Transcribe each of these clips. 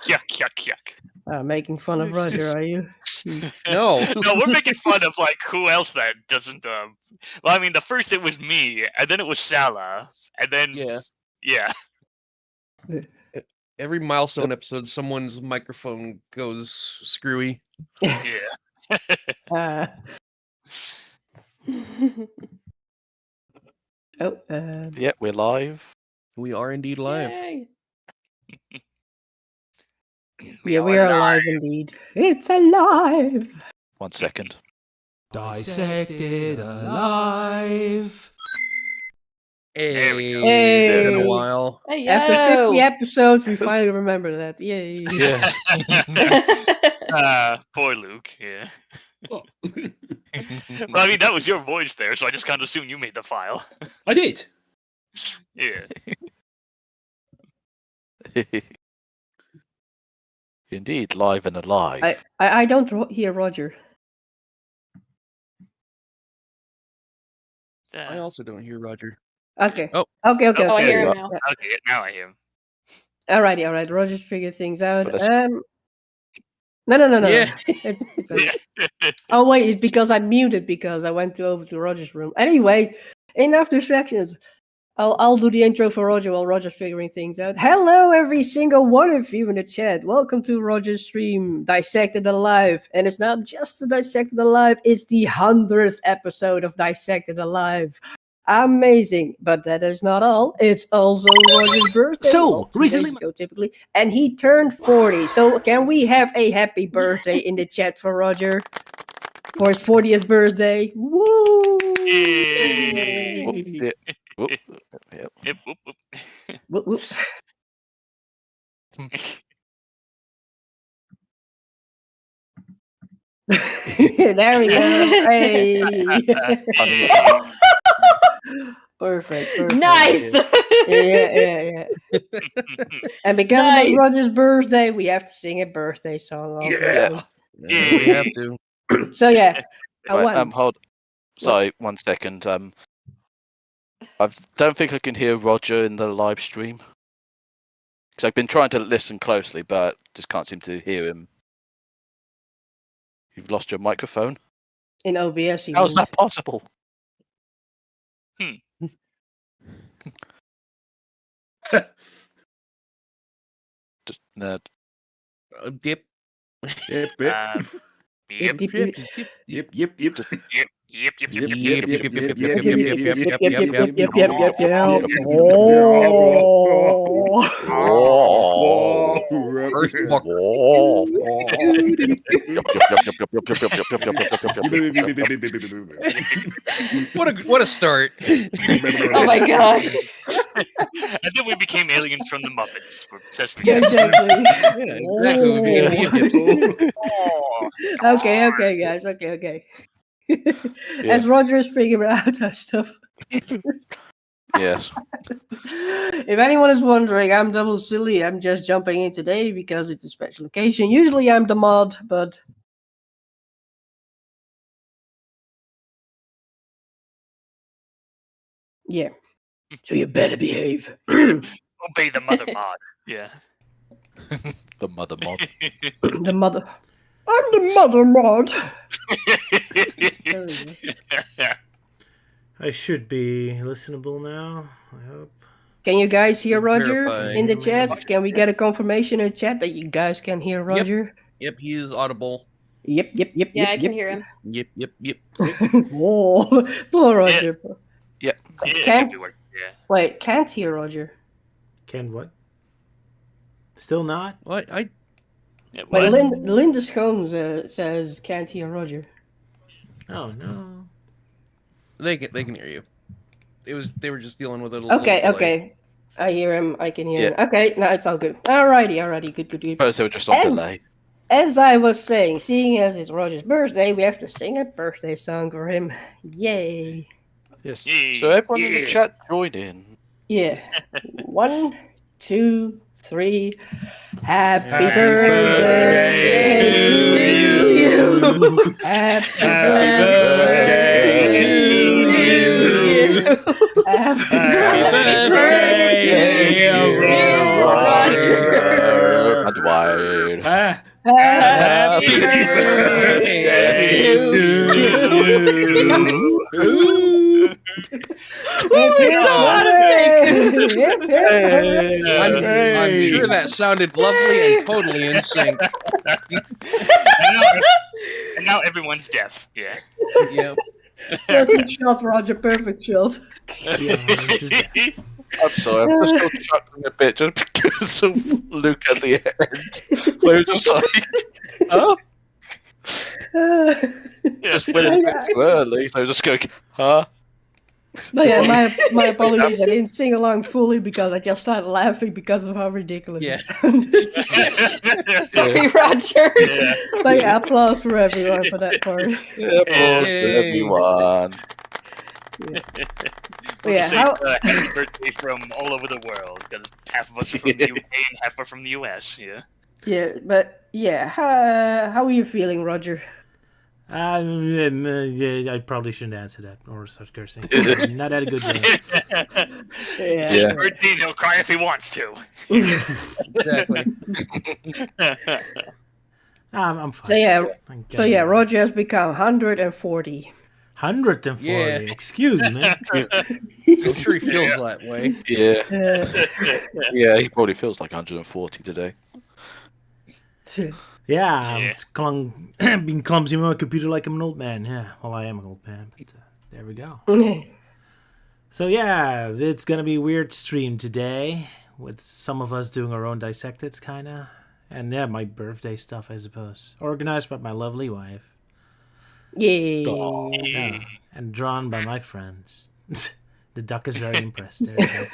Yuck, yuck, yuck. Making fun of Roger, are you? No. No, we're making fun of like who else that doesn't. Well, I mean, the first it was me, and then it was Sala, and then yeah. Every milestone episode, someone's microphone goes screwy. Yeah. Yeah, we're live. We are indeed live. Yay. We are live indeed. It's alive. 1 second. Dissected Alive. There we go. Hey, been a while. Hey, After 50 episodes, we finally remember that. Yay. Yeah. Poor Luke. Yeah. Well, I mean, that was your voice there, so I just kind of assumed you made the file. I did. Yeah. Indeed, live and alive. I don't hear Roger. I also don't hear Roger. Okay. Oh. Okay. Oh, I hear him now. Okay, now I hear him. Alrighty. Roger's figured things out. But that's- No. Yeah. It's okay. Oh wait, it's because I muted because I went over to Roger's room. Anyway, enough distractions. I'll do the intro for Roger while Roger's figuring things out. Hello, every single one of you in the chat. Welcome to Roger's stream, Dissected Alive. And it's not just the Dissected Alive, it's the 100th episode of Dissected Alive. Amazing, but that is not all. It's also Roger's birthday. So, 2 recently- days ago, typically, and he turned 40. So can we have a happy birthday in the chat for Roger for his 40th birthday? Woo! Yay. Yeah. Whoop. Yep. Yep, whoop, whoop. Whoop, whoop. There we go. Hey. Perfect. Nice. Yeah. And because Nice. it's Roger's birthday, we have to sing a birthday song. Obviously. Yeah, we have to. So yeah. Right, hold. Sorry, 1 second. I don't think I can hear Roger in the live stream. Because I've been trying to listen closely, but just can't seem to hear him. You've lost your microphone? In OBS, he How's means. that possible? Just nerd. Dip. Yep. Yep. First walk. What a start. Oh my gosh. And then we became aliens from the Muppets. Yeah, exactly. Yeah, exactly. Okay, guys. Okay. As Roger is figuring out that stuff. Yes. If anyone is wondering, I'm double silly. I'm just jumping in today because it's a special occasion. Usually I'm the mod, but yeah. So you better behave. Obey the mother mod. Yeah. The mother mod. The mother. I'm the mother mod. There we go. I should be listenable now, I hope. Can you guys hear Roger Verifying. in the chat? Can we get a confirmation in the chat that you guys can hear Roger? Yep, he is audible. Yep. Yeah, I can hear him. Yep. Whoa, poor Roger. Yeah, it Can't- should be working. Yeah. Wait, can't hear Roger. Can what? Still not? What? Yeah, Wait, what? Linda Scones says can't hear Roger. Oh, no. They can hear you. They were just dealing with it a little Okay. delay. I hear him. I can hear him. Okay, now it's all good. Alrighty. Good. Suppose they were just on delay. As I was saying, seeing as it's Roger's birthday, we have to sing a birthday song for him. Yay. Yes. Yay, So everyone in the yeah. chat join in. Yeah. 1, 2, 3. Happy Happy birthday to you. Happy birthday to you. Happy birthday, birthday, Roger. wide. Happy birthday to you. I'm sure that sounded lovely and totally in sync. And now everyone's deaf. Yeah. Yeah. Perfect shot, Roger. Perfect shot. I'm sorry, I'm just still chuckling a bit just because of Luke at the end. Where he was just like, huh? Just went a bit too early, so I was just going, huh? But yeah, my apologies. I didn't sing along fully because I just started laughing because of how ridiculous Yeah. it sounded. Sorry, Roger. Yeah. But yeah, applause for everyone for that part. Yeah, applause to Yay. everyone. We'll Yeah, just say, how- happy birthday from all over the world, because half of us are from the UK and half are from the US. Yeah. Yeah, but yeah, how are you feeling, Roger? Yeah, I probably shouldn't answer that or start cursing. Not had a good day. Yeah. Yeah. Birthday, he'll cry if he wants to. Exactly. I'm fine. So yeah, I'm so yeah, Roger has become 140. 140. Yeah. Excuse me. I'm sure he feels that way. Yeah, Uh, yeah, he probably feels like 140 today. Yeah, Yeah. I'm being clumsy with my computer like I'm an old man. Yeah, well, I am an old man, but there we go. So yeah, it's gonna be a weird stream today with some of us doing our own dissecteds, kinda, and yeah, my birthday stuff, I suppose, organized by my lovely wife. Yay. Yeah, and drawn by my friends. The duck is very impressed. There we go.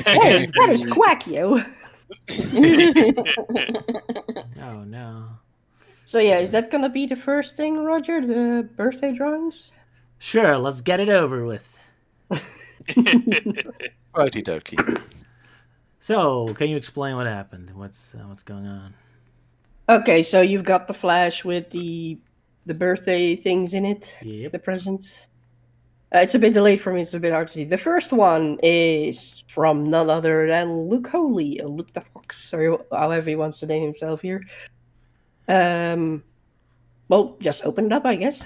That is quack, yo. Oh no. So yeah, is that gonna be the first thing, Roger? The birthday drawings? Sure, let's get it over with. Righty dokey. So, can you explain what happened? What's going on? Okay, so you've got the flash with the birthday things in it, Yep. the presents. It's a bit delayed for me. It's a bit hard to see. The first one is from none other than Luke Holy, or Luke the Fox, or however he wants to name himself here. Well, just open it up, I guess.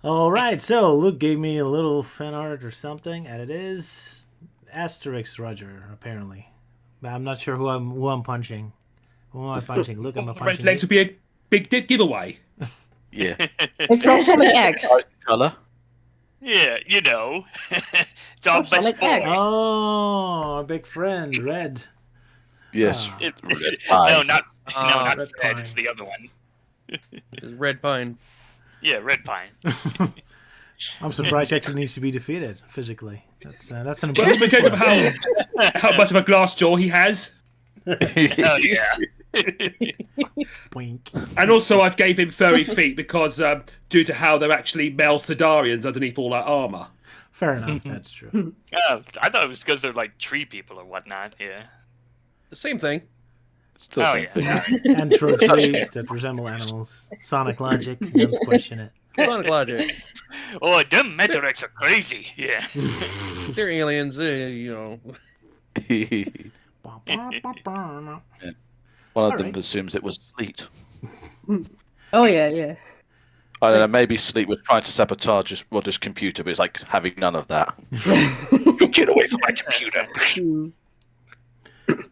All right, so Luke gave me a little fan art or something, and it is Asterix Roger, apparently. But I'm not sure who I'm punching. Who am I punching? Luke, am I Red punching? legs would be a big giveaway. Yeah. It's from Sonic X. Nice colour. Yeah, you know. It's our Oh, Sonic best boy. X. Oh, a big friend, Red. Yes. Ah. It- Red no, pine. not Red Red. Pine. It's the other one. It's Red Pine. Yeah, Red Pine. I'm surprised he actually needs to be defeated physically. That's an Well, improvement. because of for him. how much of a glass jaw he has. Oh yeah. Wink. And also, I've gave him furry feet because due to how they're actually male Sidarians underneath all that armor. Fair enough. That's true. Oh, I thought it was because they're like tree people or whatnot. Yeah. Same thing. Still Oh, same yeah. thing. And true trees that resemble animals. Sonic logic. Don't question it. Sonic logic. Oh, them Metarex are crazy. Yeah. They're aliens, you know. One of them Alright. assumes it was Sleet. Oh yeah, yeah. I don't know, maybe Sleet was trying to sabotage Roger's computer, but it's like having none of that. You get away from my computer.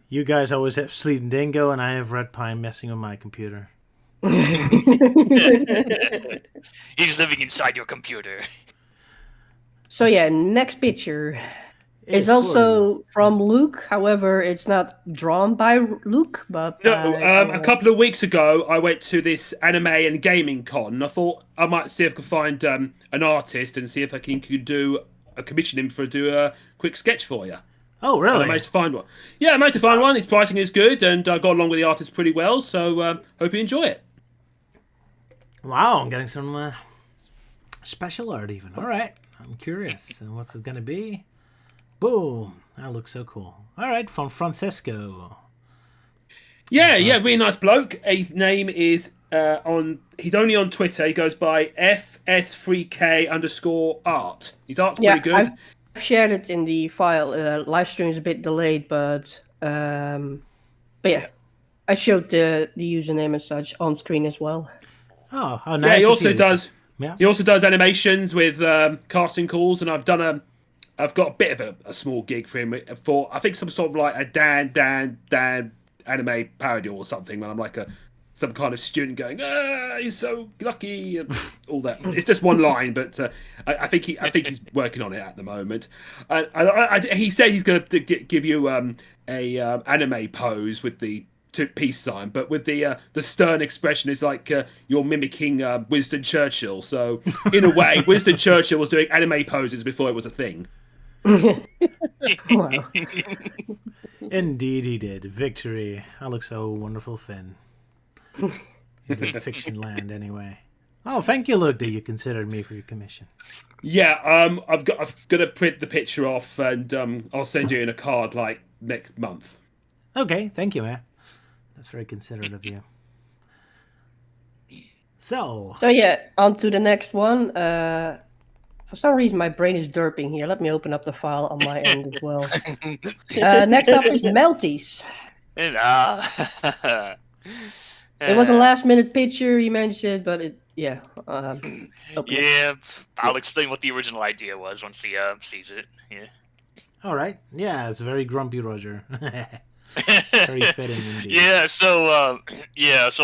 You guys always have Sleet and Dingo, and I have Red Pine messing with my computer. He's living inside your computer. So yeah, next picture is It's also from Luke. However, it's not drawn by Luke, but No, by a someone else. couple of weeks ago, I went to this anime and gaming con. I thought I might see if I could find an artist and see if I can do commission him to do a quick sketch for you. Oh, And I really? managed to find one. Yeah, I managed to find one. His pricing is good, and I got along with the artist pretty well. So hope you enjoy it. Wow, I'm getting some special art even. All right, I'm curious. And what's it going to be? Boom. That looks so cool. All right, from Francisco. Yeah, really nice bloke. His name is he's only on Twitter. He goes by FS3K_art. His art's Yeah, pretty good. I've shared it in the file. Live stream is a bit delayed, but yeah. I showed the username and such on screen as well. Oh, how nice! Yeah, he of also you. does. Yeah. He also does animations with casting calls, and I've got a bit of a small gig for him for I think some sort of like a Dan anime parody or something. When I'm like some kind of student going, he's so lucky, and all that. It's just one line, but I think he's working on it at the moment. He said he's going to give you a anime pose with the peace sign, but with the stern expression is like you're mimicking Winston Churchill. So in a way, Winston Churchill was doing anime poses before it was a thing. Wow. Indeed, he did. Victory. I look so wonderful, Finn. In fiction land, anyway. Oh, thank you, Luke, that you considered me for your commission. Yeah, I've got to print the picture off, and I'll send you in a card like next month. Okay, thank you, man. That's very considerate of you. So yeah, on to the next one. For some reason, my brain is derping here. Let me open up the file on my end as well. Next up is Melties. And, It was a last-minute picture you mentioned, but yeah. Yeah, I'll explain what the original idea was once he sees it. Yeah. all right. Yeah, it's very grumpy Roger. Very fitting indeed. Yeah, so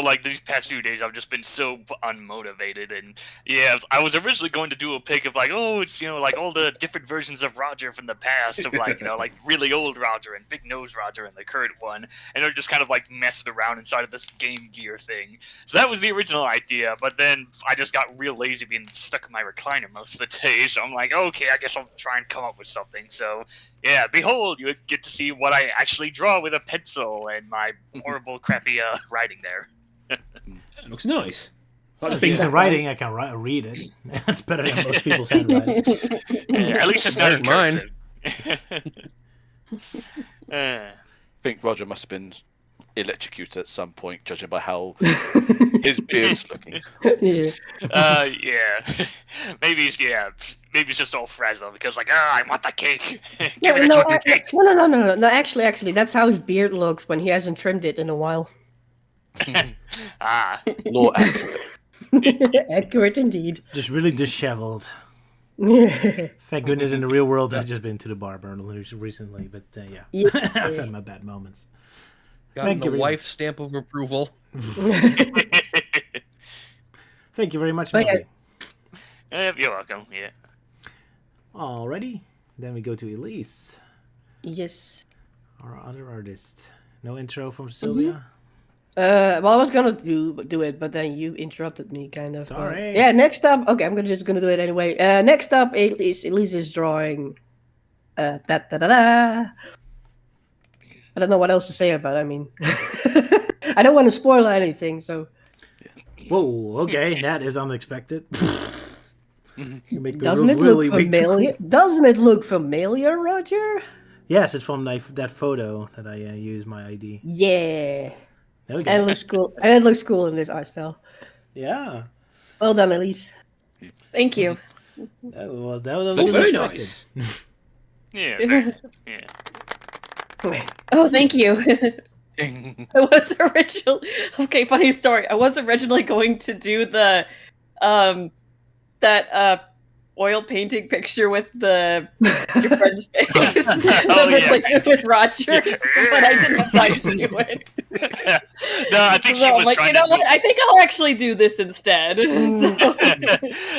like these past few days I've just been so unmotivated, and yeah, I was originally going to do a pic of like, oh, it's like all the different versions of Roger from the past, of like like really old Roger and big nose Roger and the current one, and they're just kind of like messing around inside of this Game Gear thing. So that was the original idea, but then I just got real lazy being stuck in my recliner most of the day, so I'm like, okay, I guess I'll try and come up with something. So yeah, behold, you get to see what I actually draw with a pencil and my horrible, crappy writing there. It looks nice. Like If it's in writing, I can read it. That's better than most people's handwriting. At least it's not in Mine. cursive. I think Roger must have been electrocuted at some point, judging by how his beard's looking. Yeah. Yeah. Maybe it's just all frazzled because like, I want the cake. Give me the chocolate cake. No. Actually, that's how his beard looks when he hasn't trimmed it in a while. Law accurate. Accurate indeed. Just really disheveled. Yeah. Thank goodness in the real world I've just been to the barber recently, but yeah. I've had my bad moments. Gotten Thank you the very wife's stamp of approval. Thank you very much, Okay. Melody. You're welcome. Yeah. Alrighty. Then we go to Elise, Yes. our other artist. No intro from Sylvia? Well, I was gonna do it, but then you interrupted me, kind of. Sorry. Yeah. Next up, okay, I'm just gonna do it anyway. Next up is Elise's drawing. I don't know what else to say about it. I mean, I don't want to spoil anything, so. Whoa, okay, that is unexpected. You make me Doesn't it really look weak. familiar? Doesn't it look familiar, Roger? Yes, it's from that photo that I use my ID. Yeah. Okay. And it looks cool. And it looks cool in this art style. Yeah, Well done, Elise. Thank you. that was Oh, really very unexpected. nice. Yeah. Yeah. Oh, thank you. I was originally funny story. I was originally going to do the that oil painting picture with your friend's face. Oh, And replace it with Roger's, but I didn't have time to do it. No, I think she So I'm was like, trying you know to what? I think I'll actually do this instead. So-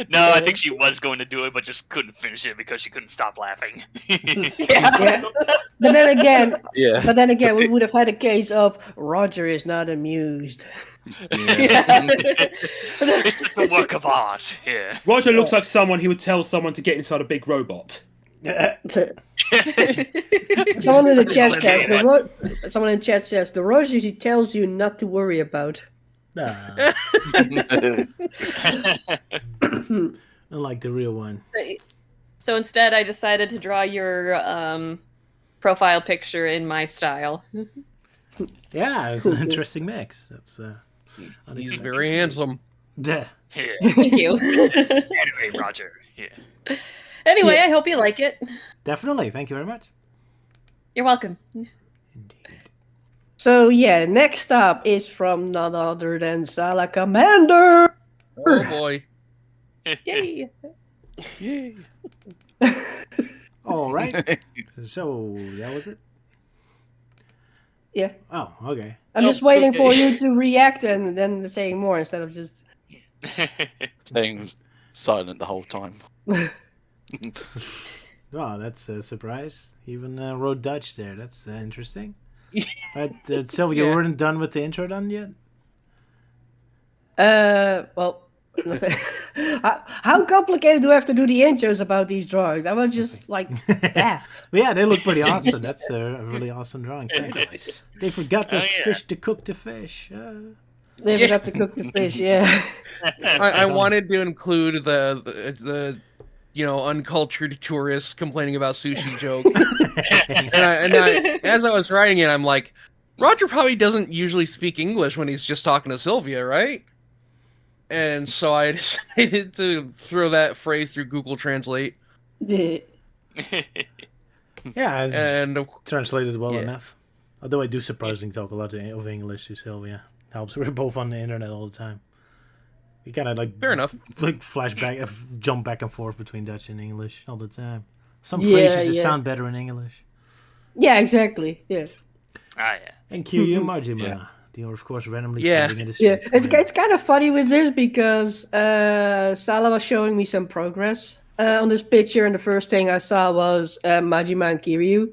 No, I think she was going to do it, but just couldn't finish it because she couldn't stop laughing. Yeah. But then again, we bit- would have had a case of Roger is not amused. It's just a work of art. Yeah. Roger looks like someone who would tell someone to get inside a big robot. Someone in the chat says someone in the chat says the Roger he tells you not to worry about. Unlike the real one. So instead, I decided to draw your profile picture in my style. Yeah, it's an interesting mix. That's He's unexpected. very handsome. Yeah. Yeah. Thank you. Anyway, Roger. Yeah. Anyway, Yeah. I hope you like it. Definitely. Thank you very much. You're welcome. Indeed. So yeah, next up is from none other than Sala Commander. Oh boy. Yay. Yay. All right. So that was it. Yeah, Oh, okay. I'm just waiting for you to react and then saying more instead of just. Staying silent the whole time. Oh, that's a surprise. Even wrote Dutch there. That's interesting. But so you Yeah. weren't done with the intro done yet? Well, how complicated do I have to do the intros about these drawings? I was just like, yeah. But yeah, they look pretty awesome. That's a really awesome drawing. Very Thanks. nice. They forgot the Oh, yeah. fish to cook the fish. They forgot to cook the fish. Yeah. I wanted to include the uncultured tourist complaining about sushi joke. and I, as I was writing it, I'm like, Roger probably doesn't usually speak English when he's just talking to Sylvia, right? And so I decided to throw that phrase through Google Translate. Yeah. Yeah, it's And translated well yeah. enough. Although I do surprisingly talk a lot of English to Sylvia. Helps. We're both on the internet all the time. We kind of like fair enough. like flashback, jump back and forth between Dutch and English all the time. Some Yeah, phrases just yeah. sound better in English. Yeah, exactly. Yeah. Ah, yeah. And Kiryu Majima, you are of course randomly Yeah. fighting in the Yeah, street. it's kind of funny with this because Sala was showing me some progress on this picture, and the first thing I saw was Majima and Kiryu,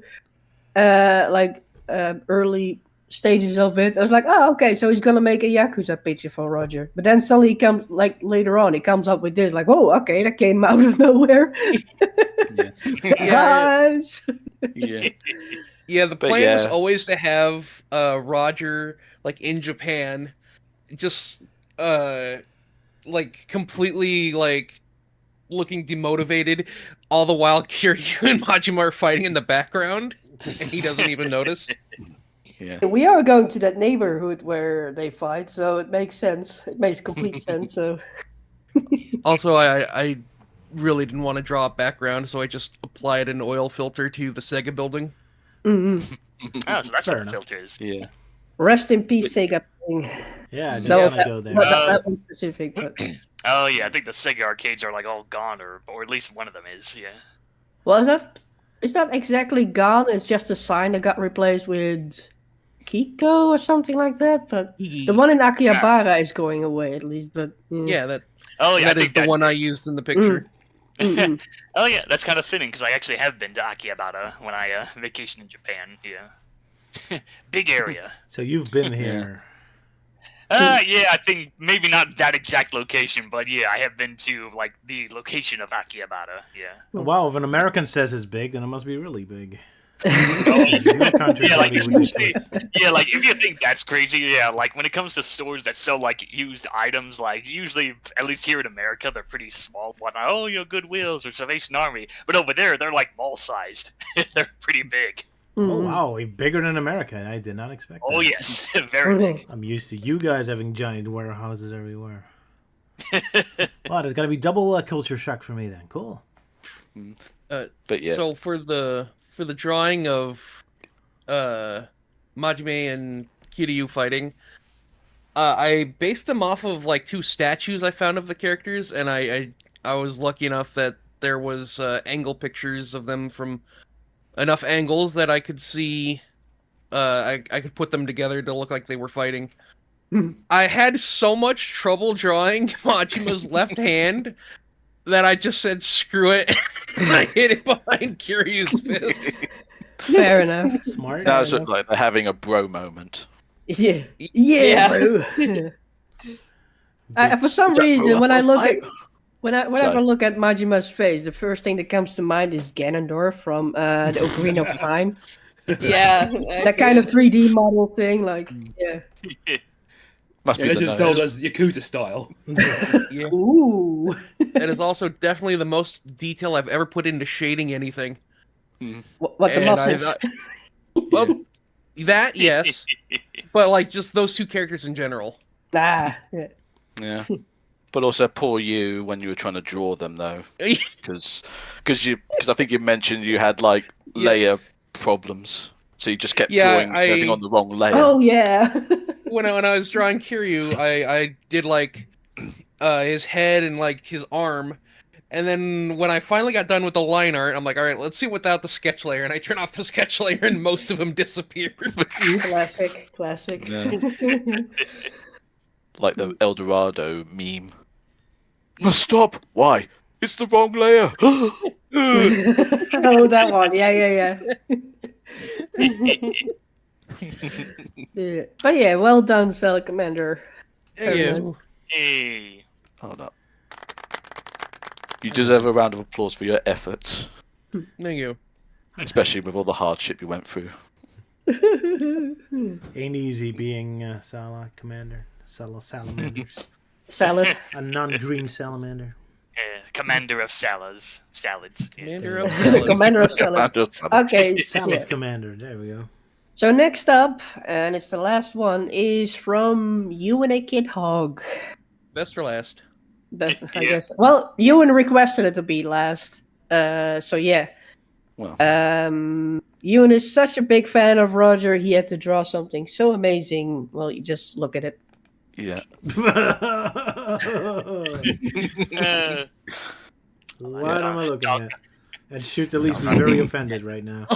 early stages of it. I was like, oh, okay, so he's gonna make a Yakuza picture for Roger. But then suddenly he comes, later on, he comes up with this, like, whoa, okay, that came out of nowhere. Yeah. Surprise! Yeah. Yeah, the But plan was yeah. always to have Roger like in Japan, just completely like looking demotivated, all the while Kiryu and Majima are fighting in the background, and he doesn't even notice. Yeah. We are going to that neighborhood where they fight, so it makes sense. It makes complete sense. So Also, I really didn't want to draw a background, so I just applied an oil filter to the Sega building. Mhm. Oh, so that's Fair what the enough. filter is. Yeah. Rest in peace, Sega. Yeah, I just No, want to that- go there. Not that one specific, but Oh yeah, I think the Sega arcades are like all gone, or at least one of them is. Yeah. well, is that exactly gone? It's just a sign that got replaced with Kiko or something like that. But the one in Akihabara is going away at least. But Yeah, that Oh yeah, I that think is the that's one I used in the picture. Mm-mm. Oh yeah, that's kind of fitting because I actually have been to Akihabara when I vacation in Japan. Yeah, big area. So you've been here. Yeah, I think maybe not that exact location, but yeah, I have been to like the location of Akihabara. Yeah. Wow, if an American says it's big, then it must be really big. Oh, Your country's yeah, like already especially, ridiculous. yeah, like if you think that's crazy, yeah, like when it comes to stores that sell like used items, like usually, at least here in America, they're pretty small. Whatnot. Oh, Goodwills or Salvation Army, but over there, they're like mall sized. They're pretty big. Oh Mm. wow, bigger than America. I did not expect that. Oh yes, very big. I'm used to you guys having giant warehouses everywhere. Wow, there's got to be double culture shock for me then. Cool. But yeah. So for the drawing of Majime and Kiryu fighting, I based them off of like two statues I found of the characters, and I was lucky enough that there was angle pictures of them from enough angles that I could see. I could put them together to look like they were fighting. I had so much trouble drawing Majima's left hand that I just said screw it. I hid it behind Kiryu's fist. Fair enough. Smart. That was like they're having a bro moment. Yeah. Yeah. Bro. For some reason, when I look at whenever I Sorry. look at Majima's face, the first thing that comes to mind is Ganondorf from the Ocarina of Time. Yeah. That kind of 3D model thing, like yeah. Must Yeah, be the Legend of nose. Zelda's Yakuza style. Yeah. Ooh. It is also definitely the most detail I've ever put into shading anything. What the And muscles? Well, that yes, but like just those two characters in general. Yeah. Yeah. But also poor you when you were trying to draw them though, because I think you mentioned you had like Yeah. layer problems. So you just kept Yeah, drawing everything on the wrong layer. Oh yeah. when I was drawing Kiryu, I did like his head and like his arm, and then when I finally got done with the line art, I'm like, all right, let's see without the sketch layer, and I turn off the sketch layer, and most of them disappeared. Classic. Yeah. Like the El Dorado meme. Must stop. Why? It's the wrong layer. Oh, that one. Yeah. Yeah. But yeah, well done, Sala Commander. Very Yeah. nice. Hey. Hold up. You deserve a round of applause for your efforts, Thank you. especially with all the hardship you went through. Ain't easy being Sala commander. Salamanders. Salad. A non-green salamander. Commander of salads. Salads. Yeah. Commander of Commander of Salad. Okay. Salad's Yeah. commander. There we go. So next up, and it's the last one, is from Euan a Kid Hog. Best for last. I Yeah. guess. Well, Euan requested it to be last. So yeah. Well, Euan is such a big fan of Roger, he had to draw something so amazing. Well, you just look at it. yeah. What am I looking at? And shoot, Elise be very offended right now.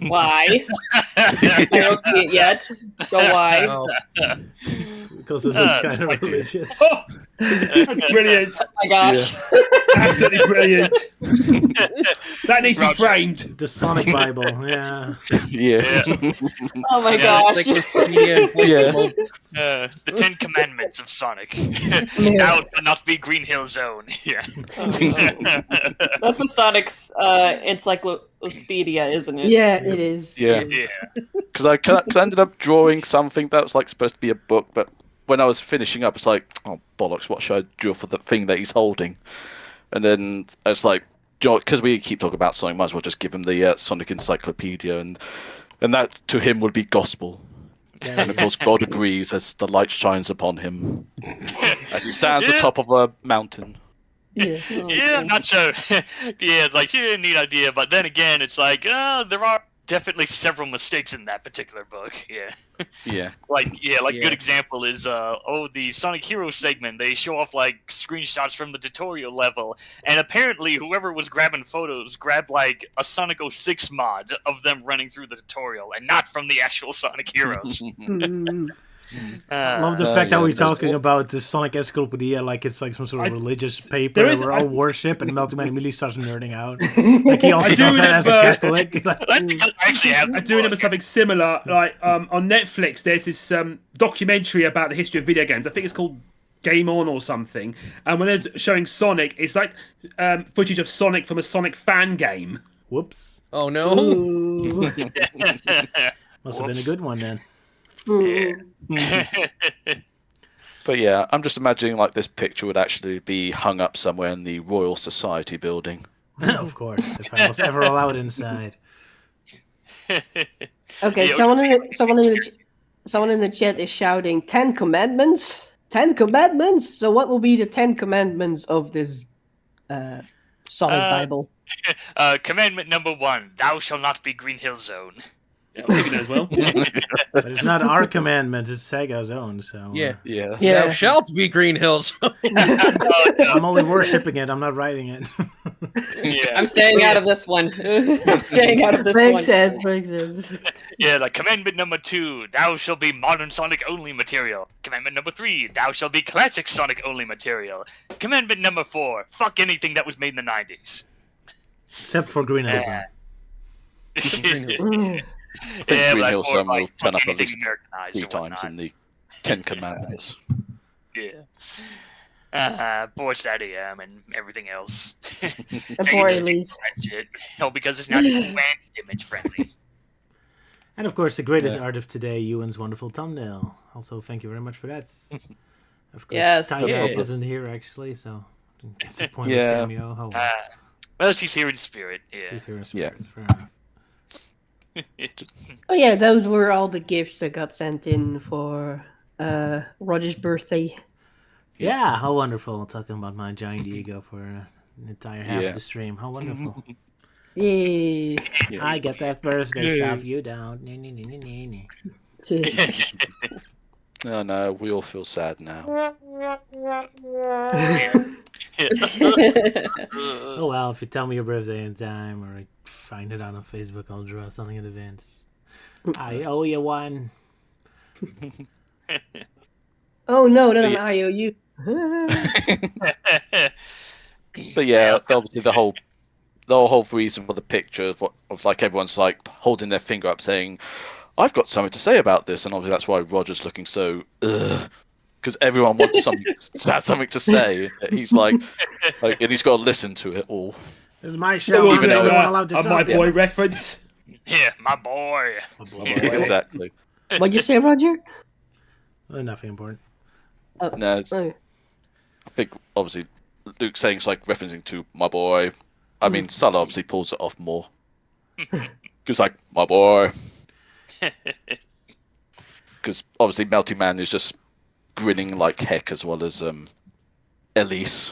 Why? I don't see it yet. So why? Oh, Because it looks kind of religious. Oh, that's brilliant. Oh my gosh. Absolutely brilliant. That needs to be framed. The Sonic Bible, yeah. Yeah. Oh my Yeah, gosh. Encyclopedia and Yeah. The 10 Commandments of Sonic. Yeah. Thou shalt not be Green Hill Zone. Yeah. That's the Sonic's encyclopedia, isn't it? Yeah, it is. Yeah. Yeah. Because I ended up drawing something that was like supposed to be a book, but when I was finishing up, it's like, oh bollocks, what should I draw for the thing that he's holding? And then I was like, because we keep talking about Sonic, might as well just give him the Sonic Encyclopedia, and that to him would be gospel. And of course, God agrees as the light shines upon him as he stands atop of a mountain. Yeah. Yeah, I'm not sure. Yeah, it's like, yeah, neat idea, but then again, it's like, there are definitely several mistakes in that particular book. Yeah. Yeah. Good Yeah. example is the Sonic Hero segment. They show off like screenshots from the tutorial level, and apparently whoever was grabbing photos grabbed like a Sonic 06 mod of them running through the tutorial, and not from the actual Sonic Heroes. Mm. I love the fact that yeah, we're that's talking cool. about the Sonic Encyclopedia like it's like some sort of religious paper there is- we're I- all worship, and Melty immediately starts nerding out. Like he also I do does that as a remember- Catholic. That's because I actually have. I do remember something similar. Like on Netflix, there's this documentary about the history of video games. I think it's called Game On or something. And when they're showing Sonic, it's like footage of Sonic from a Sonic fan game. Whoops. oh no. Ooh. Must have been a good one then. But yeah, I'm just imagining like this picture would actually be hung up somewhere in the Royal Society building. Of course, if I was ever allowed inside. Okay, Yeah, someone in the chat is shouting 10 commandments. 10 commandments. So what will be the 10 commandments of this Sonic Bible? Commandment number 1: Thou shalt not be Green Hill Zone. Yeah, I'm thinking that as well. But it's not our commandment, it's Sega's own, so Yeah. Yeah. Yeah. Thou shalt be Green Hills. I'm only worshipping it, I'm not writing it. Yeah. I'm staying out of this one. I'm staying out of this one. Makes sense. Yeah, like commandment number 2: Thou shalt be modern Sonic only material. Commandment number 3: Thou shalt be classic Sonic only material. Commandment number 4: Fuck anything that was made in the 90s. Except for Green Hill Zone. Green Hill. Mm. I think Green Hill Zone will turn up at least Americanized 3 or times whatnot. in the 10 Commandments. Yeah. Poor Sadie and everything else. And poor Elise. Shit. No, because it's not even image friendly. And of course, the greatest art of today, Euan's wonderful thumbnail. Also, thank you very much for that. Of course, Yes. Tyler Yeah. isn't here actually, so it's a pointless Yeah. cameo. Oh, well. Well, she's here in spirit. Yeah. She's here in Yeah. spirit. Fair enough. Oh yeah, those were all the gifts that got sent in for Roger's birthday. Yeah, how wonderful. Talking about my giant ego for an entire half Yeah. of the stream. How wonderful. Yeah. I get that birthday stuff, you don't. No, no, we all feel sad now. Oh well, if you tell me your birthday in time, or I find it out on Facebook, I'll draw something in advance. I owe you one. Oh no, then Yeah. I owe you. But yeah, obviously the whole reason for the picture of like everyone's like holding their finger up saying, "I've got something to say about this," and obviously that's why Roger's looking so because everyone wants something to say. He's like, and he's got to listen to it all. This is my show. Even I'm the only one though allowed to a talk. My Boy reference. Yeah, my boy. Exactly. What'd you say, Roger? Nothing important. No, Oh. I think obviously Luke saying it's like referencing to my boy. I mean, Sala obviously pulls it off more. Because like my boy. Because obviously Melty Man is just grinning like heck as well as Elise.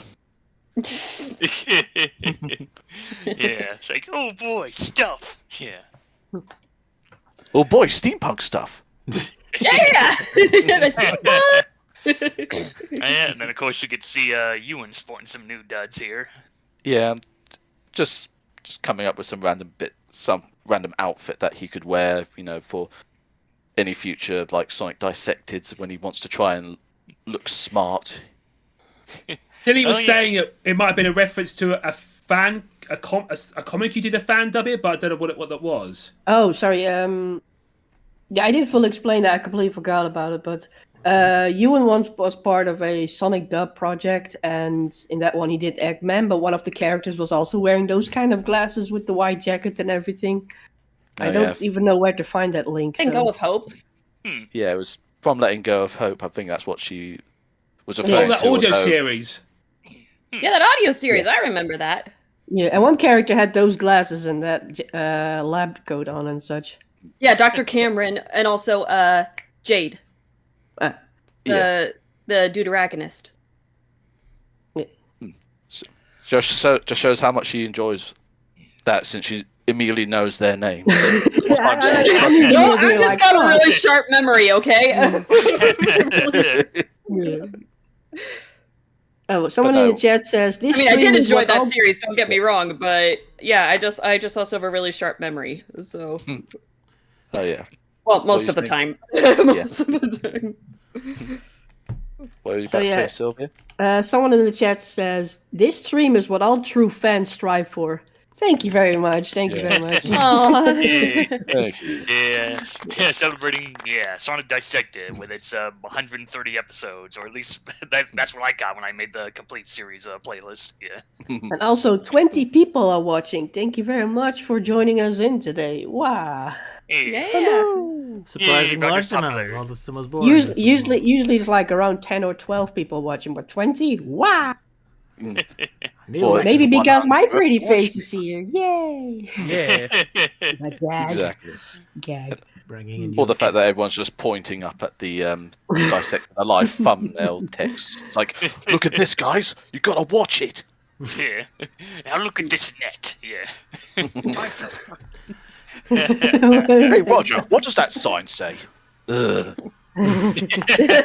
Yeah, it's like, oh boy, stuff. Yeah. Oh boy, steampunk stuff. Yeah! And then of course you could see Euan sporting some new duds here. Yeah, just coming up with some random outfit that he could wear, for any future like Sonic Dissected when he wants to try and look smart. Tilly was Oh, yeah. saying it might have been a reference to a comic you did a fan dub it, but I don't know what that was. Oh, sorry. Yeah, I did fully explain that. I completely forgot about it. But Euan once was part of a Sonic dub project, and in that one he did Eggman. But one of the characters was also wearing those kind of glasses with the white jacket and everything. I don't even know where to find that link. Letting go of hope. Yeah, it was from Letting Go of Hope. I think that's what she was Oh, referring that to. audio although- series. Yeah, that audio series. I remember that. Yeah, and one character had those glasses and that lab coat on and such. Yeah, Dr. Cameron and also Jade, Ah, the deuteragonist. Just shows how much she enjoys that since she immediately knows their name. No, I've just got a really sharp memory, okay? Yeah. Oh, someone in the chat says this. I mean, I stream did is enjoy what that all- series, don't get me wrong, but yeah, I just also have a really sharp memory, so... Oh yeah. Well, most you of the think? time. Most of the time. What were you So, about to yeah. say, Sylvia? Someone in the chat says this stream is what all true fans strive for. Thank you very much. Thank you very much. Aw. Thank you. Yeah, celebrating Sonic Dissected with its 130 episodes, or at least that's what I got when I made the complete series playlist. Yeah. And also, 20 people are watching. Thank you very much for joining us in today. Wow. Yeah. Surprising Roger large amount. popular. Well, that's the most boring. Usually it's like around 10 or 12 people watching, but 20? Wow. Well, Maybe it's because my 100. pretty face is here. Yay. Yeah. My gag. Exactly. Gag. Bringing in Or the your- fact that everyone's just pointing up at the Dissected Alive thumbnail text. It's like, look at this, guys. You gotta watch it. Yeah. Now look at this net. Yeah. Hey, Roger, what does that sign say? Ugh. Yeah,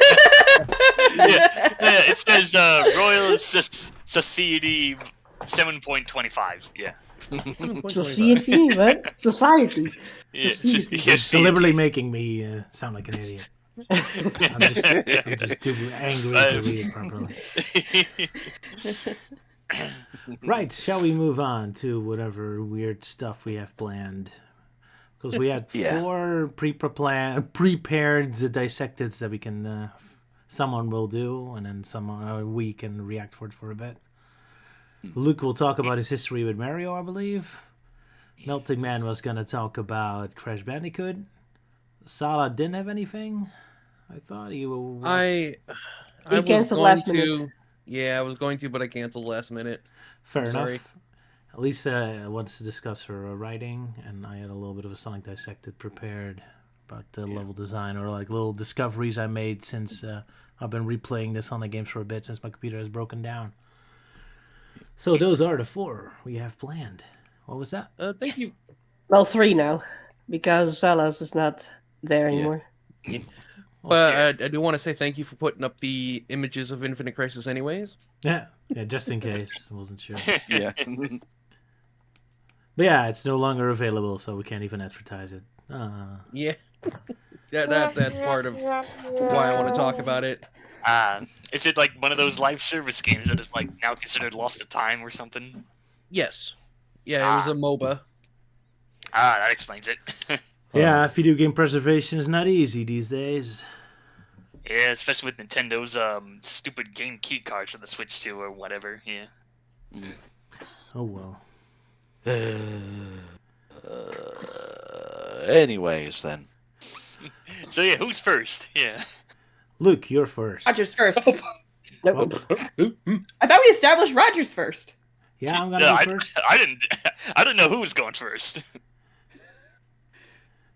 it says Royal Society 7.25. Yeah. Society, what? Society. Yeah. Society. It's deliberately making me sound like an idiot. I'm just too angry to read it properly. Right, shall we move on to whatever weird stuff we have planned? Because we had Yeah. 4 prepared dissecteds that we can, someone will do, and then someone we can react for a bit. Luke will talk about his history with Mario, I believe. Melting Man was going to talk about Crash Bandicoot. Sala didn't have anything. I thought he was... I He was canceled going last to. minute. Yeah, I was going to, but I canceled last minute. Fair enough. sorry. Lisa wants to discuss her writing, and I had a little bit of a Sonic Dissected prepared about level design or like little discoveries I made since I've been replaying the Sonic games for a bit since my computer has broken down. So those are the 4 we have planned. What was that? Thank you. Well, 3 now, because Salas is not there anymore. But I do want to say thank you for putting up the images of Infinite Crisis anyways. Yeah, just in case. I wasn't sure. Yeah. But yeah, it's no longer available, so we can't even advertise it. Yeah. That's part of why I want to talk about it. Is it like one of those live service games that is like now considered lost to time or something? Yes. Yeah, it was a MOBA. That explains it. Yeah, video game preservation is not easy these days. Yeah, especially with Nintendo's stupid game key cards for the Switch 2 or whatever. Yeah. Oh well. Anyways, then. So yeah, who's first? Yeah. Luke, you're first. Rogers first. Nope. I thought we established Rogers first. Yeah, I'm gonna No, go first. I didn't know who was going first.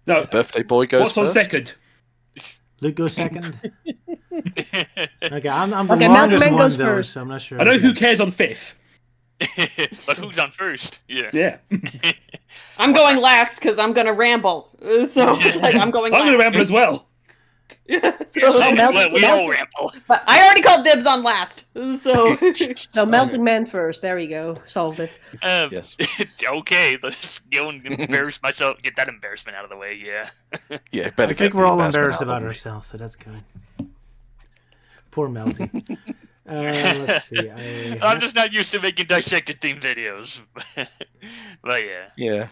No. Birthday boy goes What's on first. second? Luke goes second. Okay, I'm the Okay, longest Malcolm one goes though, first. so I'm not sure. I know who cares on fifth. But who's on first? Yeah. Yeah. I'm going last because I'm gonna ramble. So like, I'm going. I'm last. going to ramble as well. So, Yeah, so Melton- we all ramble. but I already called dibs on last. So So Melting Man first. There we go. Solved it. Yes. Okay, let's go and embarrass myself. Get that embarrassment out of the way. Yeah. Yeah, better I think get we're the all embarrassment embarrassed out of the about way. ourselves, so that's good. Poor Melty. Let's see. I'm just not used to making dissected theme videos. But yeah. Yeah,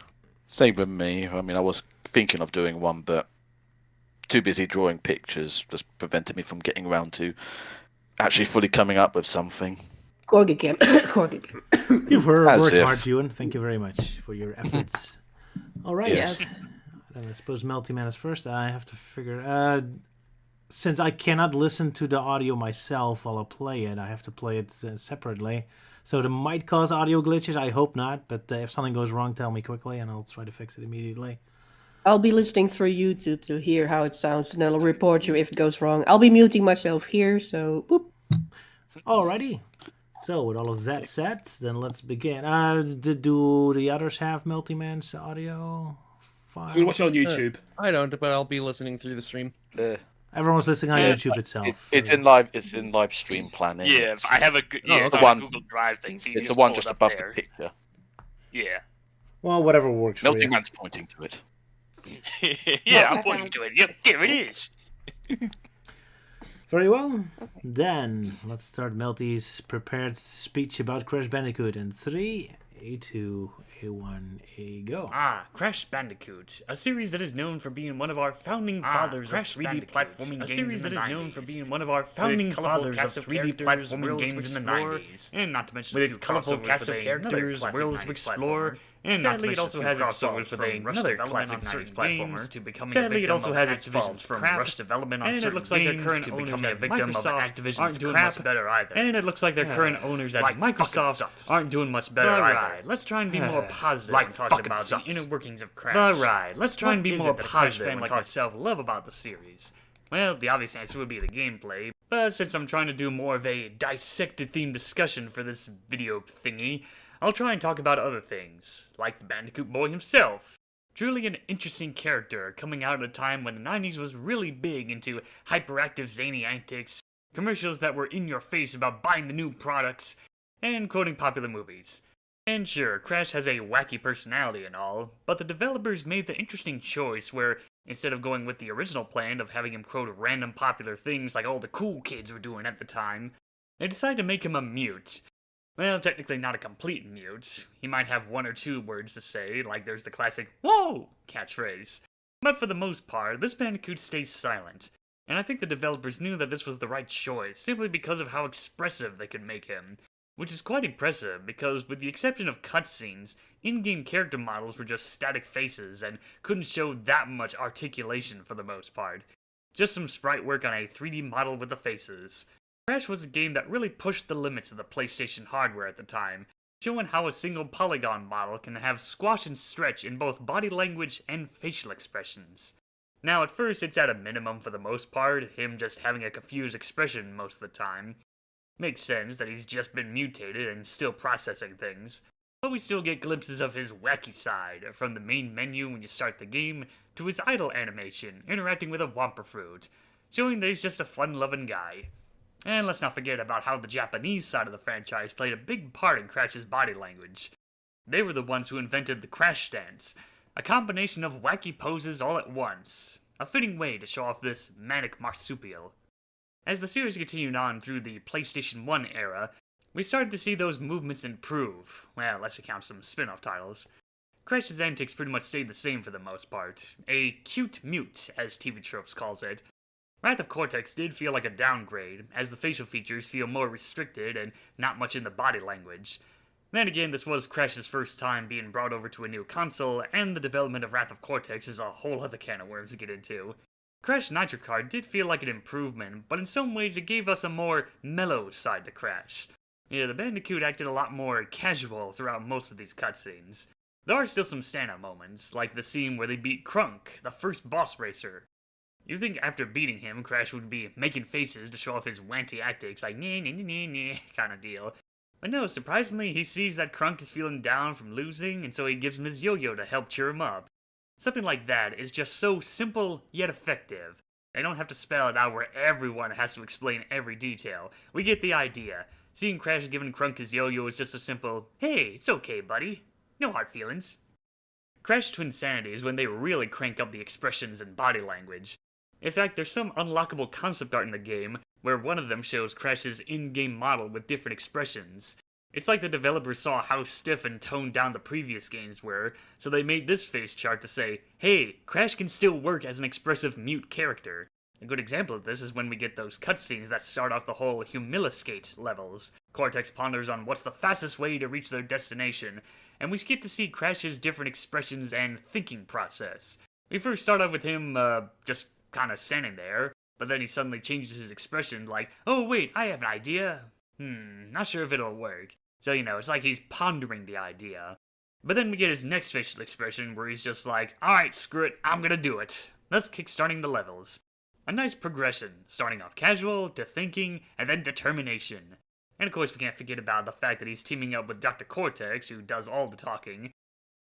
same with me. I mean, I was thinking of doing one, but too busy drawing pictures just prevented me from getting around to actually fully coming up with something. Corgi Camp. Corgi Camp. You've worked As hard, if. Euan. Thank you very much for your efforts. All right. yes. Then I suppose Melty Man is first. I have to figure. Since I cannot listen to the audio myself while I play it, I have to play it separately. So it might cause audio glitches. I hope not. But if something goes wrong, tell me quickly, and I'll try to fix it immediately. I'll be listening through YouTube to hear how it sounds, and I'll report you if it goes wrong. I'll be muting myself here, so boop. Alrighty. So with all of that said, then let's begin. Do the others have Melty Man's audio file? We watch it on YouTube. I don't, but I'll be listening through the stream. Everyone's listening on Yeah, YouTube itself. It's in live. It's in live stream planning. Yeah, It's, I have a No, it's it's the on one- a Google Drive thing. So you it's the just one pull just it up above there. the picture. Yeah. Well, whatever works for Melting you. Man's pointing to it. Yeah, I'm pointing to it. Yep, there it is. Very well. Then let's start Melty's prepared speech about Crash Bandicoot in 3, A2, A1, go. Crash Bandicoot, a series that is known for being one of our founding fathers Crash of 3D Bandicoot, platforming a games series in the that 90s. is known for being one of our founding fathers cast of of 3D characters, platforming worlds games to in the explore, 90s. and not to mention With a its few colorful crossovers cast with of another characters, classic worlds 90s to explore, platformer. And not to sadly it mention also a few has its crossovers faults with from another classic classic 90s 90s platformer platformer to becoming Sadly, a it victim also of has its Activision's faults from from rush development on and it certain looks like their games current to owners becoming a at victim of Microsoft Activision's aren't doing crap. much better either. And it looks like their current owners at Like fucking Microsoft sucks. aren't doing much better But either. right, let's try and be more positive Like when talking fucking about sucks. the inner workings of Crash. But right, let's try and be What is more it that a Crash positive fan when like talking- myself love about the series. Well, the obvious answer would be the gameplay, but since I'm trying to do more of a dissected theme discussion for this video thingy, I'll try and talk about other things, like the Bandicoot boy himself. Truly an interesting character, coming out at a time when the 90s was really big into hyperactive zany antics, commercials that were in your face about buying the new products, and quoting popular movies. And sure, Crash has a wacky personality and all, but the developers made the interesting choice where, instead of going with the original plan of having him quote random popular things like all the cool kids were doing at the time, they decided to make him a mute. Well, technically not a complete mute. He might have one or two words to say, like there's the classic "Whoa!" catchphrase. But for the most part, this Bandicoot stays silent, and I think the developers knew that this was the right choice, simply because of how expressive they could make him. Which is quite impressive, because with the exception of cutscenes, in-game character models were just static faces and couldn't show that much articulation for the most part. Just some sprite work on a 3D model with the faces. Crash was a game that really pushed the limits of the PlayStation hardware at the time, showing how a single polygon model can have squash and stretch in both body language and facial expressions. Now at first it's at a minimum for the most part, him just having a confused expression most of the time. Makes sense that he's just been mutated and still processing things. But we still get glimpses of his wacky side, from the main menu when you start the game, to his idle animation, interacting with a Wampa fruit, showing that he's just a fun-loving guy. And let's not forget about how the Japanese side of the franchise played a big part in Crash's body language. They were the ones who invented the Crash Dance, a combination of wacky poses all at once, a fitting way to show off this manic marsupial. As the series continued on through the PlayStation 1 era, we started to see those movements improve, well, let's account some spin-off titles. Crash's antics pretty much stayed the same for the most part, a cute mute, as TV Tropes calls it. Wrath of Cortex did feel like a downgrade, as the facial features feel more restricted and not much in the body language. Then again, this was Crash's first time being brought over to a new console, and the development of Wrath of Cortex is a whole other can of worms to get into. Crash NitroCard did feel like an improvement, but in some ways it gave us a more mellow side to Crash. Yeah, the Bandicoot acted a lot more casual throughout most of these cutscenes. There are still some standout moments, like the scene where they beat Krunk, the first boss racer. You'd think after beating him, Crash would be making faces to show off his wanty antics, like nah kind of deal. But no, surprisingly, he sees that Krunk is feeling down from losing, and so he gives him his yo-yo to help cheer him up. Something like that is just so simple, yet effective. They don't have to spell it out where everyone has to explain every detail. We get the idea. Seeing Crash giving Krunk his yo-yo is just a simple, hey, it's okay, buddy. No hard feelings. Crash Twinsanity is when they really crank up the expressions and body language. In fact, there's some unlockable concept art in the game, where one of them shows Crash's in-game model with different expressions. It's like the developers saw how stiff and toned down the previous games were, so they made this face chart to say, hey, Crash can still work as an expressive mute character. A good example of this is when we get those cutscenes that start off the whole Humiliscate levels. Cortex ponders on what's the fastest way to reach their destination, and we get to see Crash's different expressions and thinking process. We first start out with him, just kinda standing there, but then he suddenly changes his expression like, oh wait, I have an idea. Not sure if it'll work. So, it's like he's pondering the idea. But then we get his next facial expression where he's just like, alright, screw it, I'm gonna do it. Thus kickstarting the levels. A nice progression, starting off casual, to thinking, and then determination. And of course we can't forget about the fact that he's teaming up with Dr. Cortex, who does all the talking.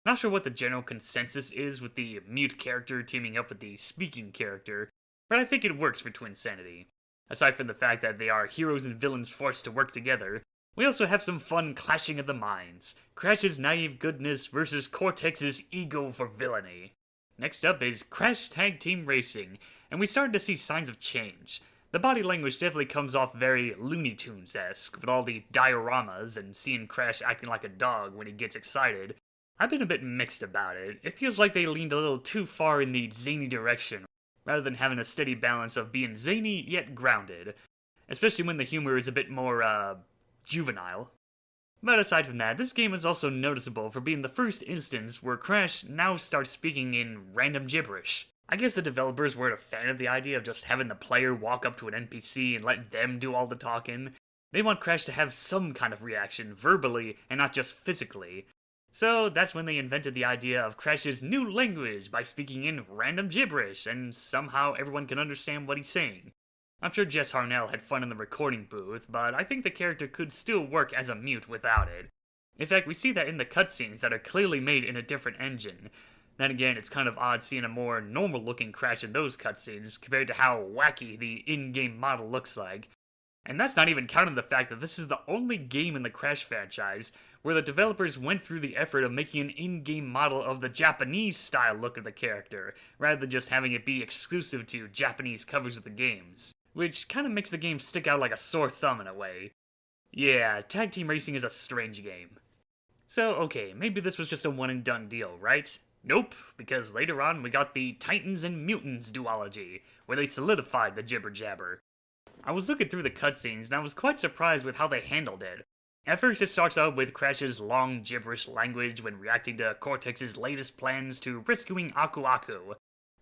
Not sure what the general consensus is with the mute character teaming up with the speaking character, but I think it works for Twinsanity. Aside from the fact that they are heroes and villains forced to work together, we also have some fun clashing of the minds. Crash's naive goodness versus Cortex's ego for villainy. Next up is Crash Tag Team Racing, and we started to see signs of change. The body language definitely comes off very Looney Tunes-esque, with all the dioramas and seeing Crash acting like a dog when he gets excited. I've been a bit mixed about it. It feels like they leaned a little too far in the zany direction, rather than having a steady balance of being zany yet grounded. Especially when the humor is a bit more, juvenile. But aside from that, this game is also noticeable for being the first instance where Crash now starts speaking in random gibberish. I guess the developers weren't a fan of the idea of just having the player walk up to an NPC and let them do all the talking. They want Crash to have some kind of reaction verbally and not just physically. So that's when they invented the idea of Crash's new language by speaking in random gibberish, and somehow everyone can understand what he's saying. I'm sure Jess Harnell had fun in the recording booth, but I think the character could still work as a mute without it. In fact, we see that in the cutscenes that are clearly made in a different engine. Then again, it's kind of odd seeing a more normal-looking Crash in those cutscenes compared to how wacky the in-game model looks like. And that's not even counting the fact that this is the only game in the Crash franchise where the developers went through the effort of making an in-game model of the Japanese-style look of the character, rather than just having it be exclusive to Japanese covers of the games. Which kind of makes the game stick out like a sore thumb in a way. Yeah, Tag Team Racing is a strange game. So, okay, maybe this was just a one-and-done deal, right? Nope, because later on we got the Titans and Mutants duology, where they solidified the jibber-jabber. I was looking through the cutscenes and I was quite surprised with how they handled it. At first it starts out with Crash's long gibberish language when reacting to Cortex's latest plans to rescuing Aku Aku.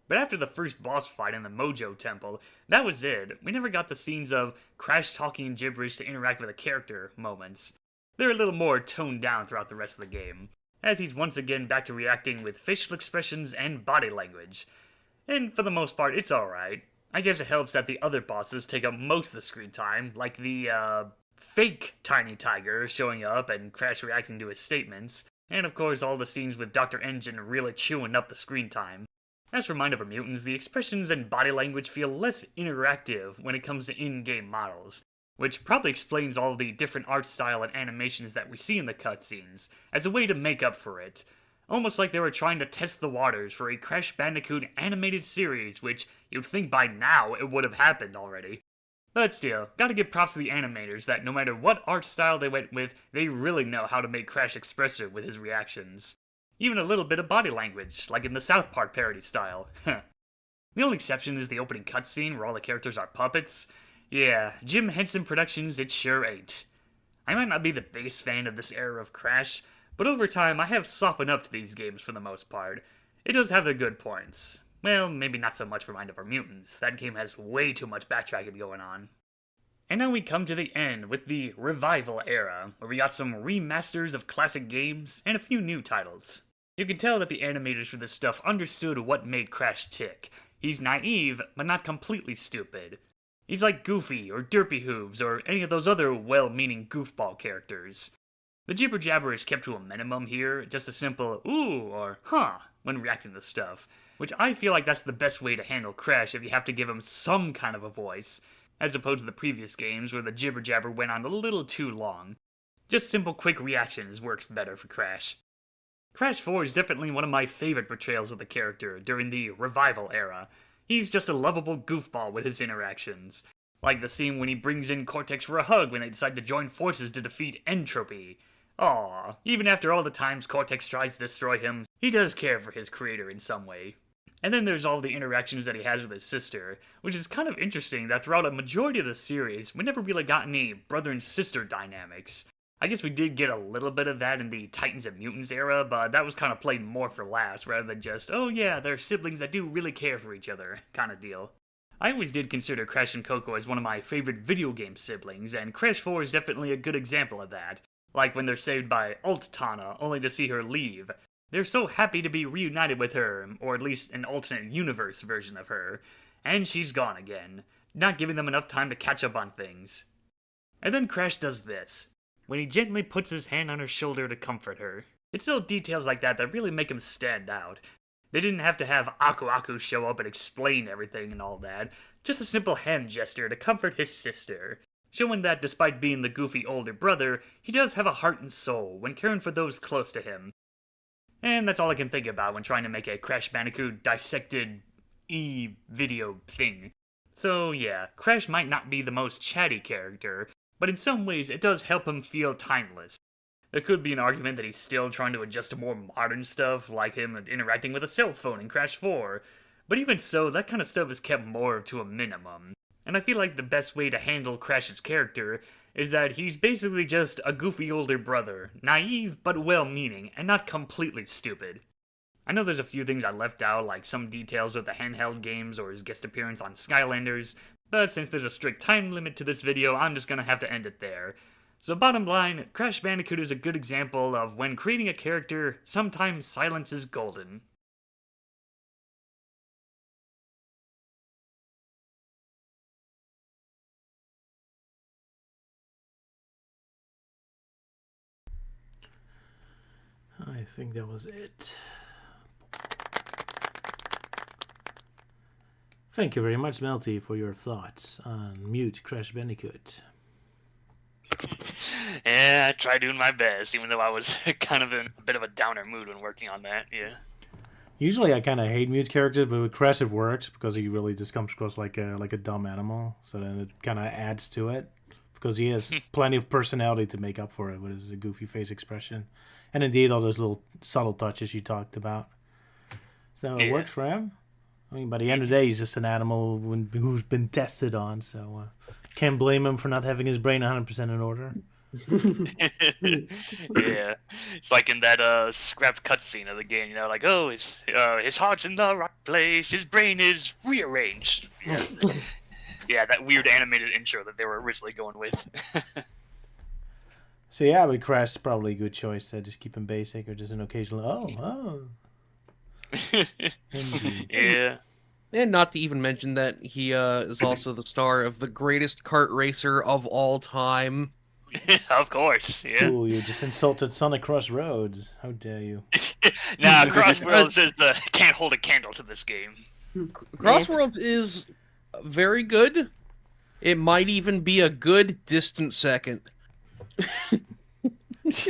But after the first boss fight in the Mojo Temple, that was it. We never got the scenes of Crash talking in gibberish to interact with a character moments. They're a little more toned down throughout the rest of the game, as he's once again back to reacting with facial expressions and body language. And for the most part, it's alright. I guess it helps that the other bosses take up most of the screen time, like the, fake Tiny Tiger showing up and Crash reacting to his statements, and of course all the scenes with Dr. Engine really chewing up the screen time. As for Mind Over Mutants, the expressions and body language feel less interactive when it comes to in-game models, which probably explains all the different art style and animations that we see in the cutscenes, as a way to make up for it. Almost like they were trying to test the waters for a Crash Bandicoot animated series, which you'd think by now it would have happened already. But still, gotta give props to the animators that no matter what art style they went with, they really know how to make Crash expressive with his reactions. Even a little bit of body language, like in the South Park parody style. The only exception is the opening cutscene where all the characters are puppets. Yeah, Jim Henson Productions, it sure ain't. I might not be the biggest fan of this era of Crash, but over time I have softened up to these games for the most part. It does have their good points. Well, maybe not so much for Mind Over Mutants. That game has way too much backtracking going on. And now we come to the end with the Revival era, where we got some remasters of classic games and a few new titles. You can tell that the animators for this stuff understood what made Crash tick. He's naive, but not completely stupid. He's like Goofy or Derpy Hooves or any of those other well-meaning goofball characters. The jibber jabber is kept to a minimum here, just a simple ooh or huh when reacting to stuff, which I feel like that's the best way to handle Crash if you have to give him some kind of a voice, as opposed to the previous games where the jibber jabber went on a little too long. Just simple quick reactions works better for Crash. Crash 4 is definitely one of my favorite portrayals of the character during the Revival era. He's just a lovable goofball with his interactions. Like the scene when he brings in Cortex for a hug when they decide to join forces to defeat Entropy. Aww, even after all the times Cortex tries to destroy him, he does care for his creator in some way. And then there's all the interactions that he has with his sister, which is kind of interesting that throughout a majority of the series, we never really got any brother and sister dynamics. I guess we did get a little bit of that in the Titans and Mutants era, but that was kind of played more for laughs rather than just, oh yeah, they're siblings that do really care for each other, kind of deal. I always did consider Crash and Coco as one of my favorite video game siblings, and Crash 4 is definitely a good example of that. Like when they're saved by Alt-Tana, only to see her leave. They're so happy to be reunited with her, or at least an alternate universe version of her, and she's gone again, not giving them enough time to catch up on things. And then Crash does this, when he gently puts his hand on her shoulder to comfort her. It's little details like that that really make him stand out. They didn't have to have Aku Aku show up and explain everything and all that, just a simple hand gesture to comfort his sister, showing that despite being the goofy older brother, he does have a heart and soul when caring for those close to him. And that's all I can think about when trying to make a Crash Bandicoot Dissected video thing. So yeah, Crash might not be the most chatty character, but in some ways it does help him feel timeless. There could be an argument that he's still trying to adjust to more modern stuff, like him interacting with a cell phone in Crash 4, but even so, that kind of stuff is kept more to a minimum. And I feel like the best way to handle Crash's character is that he's basically just a goofy older brother, naive but well-meaning, and not completely stupid. I know there's a few things I left out, like some details of the handheld games or his guest appearance on Skylanders, but since there's a strict time limit to this video, I'm just gonna have to end it there. So bottom line, Crash Bandicoot is a good example of when creating a character, sometimes silence is golden. I think that was it. Thank you very much, Melty, for your thoughts on Mute Crash Bandicoot. Yeah, I tried doing my best, even though I was kind of in a bit of a downer mood when working on that, yeah. Usually I kind of hate Mute characters, but with Crash it works because he really just comes across like a dumb animal. So then it kind of adds to it because he has plenty of personality to make up for it with his goofy face expression. And indeed all those little subtle touches you talked about. So it works for him. I mean, by the end of the day, he's just an animal who's been tested on, so can't blame him for not having his brain 100% in order. Yeah, it's like in that scrapped cutscene of the game, you know, like, oh, his heart's in the right place, his brain is rearranged. Yeah, yeah, that weird animated intro that they were originally going with. So yeah, with Crash, is probably a good choice to just keep him basic or just an occasional Yeah. And not to even mention that he is also the star of the greatest kart racer of all time. Of course, yeah. Ooh, you just insulted Sonic Crossroads. How dare you? Nah, Crossworld says can't hold a candle to this game. Crossworlds is very good. It might even be a good distant second.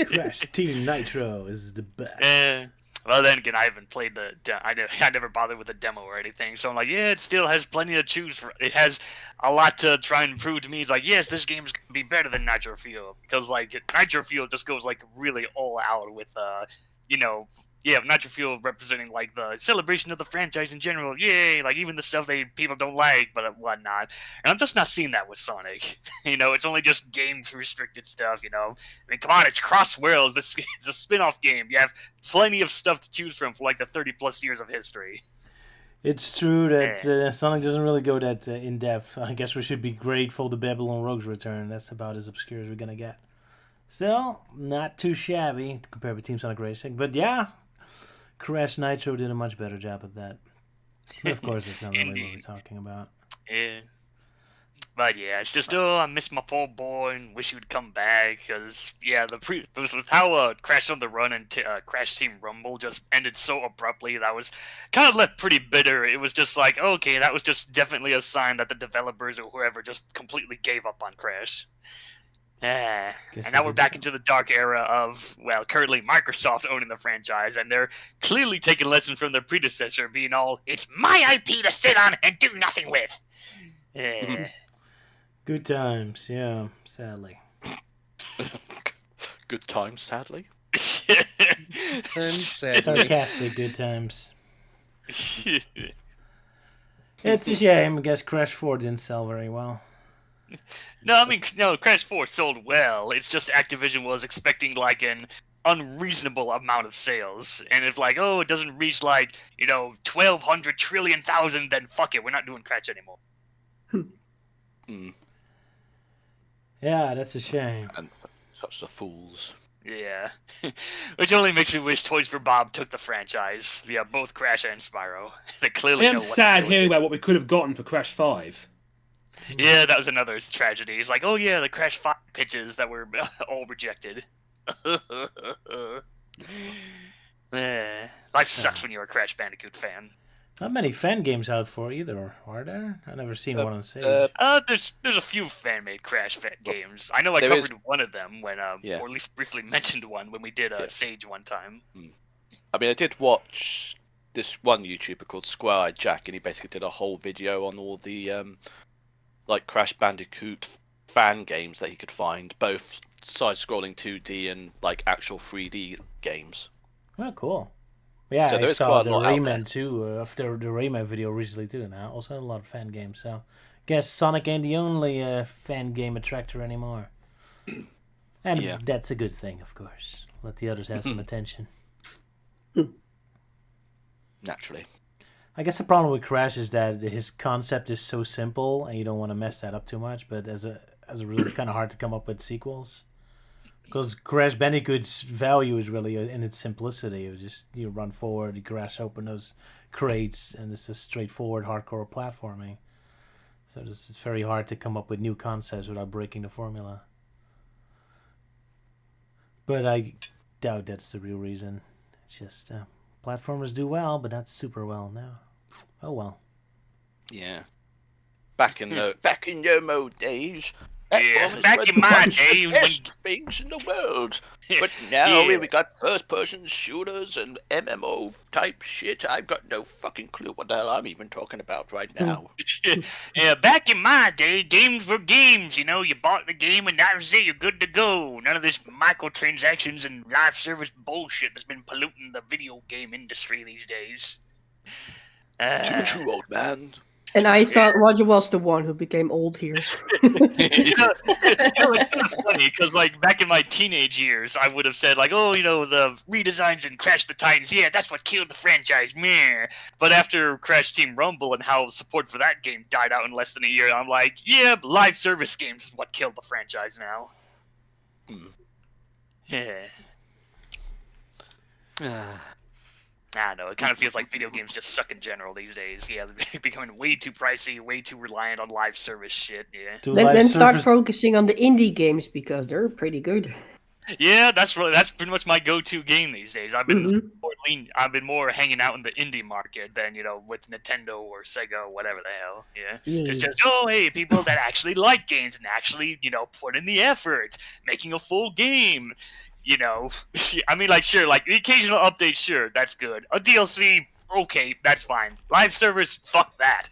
Crash Team Nitro is the best. Well, then again, I haven't played I never bothered with the demo or anything, so I'm like, yeah, it still has plenty to choose for. It has a lot to try and prove to me. It's like, yes, this game's gonna be better than Nitro Fuel because like Nitro Fuel just goes like really all out with Nitro Fuel representing like the celebration of the franchise in general. Yay! Like even the stuff people don't like, but whatnot. And I'm just not seeing that with Sonic. It's only just game restricted stuff. I mean, come on, it's Cross Worlds. This is a spin-off game. You have plenty of stuff to choose from for like the 30+ years of history. It's true that Sonic doesn't really go that in depth. I guess we should be grateful the Babylon Rogues return. That's about as obscure as we're gonna get. Still, not too shabby compared with Team Sonic Racing, but yeah. Crash Nitro did a much better job at that. But of course, that's not really what we're talking about. Yeah. But yeah, it's just, I miss my poor boy and wish he would come back. Because, yeah, with how Crash on the Run and Crash Team Rumble just ended so abruptly, that was kind of left pretty bitter. It was just like, okay, that was just definitely a sign that the developers or whoever just completely gave up on Crash. And now we're back into the dark era of, well, currently Microsoft owning the franchise, and they're clearly taking lessons from their predecessor, being all, it's my IP to sit on and do nothing with. Good times, yeah, sadly. Good times, sadly. And sadly. Sarcastic good times. It's a shame. I guess Crash 4 didn't sell very well. No, I mean, no, Crash 4 sold well. It's just Activision was expecting, like, an unreasonable amount of sales. And if, like, it doesn't reach, like, 1,200 trillion thousand, then fuck it, we're not doing Crash anymore. Yeah, that's a shame. And such the fools. Yeah. Which only makes me wish Toys for Bob took the franchise. Yeah, both Crash and Spyro. They clearly I am know what sad hearing about what we could have gotten for Crash 5. Yeah, that was another tragedy. It's like, oh yeah, the Crash 5 pitches that were all rejected. Life sucks when you're a Crash Bandicoot fan. Not many fan games out for either, are there? I've never seen one on Sage. There's a few fan-made Crash games. I know I covered one of them when, or at least briefly mentioned one when we did Sage one time. I mean, I did watch this one YouTuber called Square Eyed Jack, and he basically did a whole video on all the like Crash Bandicoot fan games that he could find, both side-scrolling 2D and like actual 3D games. Oh, cool. Yeah, so I saw the Rayman too, after the Rayman video recently too, and I also had a lot of fan games, so guess Sonic ain't the only fan game attractor anymore. And that's a good thing, of course. Let the others have some attention. Naturally. I guess the problem with Crash is that his concept is so simple, and you don't want to mess that up too much, but as a result, it's kind of hard to come up with sequels. Because Crash Bandicoot's value is really in its simplicity. It was just, you run forward, you crash open those crates, and it's just straightforward hardcore platforming. So it's very hard to come up with new concepts without breaking the formula. But I doubt that's the real reason. It's just platformers do well, but not super well now. Oh well. Yeah. Back in the mode days. Yeah, back in my days when things in the world. But now we got first-person shooters and MMO type shit. I've got no fucking clue what the hell I'm even talking about right now. Yeah, back in my day, games were games. You bought the game and that was it. You're good to go. None of this microtransactions and live service bullshit that's been polluting the video game industry these days. Too true, old man. And I thought Roger was the one who became old here. It's funny because, like, back in my teenage years, I would have said, like, the redesigns in Crash the Titans, yeah, that's what killed the franchise, meh. But after Crash Team Rumble and how support for that game died out in less than a year, I'm like, yeah, live service games is what killed the franchise now. Yeah. I don't know. It kind of feels like video games just suck in general these days. Yeah, they're becoming way too pricey, way too reliant on live service shit. Yeah. Then start focusing on the indie games because they're pretty good. Yeah, that's pretty much my go-to game these days. I've been more hanging out in the indie market than with Nintendo or Sega or whatever the hell. Yeah, it's just hey, people that actually like games and actually put in the effort, making a full game. I mean, like sure, like the occasional update, sure, that's good. A DLC, okay, that's fine. Live service, fuck that.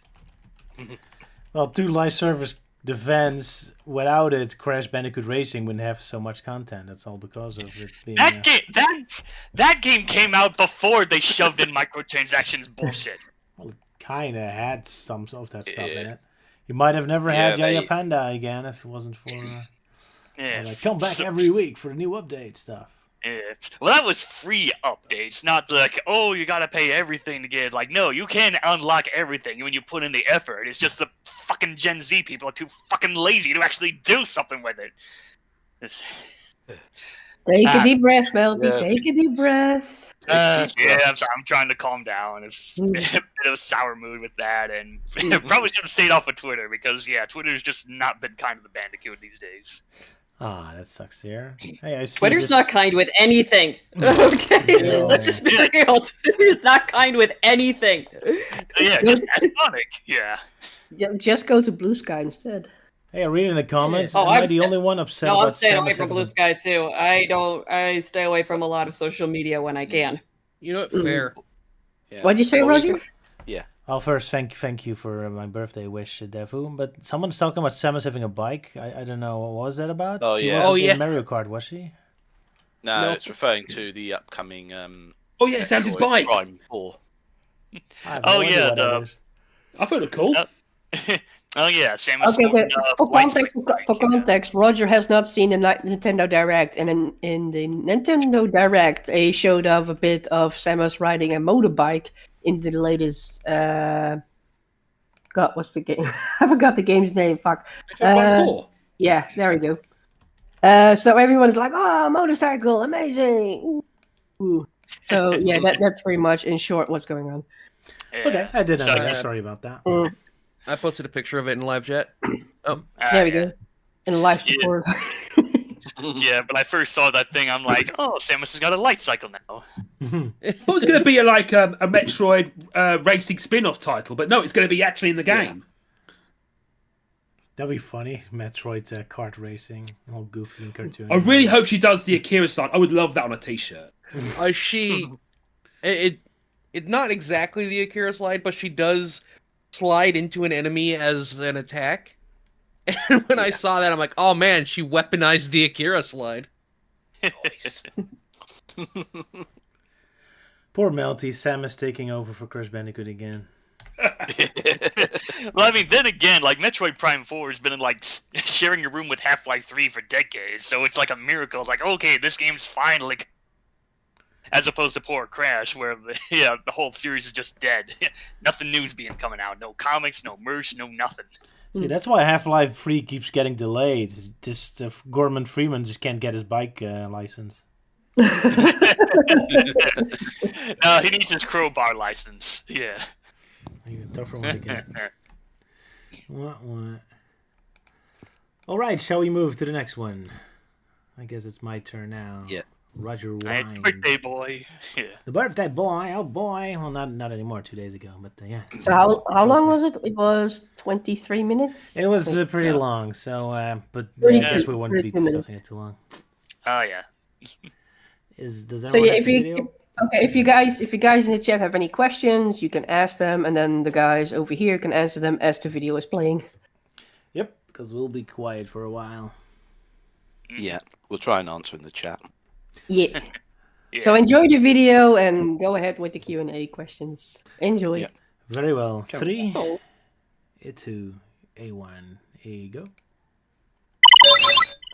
Well, to live service defense, without it, Crash Bandicoot Racing wouldn't have so much content. That's all because of it being... That game came out before they shoved in microtransactions bullshit. Well, it kind of had some of that stuff in it. You might have never had Jaya Panda again if it wasn't for... come back every week for the new update stuff. Yeah. Well, that was free updates, not like, oh, you gotta pay everything to get it. Like, no, you can unlock everything when you put in the effort. It's just the fucking Gen Z people are too fucking lazy to actually do something with it. Take a deep breath, Melty. Yeah. Take a deep breath. I'm trying to calm down. It's a bit of a sour mood with that, and probably should have stayed off of Twitter because, Twitter's just not been kind to the Bandicoot these days. Ah, that sucks here. Hey, I see Twitter's not kind with anything. Okay, let's just be real. Twitter's not kind with anything. Yeah, just ironic. Yeah. Just go to Blue Sky instead. Hey, I read in the comments. Am I the only one upset about I'm staying away from Blue Sky too. I stay away from a lot of social media when I can. You know what? Fair. Yeah. What'd you say, Roger? Yeah. Oh, first, thank you for my birthday wish, Devu. But someone's talking about Samus having a bike. I don't know. What was that about? Oh, she yeah. wasn't in Mario Kart, was she? No, it's referring to the upcoming... Samus's bike! Prime 4. I thought it was cool. Oh yeah, Samus. Okay, for context, Roger has not seen the Nintendo Direct, and in the Nintendo Direct, they showed off a bit of Samus riding a motorbike in the latest. God, what's the game? I forgot the game's name. Fuck. 4. Yeah, there we go. So everyone's like, "Oh, motorcycle, amazing!" Ooh. So yeah, that's pretty much in short what's going on. Yeah. Okay, I did know that. Sorry about that. I posted a picture of it in live chat. Oh, there we go. In live support. Yeah, but I first saw that thing, I'm like, oh, Samus has got a light cycle now. I thought it was going to be a Metroid racing spin-off title, but no, it's going to be actually in the game. That'd be funny. Metroid's kart racing, all goofy and cartoony. I really hope she does the Akira style. I would love that on a t-shirt. It not exactly the Akira slide, but she does slide into an enemy as an attack. And when I saw that, I'm like, oh man, she weaponized the Akira slide. Nice. Poor Melty, Samus taking over for Crash Bandicoot again. Well, I mean, then again, like Metroid Prime 4 has been like sharing a room with Half-Life 3 for decades, so it's like a miracle. It's like, okay, this game's finally, as opposed to poor Crash, where the whole series is just dead. Nothing new's being coming out. No comics, no merch, no nothing. See, that's why Half-Life 3 keeps getting delayed. It's just Gorman Freeman just can't get his bike license. No, he needs his crowbar license. Yeah. Tougher one to get. What? All right, shall we move to the next one? I guess it's my turn now. Yeah. Roger It's Wine. birthday boy. Yeah. The birthday boy. Oh boy. Well, not anymore. 2 days ago, but yeah. So how long was it? It was 23 minutes. It was pretty long. So, but I guess we wouldn't be discussing it too long. Oh yeah. Does that so yeah, if you guys in the chat have any questions, you can ask them, and then the guys over here can answer them as the video is playing. Yep, because we'll be quiet for a while. Yeah, we'll try and answer in the chat. Yeah. So enjoy the video and go ahead with the Q&A questions. Enjoy. Yeah. Very well. 3, 2, A1, A go.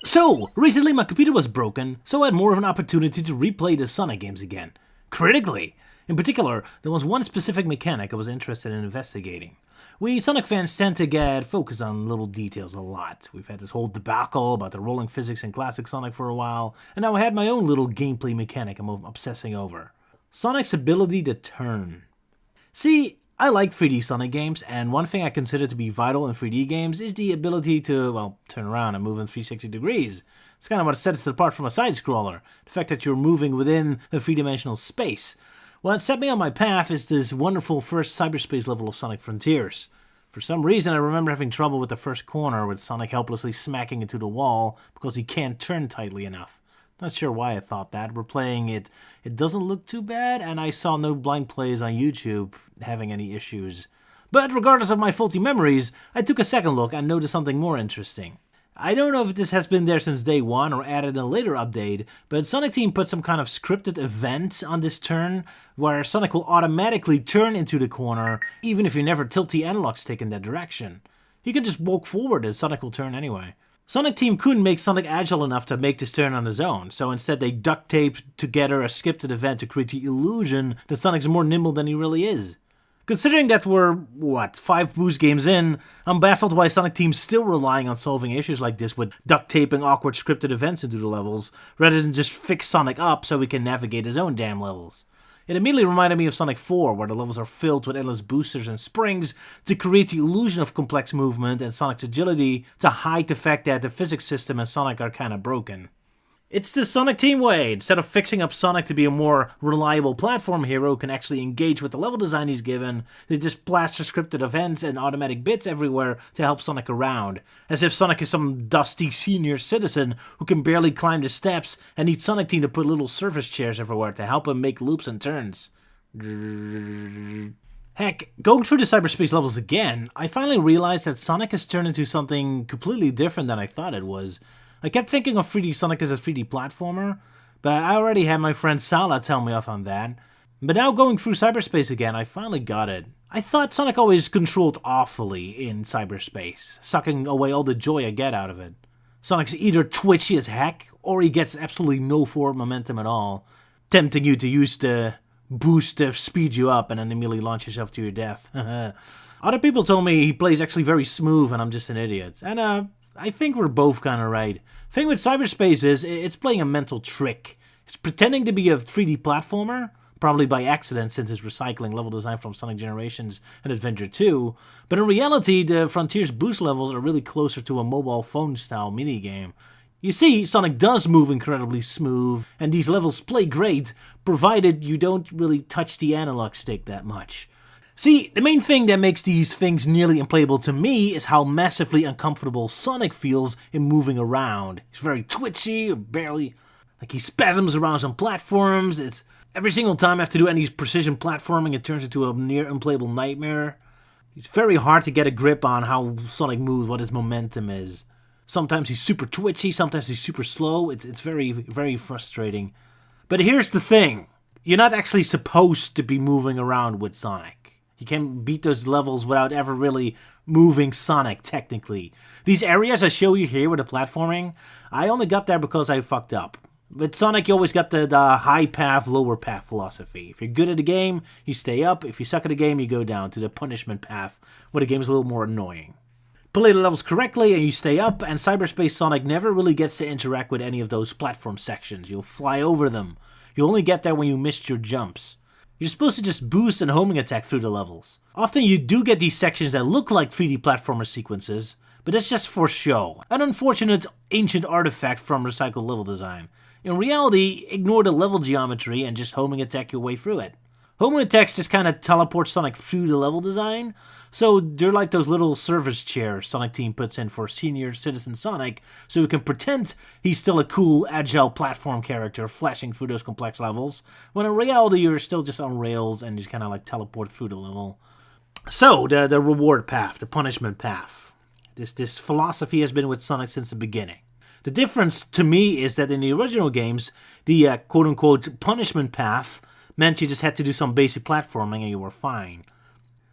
So, recently my computer was broken, so I had more of an opportunity to replay the Sonic games again. Critically! In particular, there was one specific mechanic I was interested in investigating. We Sonic fans tend to get focused on little details a lot. We've had this whole debacle about the rolling physics in classic Sonic for a while, and now I had my own little gameplay mechanic I'm obsessing over. Sonic's ability to turn. See, I like 3D Sonic games, and one thing I consider to be vital in 3D games is the ability to, well, turn around and move in 360 degrees. It's kind of what sets it apart from a side-scroller, the fact that you're moving within a three-dimensional space. What set me on my path is this wonderful first cyberspace level of Sonic Frontiers. For some reason, I remember having trouble with the first corner with Sonic helplessly smacking into the wall because he can't turn tightly enough. Not sure why I thought that. We're playing it. It doesn't look too bad, and I saw no blind plays on YouTube having any issues. But regardless of my faulty memories, I took a second look and noticed something more interesting. I don't know if this has been there since day one or added in a later update, but Sonic Team put some kind of scripted event on this turn, where Sonic will automatically turn into the corner, even if you never tilt the analog stick in that direction. He can just walk forward and Sonic will turn anyway. Sonic Team couldn't make Sonic agile enough to make this turn on his own, so instead they duct taped together a scripted event to create the illusion that Sonic's more nimble than he really is. Considering that we're, 5 boost games in, I'm baffled why Sonic Team's still relying on solving issues like this with duct taping awkward scripted events into the levels, rather than just fix Sonic up so he can navigate his own damn levels. It immediately reminded me of Sonic 4, where the levels are filled with endless boosters and springs to create the illusion of complex movement and Sonic's agility to hide the fact that the physics system and Sonic are kinda broken. It's the Sonic Team way. Instead of fixing up Sonic to be a more reliable platform hero who can actually engage with the level design he's given, they just plaster scripted events and automatic bits everywhere to help Sonic around, as if Sonic is some dusty senior citizen who can barely climb the steps and needs Sonic Team to put little surface chairs everywhere to help him make loops and turns. Heck, going through the cyberspace levels again, I finally realized that Sonic has turned into something completely different than I thought it was. I kept thinking of 3D Sonic as a 3D platformer, but I already had my friend Sala tell me off on that. But now going through cyberspace again, I finally got it. I thought Sonic always controlled awfully in cyberspace, sucking away all the joy I get out of it. Sonic's either twitchy as heck, or he gets absolutely no forward momentum at all, tempting you to use the boost to speed you up and then immediately launch yourself to your death. Other people told me he plays actually very smooth and I'm just an idiot. And I think we're both kind of right. Thing with cyberspace is, it's playing a mental trick. It's pretending to be a 3D platformer, probably by accident since it's recycling level design from Sonic Generations and Adventure 2, but in reality the Frontiers boost levels are really closer to a mobile phone style minigame. You see, Sonic does move incredibly smooth, and these levels play great, provided you don't really touch the analog stick that much. See, the main thing that makes these things nearly unplayable to me is how massively uncomfortable Sonic feels in moving around. He's very twitchy, or barely, like he spasms around some platforms. It's every single time I have to do any precision platforming, it turns into a near unplayable nightmare. It's very hard to get a grip on how Sonic moves, what his momentum is. Sometimes he's super twitchy, sometimes he's super slow. It's very, very frustrating. But here's the thing. You're not actually supposed to be moving around with Sonic. You can beat those levels without ever really moving Sonic, technically. These areas I show you here with the platforming, I only got there because I fucked up. With Sonic, you always got the high path, lower path philosophy. If you're good at the game, you stay up. If you suck at the game, you go down to the punishment path, where the game is a little more annoying. Play the levels correctly and you stay up, and Cyberspace Sonic never really gets to interact with any of those platform sections. You'll fly over them. You only get there when you missed your jumps. You're supposed to just boost and homing attack through the levels. Often you do get these sections that look like 3D platformer sequences, but that's just for show. An unfortunate ancient artifact from recycled level design. In reality, ignore the level geometry and just homing attack your way through it. Homing attacks just kind of teleport Sonic through the level design, so they're like those little service chairs Sonic Team puts in for senior citizen Sonic, so he can pretend he's still a cool, agile platform character flashing through those complex levels, when in reality you're still just on rails and just kind of like teleport through the level. So, the reward path, the punishment path. This philosophy has been with Sonic since the beginning. The difference to me is that in the original games, the quote-unquote punishment path meant you just had to do some basic platforming and you were fine.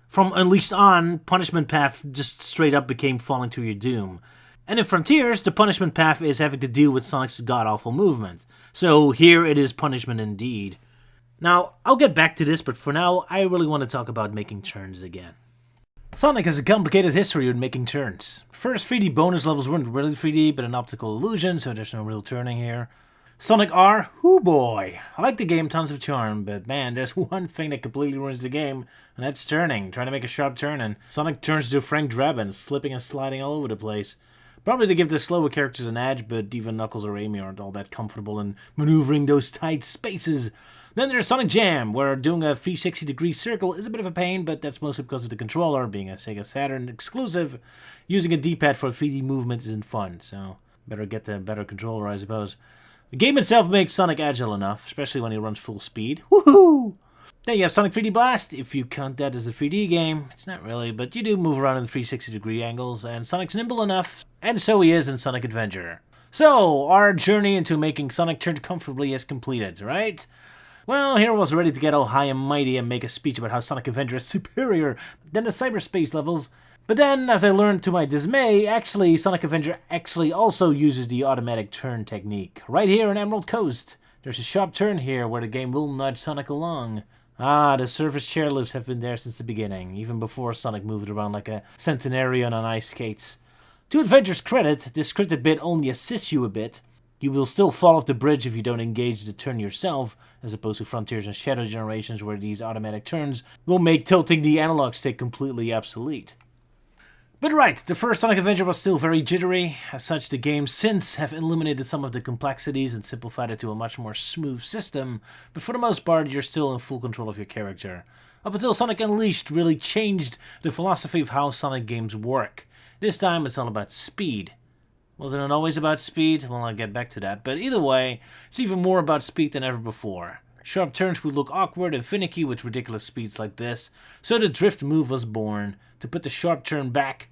From Unleashed on, punishment path just straight up became falling to your doom. And in Frontiers, the punishment path is having to deal with Sonic's god-awful movement. So here it is punishment indeed. Now, I'll get back to this, but for now, I really want to talk about making turns again. Sonic has a complicated history with making turns. First 3D bonus levels weren't really 3D, but an optical illusion, so there's no real turning here. Sonic R, whoo boy. I like the game, tons of charm, but man, there's one thing that completely ruins the game, and that's turning. Trying to make a sharp turn, and Sonic turns into Frank Drebin, slipping and sliding all over the place. Probably to give the slower characters an edge, but even Knuckles or Amy aren't all that comfortable in maneuvering those tight spaces. Then there's Sonic Jam, where doing a 360-degree circle is a bit of a pain, but that's mostly because of the controller, being a Sega Saturn exclusive. Using a D-pad for 3D movement isn't fun, so better get the better controller, I suppose. The game itself makes Sonic agile enough, especially when he runs full speed. Woohoo! Then you have Sonic 3D Blast, if you count that as a 3D game. It's not really, but you do move around in 360-degree angles, and Sonic's nimble enough, and so he is in Sonic Adventure. So, our journey into making Sonic turn comfortably is completed, right? Well, Hero was ready to get all high and mighty and make a speech about how Sonic Adventure is superior than the cyberspace levels. But then, as I learned to my dismay, actually, Sonic Adventure also uses the automatic turn technique. Right here in Emerald Coast. There's a sharp turn here where the game will nudge Sonic along. Ah, the surface chairlifts have been there since the beginning, even before Sonic moved around like a centenarian on ice skates. To Adventure's credit, this scripted bit only assists you a bit. You will still fall off the bridge if you don't engage the turn yourself, as opposed to Frontiers and Shadow Generations where these automatic turns will make tilting the analog stick completely obsolete. But right, the first Sonic Adventure was still very jittery. As such, the games since have eliminated some of the complexities and simplified it to a much more smooth system, but for the most part, you're still in full control of your character. Up until Sonic Unleashed really changed the philosophy of how Sonic games work. This time, it's all about speed. Wasn't it always about speed? Well, I'll get back to that, but either way, it's even more about speed than ever before. Sharp turns would look awkward and finicky with ridiculous speeds like this, so the drift move was born, to put the sharp turn back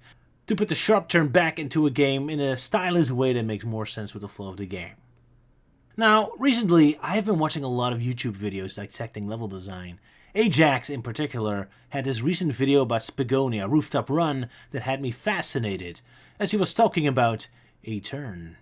into a game in a stylish way that makes more sense with the flow of the game. Now, recently, I have been watching a lot of YouTube videos dissecting level design. Ajax, in particular, had this recent video about Spagonia Rooftop Run that had me fascinated, as he was talking about a turn.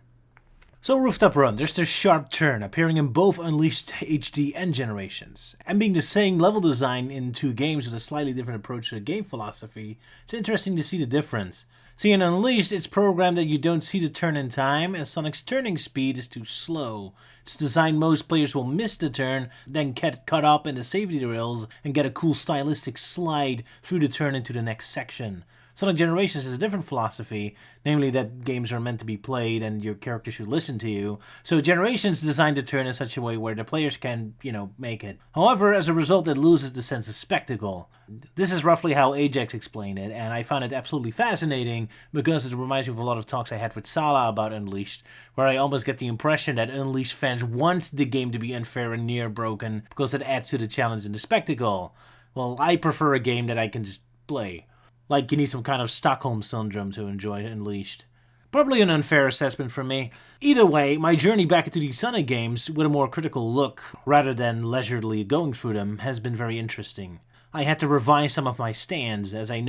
So Rooftop Run, there's this sharp turn appearing in both Unleashed HD and Generations. And being the same level design in two games with a slightly different approach to the game philosophy, it's interesting to see the difference. See, in Unleashed, it's programmed that you don't see the turn in time, and Sonic's turning speed is too slow. It's designed most players will miss the turn, then get caught up in the safety rails, and get a cool stylistic slide through the turn into the next section. Sonic Generations has a different philosophy, namely that games are meant to be played and your character should listen to you. So Generations designed the turn in such a way where the players can, make it. However, as a result, it loses the sense of spectacle. This is roughly how Ajax explained it, and I found it absolutely fascinating because it reminds me of a lot of talks I had with Sala about Unleashed, where I almost get the impression that Unleashed fans want the game to be unfair and near broken because it adds to the challenge and the spectacle. Well, I prefer a game that I can just play. Like you need some kind of Stockholm Syndrome to enjoy Unleashed. Probably an unfair assessment from me. Either way, my journey back into these Sonic games with a more critical look, rather than leisurely going through them, has been very interesting. I had to revise some of my stands as I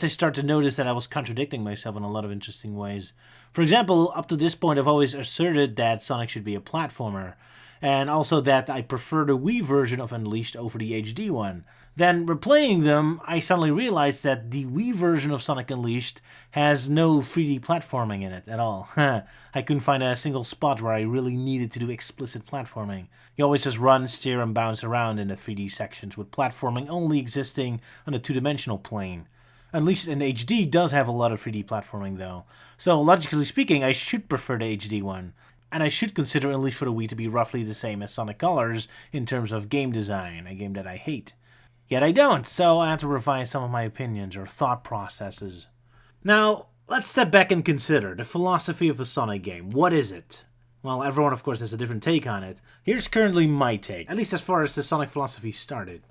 start to notice that I was contradicting myself in a lot of interesting ways. For example, up to this point I've always asserted that Sonic should be a platformer, and also that I prefer the Wii version of Unleashed over the HD one. Then, replaying them, I suddenly realized that the Wii version of Sonic Unleashed has no 3D platforming in it at all. I couldn't find a single spot where I really needed to do explicit platforming. You always just run, steer, and bounce around in the 3D sections, with platforming only existing on a two-dimensional plane. Unleashed in HD does have a lot of 3D platforming though, so logically speaking I should prefer the HD one. And I should consider Unleashed for the Wii to be roughly the same as Sonic Colors in terms of game design, a game that I hate. Yet I don't, so I have to revise some of my opinions or thought processes. Now, let's step back and consider the philosophy of a Sonic game. What is it? Well, everyone of course has a different take on it. Here's currently my take, at least as far as the Sonic philosophy started.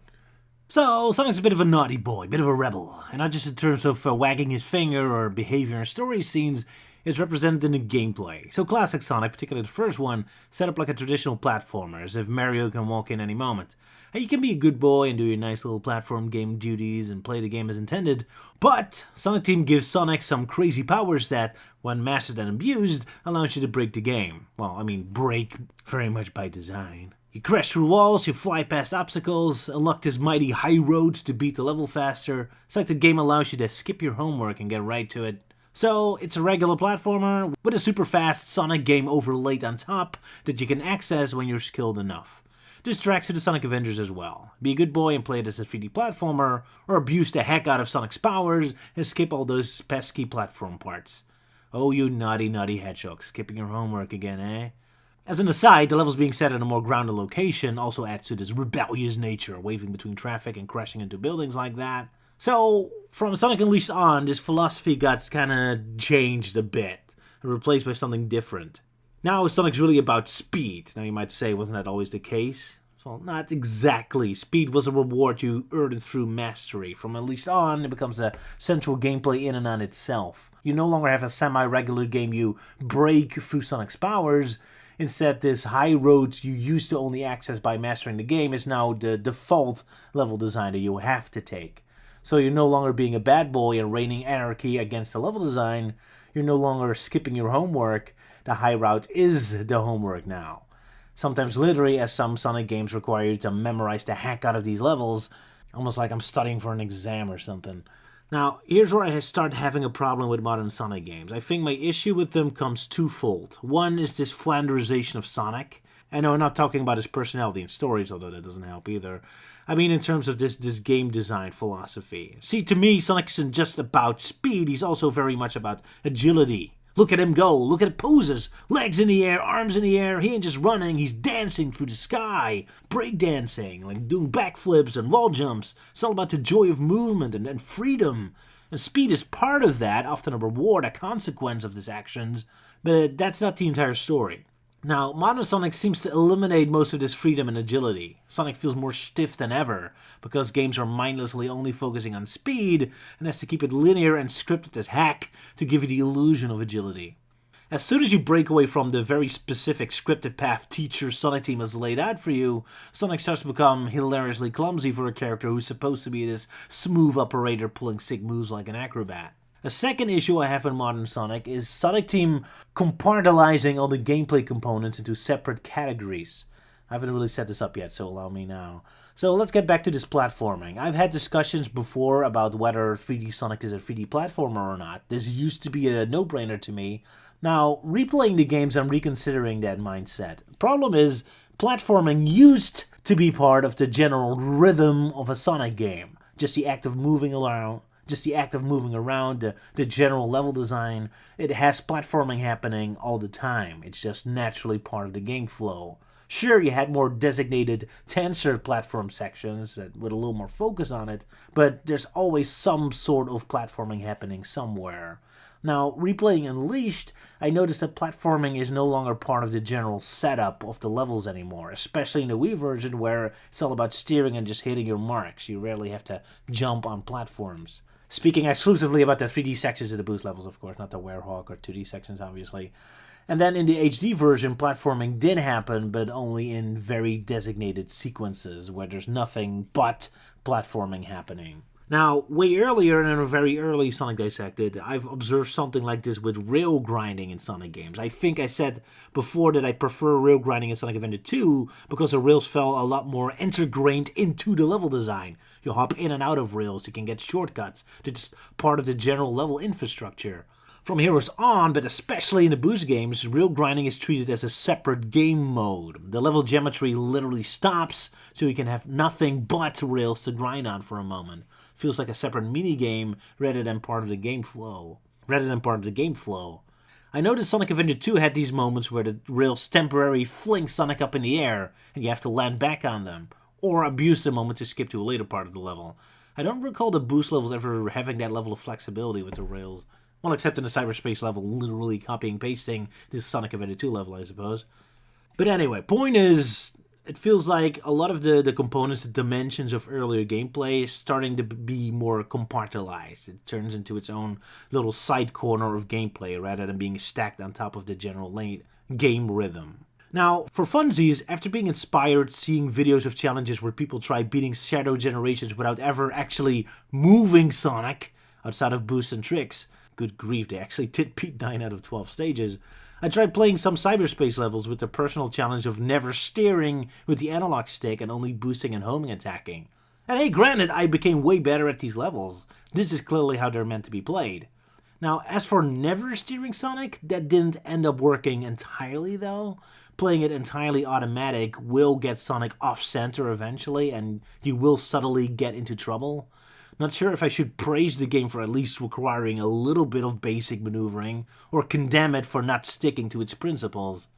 So, Sonic's a bit of a naughty boy, bit of a rebel, and not just in terms of wagging his finger or behavior in story scenes. It's represented in the gameplay. So classic Sonic, particularly the first one, set up like a traditional platformer, as if Mario can walk in any moment. And you can be a good boy and do your nice little platform game duties and play the game as intended, but Sonic Team gives Sonic some crazy powers that, when mastered and abused, allows you to break the game. Well, I mean break very much by design. You crash through walls, you fly past obstacles, unlock his mighty high roads to beat the level faster. It's like the game allows you to skip your homework and get right to it. So it's a regular platformer with a super fast Sonic game overlaid on top that you can access when you're skilled enough. This tracks to the Sonic Avengers as well. Be a good boy and play it as a 3D platformer, or abuse the heck out of Sonic's powers and skip all those pesky platform parts. Oh, you naughty, naughty hedgehog, skipping your homework again, eh? As an aside, the levels being set in a more grounded location also adds to this rebellious nature, waving between traffic and crashing into buildings like that. So, from Sonic Unleashed on, this philosophy got kinda changed a bit, and replaced by something different. Now Sonic's really about speed. Now you might say, wasn't that always the case? Well, not exactly. Speed was a reward you earned through mastery. From Unleashed on, it becomes a central gameplay in and on itself. You no longer have a semi-regular game you break through Sonic's powers. Instead, this high road you used to only access by mastering the game is now the default level design that you have to take. So you're no longer being a bad boy and raining anarchy against the level design. You're no longer skipping your homework. The high route is the homework now. Sometimes literally, as some Sonic games require you to memorize the heck out of these levels, almost like I'm studying for an exam or something. Now, here's where I start having a problem with modern Sonic games. I think my issue with them comes twofold. One is this Flanderization of Sonic. I know I'm not talking about his personality and stories, although that doesn't help either. I mean in terms of this game design philosophy. See, to me, Sonic isn't just about speed, he's also very much about agility. Look at him go, look at the poses, legs in the air, arms in the air, he ain't just running, he's dancing through the sky, breakdancing, like doing backflips and wall jumps. It's all about the joy of movement and freedom. And speed is part of that, often a reward, a consequence of his actions, but that's not the entire story. Now, modern Sonic seems to eliminate most of this freedom and agility. Sonic feels more stiff than ever, because games are mindlessly only focusing on speed, and has to keep it linear and scripted as heck to give you the illusion of agility. As soon as you break away from the very specific scripted path teacher Sonic Team has laid out for you, Sonic starts to become hilariously clumsy for a character who's supposed to be this smooth operator pulling sick moves like an acrobat. A second issue I have in modern Sonic is Sonic Team compartmentalizing all the gameplay components into separate categories. I haven't really set this up yet, so allow me now. So let's get back to this platforming. I've had discussions before about whether 3D Sonic is a 3D platformer or not. This used to be a no-brainer to me. Now, replaying the games, I'm reconsidering that mindset. Problem is, platforming used to be part of the general rhythm of a Sonic game. Just the act of moving around. The general level design. It has platforming happening all the time. It's just naturally part of the game flow. Sure, you had more designated tensor platform sections with a little more focus on it, but there's always some sort of platforming happening somewhere. Now, replaying Unleashed, I noticed that platforming is no longer part of the general setup of the levels anymore, especially in the Wii version where it's all about steering and just hitting your marks. You rarely have to jump on platforms. Speaking exclusively about the 3D sections of the boost levels, of course, not the Werehog or 2D sections, obviously. And then in the HD version, platforming did happen, but only in very designated sequences where there's nothing but platforming happening. Now, way earlier, in a very early Sonic Dissected, I've observed something like this with rail grinding in Sonic games. I think I said before that I prefer rail grinding in Sonic Adventure 2 because the rails felt a lot more integrated into the level design. You hop in and out of rails, you can get shortcuts. They're just part of the general level infrastructure. From Heroes on, but especially in the boost games, rail grinding is treated as a separate game mode. The level geometry literally stops, so you can have nothing but rails to grind on for a moment. Feels like a separate minigame rather than part of the game flow. I noticed Sonic Adventure 2 had these moments where the rails temporarily fling Sonic up in the air, and you have to land back on them, or abuse the moment to skip to a later part of the level. I don't recall the boost levels ever having that level of flexibility with the rails. Well, except in the cyberspace level, literally copying and pasting this Sonic Adventure 2 level, I suppose. But anyway, point is, it feels like a lot of the components, the dimensions of earlier gameplay is starting to be more compartmentalized. It turns into its own little side corner of gameplay rather than being stacked on top of the general game rhythm. Now, for funsies, after being inspired seeing videos of challenges where people try beating Shadow Generations without ever actually moving Sonic, outside of boosts and tricks, good grief, they actually did beat 9 out of 12 stages, I tried playing some cyberspace levels with the personal challenge of never steering with the analog stick and only boosting and homing attacking. And hey, granted, I became way better at these levels. This is clearly how they're meant to be played. Now, as for never steering Sonic, that didn't end up working entirely though. Playing it entirely automatic will get Sonic off-center eventually, and you will subtly get into trouble. Not sure if I should praise the game for at least requiring a little bit of basic maneuvering, or condemn it for not sticking to its principles.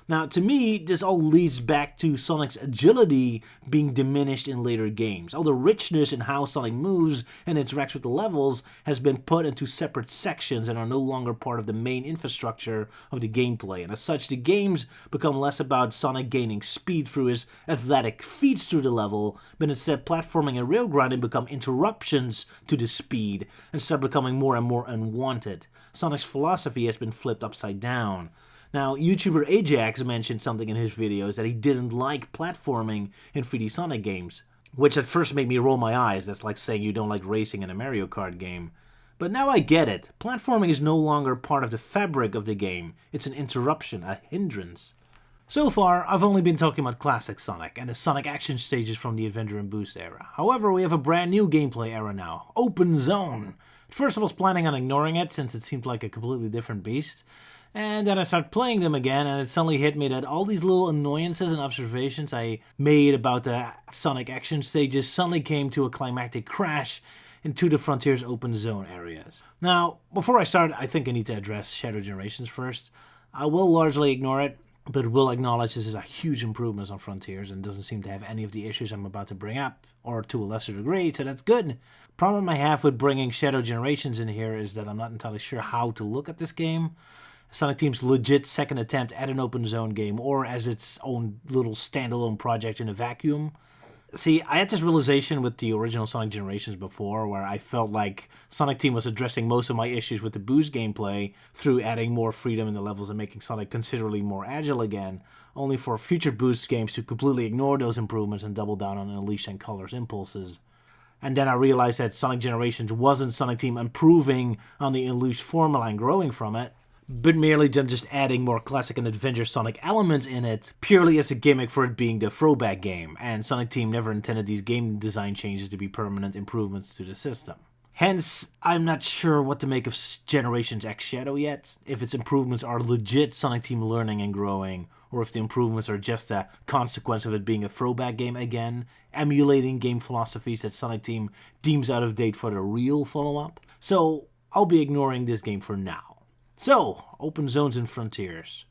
Now, to me, this all leads back to Sonic's agility being diminished in later games. All the richness in how Sonic moves and interacts with the levels has been put into separate sections and are no longer part of the main infrastructure of the gameplay. And as such, the games become less about Sonic gaining speed through his athletic feats through the level, but instead platforming and rail grinding become interruptions to the speed and start becoming more and more unwanted. Sonic's philosophy has been flipped upside down. Now, YouTuber Ajax mentioned something in his videos that he didn't like platforming in 3D Sonic games, which at first made me roll my eyes. That's like saying you don't like racing in a Mario Kart game. But now I get it. Platforming is no longer part of the fabric of the game. It's an interruption, a hindrance. So far, I've only been talking about classic Sonic and the Sonic action stages from the Adventure and Boost era. However, we have a brand new gameplay era now, Open Zone. At first I was planning on ignoring it since it seemed like a completely different beast. And then I started playing them again, and it suddenly hit me that all these little annoyances and observations I made about the Sonic action stages suddenly came to a climactic crash into the Frontiers open zone areas. Now, before I start, I think I need to address Shadow Generations first. I will largely ignore it, but will acknowledge this is a huge improvement on Frontiers and doesn't seem to have any of the issues I'm about to bring up, or to a lesser degree, so that's good. Problem I have with bringing Shadow Generations in here is that I'm not entirely sure how to look at this game. Sonic Team's legit second attempt at an open zone game, or as its own little standalone project in a vacuum. See, I had this realization with the original Sonic Generations before, where I felt like Sonic Team was addressing most of my issues with the Boost gameplay through adding more freedom in the levels and making Sonic considerably more agile again, only for future Boost games to completely ignore those improvements and double down on Elise and Color's impulses. And then I realized that Sonic Generations wasn't Sonic Team improving on the Elise formula and growing from it, but merely them just adding more classic and adventure Sonic elements in it, purely as a gimmick for it being the throwback game, and Sonic Team never intended these game design changes to be permanent improvements to the system. Hence, I'm not sure what to make of Generations X Shadow yet, if its improvements are legit Sonic Team learning and growing, or if the improvements are just a consequence of it being a throwback game again, emulating game philosophies that Sonic Team deems out of date for the real follow-up. So, I'll be ignoring this game for now. So, open zones and Frontiers.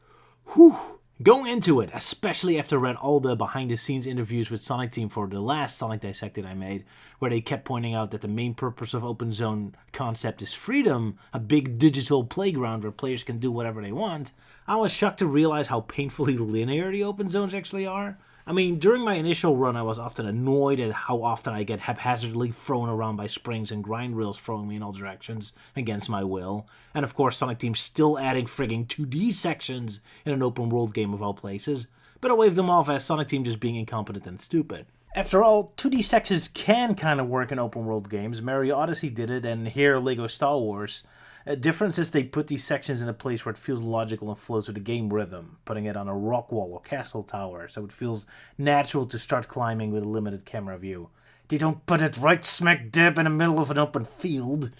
Whew. Going into it, especially after I read all the behind-the-scenes interviews with Sonic Team for the last Sonic Dissected I made, where they kept pointing out that the main purpose of open zone concept is freedom, a big digital playground where players can do whatever they want, I was shocked to realize how painfully linear the open zones actually are. I mean, during my initial run, I was often annoyed at how often I get haphazardly thrown around by springs and grind rails throwing me in all directions against my will. And of course, Sonic Team's still adding frigging 2D sections in an open world game of all places. But I waved them off as Sonic Team just being incompetent and stupid. After all, 2D sections can kind of work in open world games. Mario Odyssey did it, and here Lego Star Wars. The difference is they put these sections in a place where it feels logical and flows with the game rhythm, putting it on a rock wall or castle tower, so it feels natural to start climbing with a limited camera view. They don't put it right smack dab in the middle of an open field.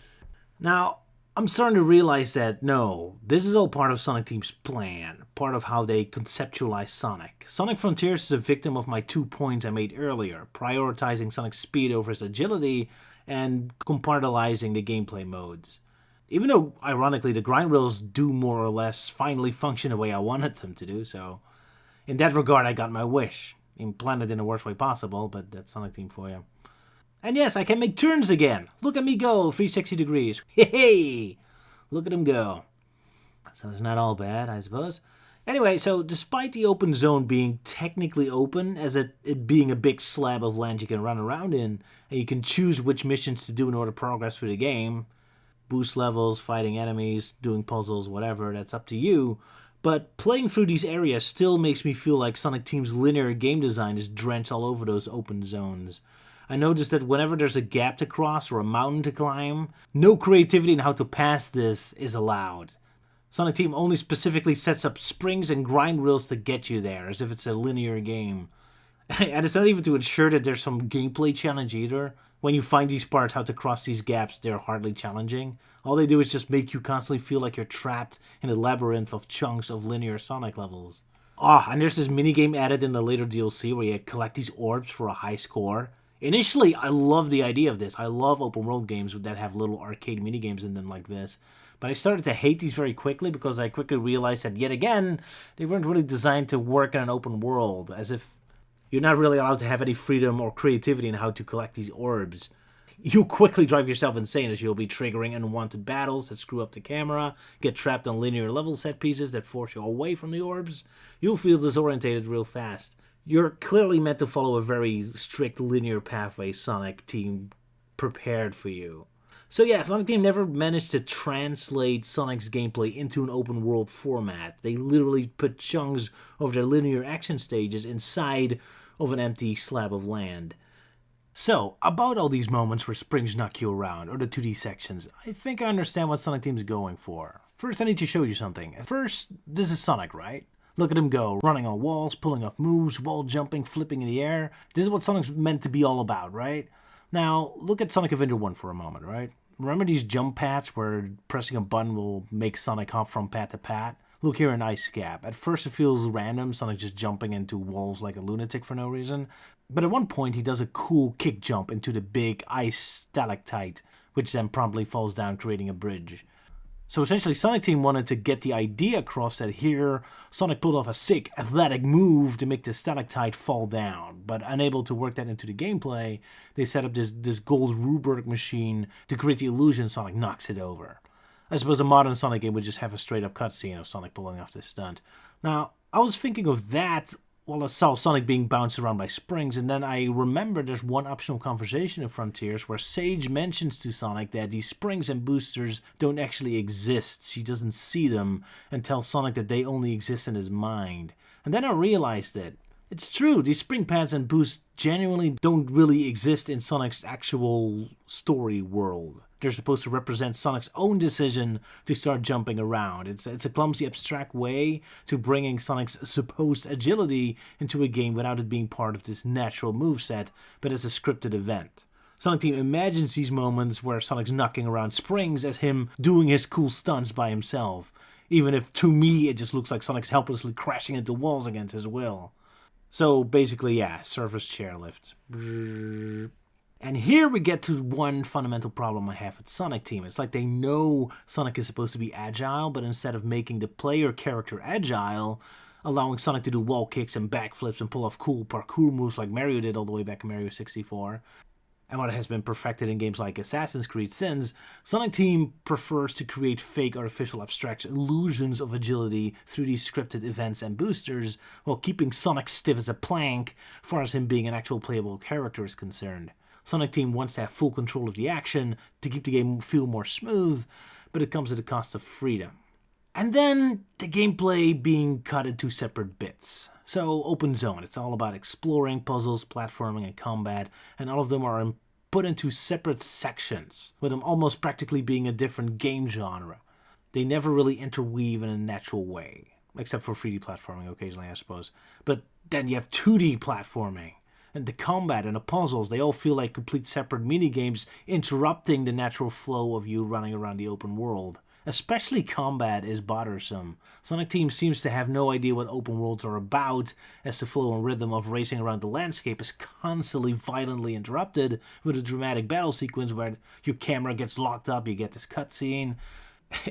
Now, I'm starting to realize that, no, this is all part of Sonic Team's plan, part of how they conceptualize Sonic. Sonic Frontiers is a victim of my 2 points I made earlier, prioritizing Sonic's speed over his agility and compartmentalizing the gameplay modes. Even though, ironically, the grind rails do more or less finally function the way I wanted them to do, so in that regard I got my wish. Implanted in the worst way possible, but that's Sonic Team for you. And yes, I can make turns again. Look at me go, 360 degrees. Hey! Look at him go. So it's not all bad, I suppose. Anyway, so despite the open zone being technically open, as it being a big slab of land you can run around in, and you can choose which missions to do in order to progress through the game, boost levels, fighting enemies, doing puzzles, whatever, that's up to you. But playing through these areas still makes me feel like Sonic Team's linear game design is drenched all over those open zones. I noticed that whenever there's a gap to cross or a mountain to climb, no creativity in how to pass this is allowed. Sonic Team only specifically sets up springs and grind rails to get you there, as if it's a linear game. And it's not even to ensure that there's some gameplay challenge either. When you find these parts, how to cross these gaps, they're hardly challenging. All they do is just make you constantly feel like you're trapped in a labyrinth of chunks of linear Sonic levels. And there's this minigame added in the later DLC where you collect these orbs for a high score. Initially, I love the idea of this. I love open world games that have little arcade minigames in them like this. But I started to hate these very quickly because I quickly realized that, yet again, they weren't really designed to work in an open world, as if you're not really allowed to have any freedom or creativity in how to collect these orbs. You'll quickly drive yourself insane as you'll be triggering unwanted battles that screw up the camera, get trapped on linear level set pieces that force you away from the orbs. You'll feel disorientated real fast. You're clearly meant to follow a very strict linear pathway Sonic Team prepared for you. So yeah, Sonic Team never managed to translate Sonic's gameplay into an open world format. They literally put chunks of their linear action stages inside of an empty slab of land. So, about all these moments where springs knock you around, or the 2D sections, I think I understand what Sonic Team's going for. First, I need to show you something. First, this is Sonic, right? Look at him go, running on walls, pulling off moves, wall jumping, flipping in the air. This is what Sonic's meant to be all about, right? Now, look at Sonic Adventure 1 for a moment, right? Remember these jump pads where pressing a button will make Sonic hop from pad to pad? Look here in Ice Gap. At first it feels random, Sonic just jumping into walls like a lunatic for no reason. But at one point he does a cool kick jump into the big ice stalactite, which then promptly falls down, creating a bridge. So essentially Sonic Team wanted to get the idea across that here Sonic pulled off a sick athletic move to make the stalactite fall down, but unable to work that into the gameplay, they set up this gold Rubik machine to create the illusion Sonic knocks it over. I suppose a modern Sonic game would just have a straight up cutscene of Sonic pulling off this stunt. Now, I was thinking of that while I saw Sonic being bounced around by springs, and then I remember there's one optional conversation in Frontiers where Sage mentions to Sonic that these springs and boosters don't actually exist. She doesn't see them, and tells Sonic that they only exist in his mind. And then I realized that it's true, these spring pads and boosts genuinely don't really exist in Sonic's actual story world. They're supposed to represent Sonic's own decision to start jumping around. It's a clumsy, abstract way to bringing Sonic's supposed agility into a game without it being part of this natural moveset, but as a scripted event. Sonic Team imagines these moments where Sonic's knocking around springs as him doing his cool stunts by himself, even if to me it just looks like Sonic's helplessly crashing into walls against his will. So basically, yeah, surface chairlift. And here we get to one fundamental problem I have with Sonic Team. It's like they know Sonic is supposed to be agile, but instead of making the player character agile, allowing Sonic to do wall kicks and backflips and pull off cool parkour moves like Mario did all the way back in Mario 64, and what has been perfected in games like Assassin's Creed since, Sonic Team prefers to create fake artificial abstract illusions of agility through these scripted events and boosters, while keeping Sonic stiff as a plank, as far as him being an actual playable character is concerned. Sonic Team wants to have full control of the action to keep the game feel more smooth, but it comes at the cost of freedom. And then the gameplay being cut into separate bits. So open zone, it's all about exploring, puzzles, platforming, and combat, and all of them are put into separate sections, with them almost practically being a different game genre. They never really interweave in a natural way, except for 3D platforming occasionally, I suppose. But then you have 2D platforming. And the combat and the puzzles, they all feel like complete separate minigames interrupting the natural flow of you running around the open world. Especially combat is bothersome. Sonic Team seems to have no idea what open worlds are about, as the flow and rhythm of racing around the landscape is constantly violently interrupted with a dramatic battle sequence where your camera gets locked up, you get this cutscene,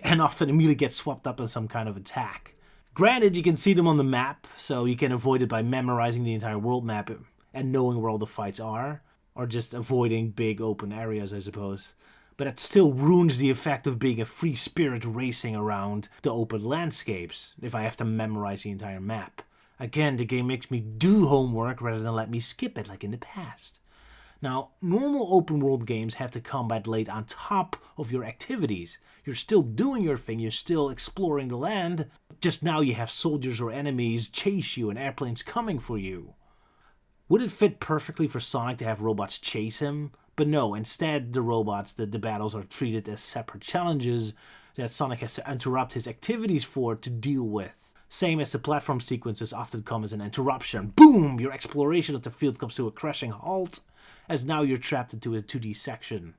and often immediately gets swept up in some kind of attack. Granted, you can see them on the map, so you can avoid it by memorizing the entire world map and knowing where all the fights are, or just avoiding big open areas, I suppose. But it still ruins the effect of being a free spirit racing around the open landscapes, if I have to memorize the entire map. Again, the game makes me do homework rather than let me skip it like in the past. Now, normal open world games have the combat laid on top of your activities. You're still doing your thing, you're still exploring the land, just now you have soldiers or enemies chase you and airplanes coming for you. Would it fit perfectly for Sonic to have robots chase him? But no, instead the robots, the battles are treated as separate challenges that Sonic has to interrupt his activities for to deal with. Same as the platform sequences often come as an interruption. Boom! Your exploration of the field comes to a crashing halt, as now you're trapped into a 2D section.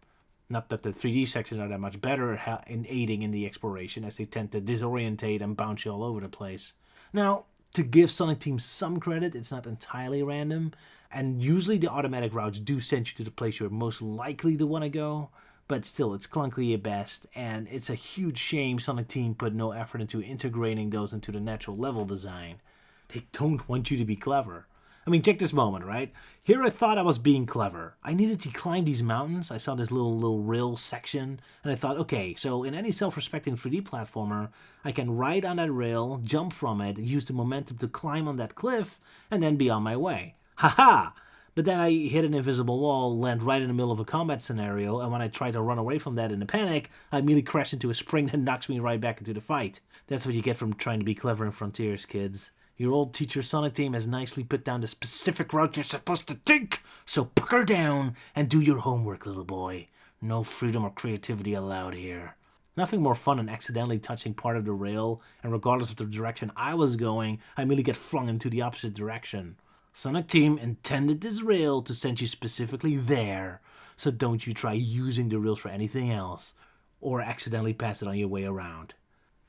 Not that the 3D sections are that much better in aiding in the exploration, as they tend to disorientate and bounce you all over the place. Now, to give Sonic Team some credit, it's not entirely random, and usually the automatic routes do send you to the place you're most likely to want to go, but still, it's clunky at best, and it's a huge shame Sonic Team put no effort into integrating those into the natural level design. They don't want you to be clever. I mean, check this moment, right? Here I thought I was being clever. I needed to climb these mountains. I saw this little rail section, and I thought, okay, so in any self-respecting 3D platformer, I can ride on that rail, jump from it, use the momentum to climb on that cliff, and then be on my way. Haha! But then I hit an invisible wall, land right in the middle of a combat scenario, and when I tried to run away from that in a panic, I immediately crashed into a spring that knocks me right back into the fight. That's what you get from trying to be clever in Frontiers, kids. Your old teacher Sonic Team has nicely put down the specific route you're supposed to take, so pucker down and do your homework, little boy. No freedom or creativity allowed here. Nothing more fun than accidentally touching part of the rail, and regardless of the direction I was going, I immediately get flung into the opposite direction. Sonic Team intended this rail to send you specifically there, so don't you try using the rails for anything else, or accidentally pass it on your way around.